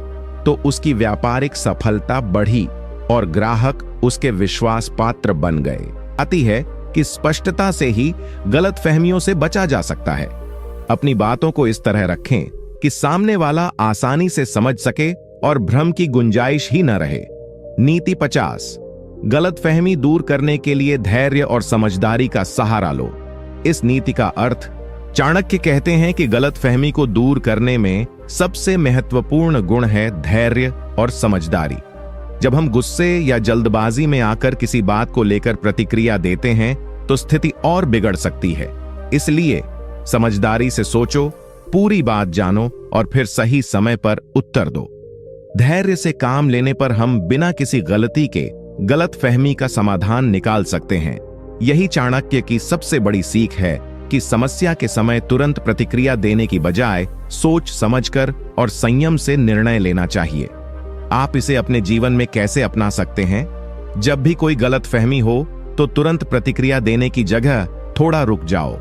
S1: तो उसकी व्यापारिक सफलता बढ़ी और ग्राहक उसके विश्वास पात्र बन गए। आती है कि स्पष्टता से ही गलतफहमियों से बचा जा सकता है। अपनी बातों को इस तरह रखें कि सामने वाला आसानी से समझ सके और भ्रम की गुंजाइश ही न रहे। नीति 50। गलतफहमी दूर करने के लिए धैर्य और समझदारी का सहारा लो। इस नीति का अर्थ चाणक्य कहते हैं कि गलतफहमी को दूर करने में सबसे महत्वपूर्ण गुण है धैर्य और समझदारी। जब हम गुस्से या जल्दबाजी में आकर किसी बात को लेकर प्रतिक्रिया देते हैं तो स्थिति और बिगड़ सकती है। इसलिए समझदारी से सोचो, पूरी बात जानो और फिर सही समय पर उत्तर दो। धैर्य से काम लेने पर हम बिना किसी गलती के गलतफहमी का समाधान निकाल सकते हैं। यही चाणक्य की सबसे बड़ी सीख है कि समस्या के समय तुरंत प्रतिक्रिया देने की बजाय सोच समझकर और संयम से निर्णय लेना चाहिए। आप इसे अपने जीवन में कैसे अपना सकते हैं? जब भी कोई गलतफहमी हो तो तुरंत प्रतिक्रिया देने की जगह थोड़ा रुक जाओ।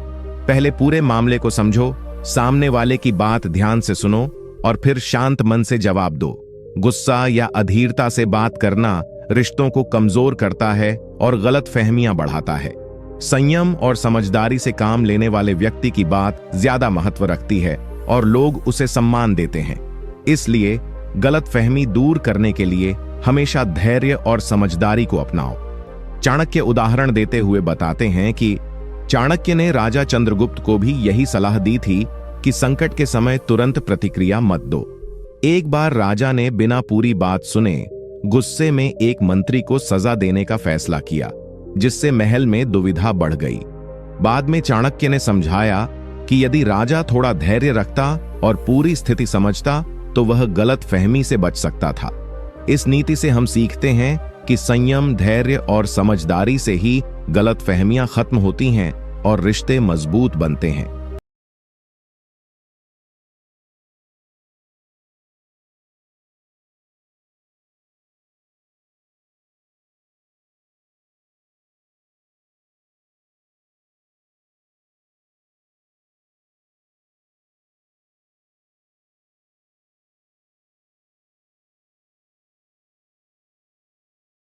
S1: पहले पूरे मामले को समझो, सामने वाले की बात ध्यान से सुनो और फिर शांत मन से जवाब दो। गुस्सा या अधीरता से बात करना रिश्तों को कमजोर करता है और गलतफहमियां बढ़ाता है। संयम और समझदारी से काम लेने वाले व्यक्ति की बात ज्यादा महत्व रखती है और लोग उसे सम्मान देते हैं। इसलिए गलतफहमी दूर करने के लिए हमेशा धैर्य और समझदारी को अपनाओ। चाणक्य उदाहरण देते हुए बताते हैं कि चाणक्य ने राजा चंद्रगुप्त को भी यही सलाह दी थी कि संकट के समय तुरंत प्रतिक्रिया मत दो। एक बार राजा ने बिना पूरी बात सुने गुस्से में एक मंत्री को सजा देने का फैसला किया, जिससे महल में दुविधा बढ़ गई। बाद में चाणक्य ने समझाया कि यदि राजा थोड़ा धैर्य रखता और पूरी स्थिति समझता तो वह गलत फहमी से बच सकता था। इस नीति से हम सीखते हैं कि संयम, धैर्य और समझदारी से ही गलत फहमियां खत्म होती हैं और रिश्ते मजबूत बनते हैं।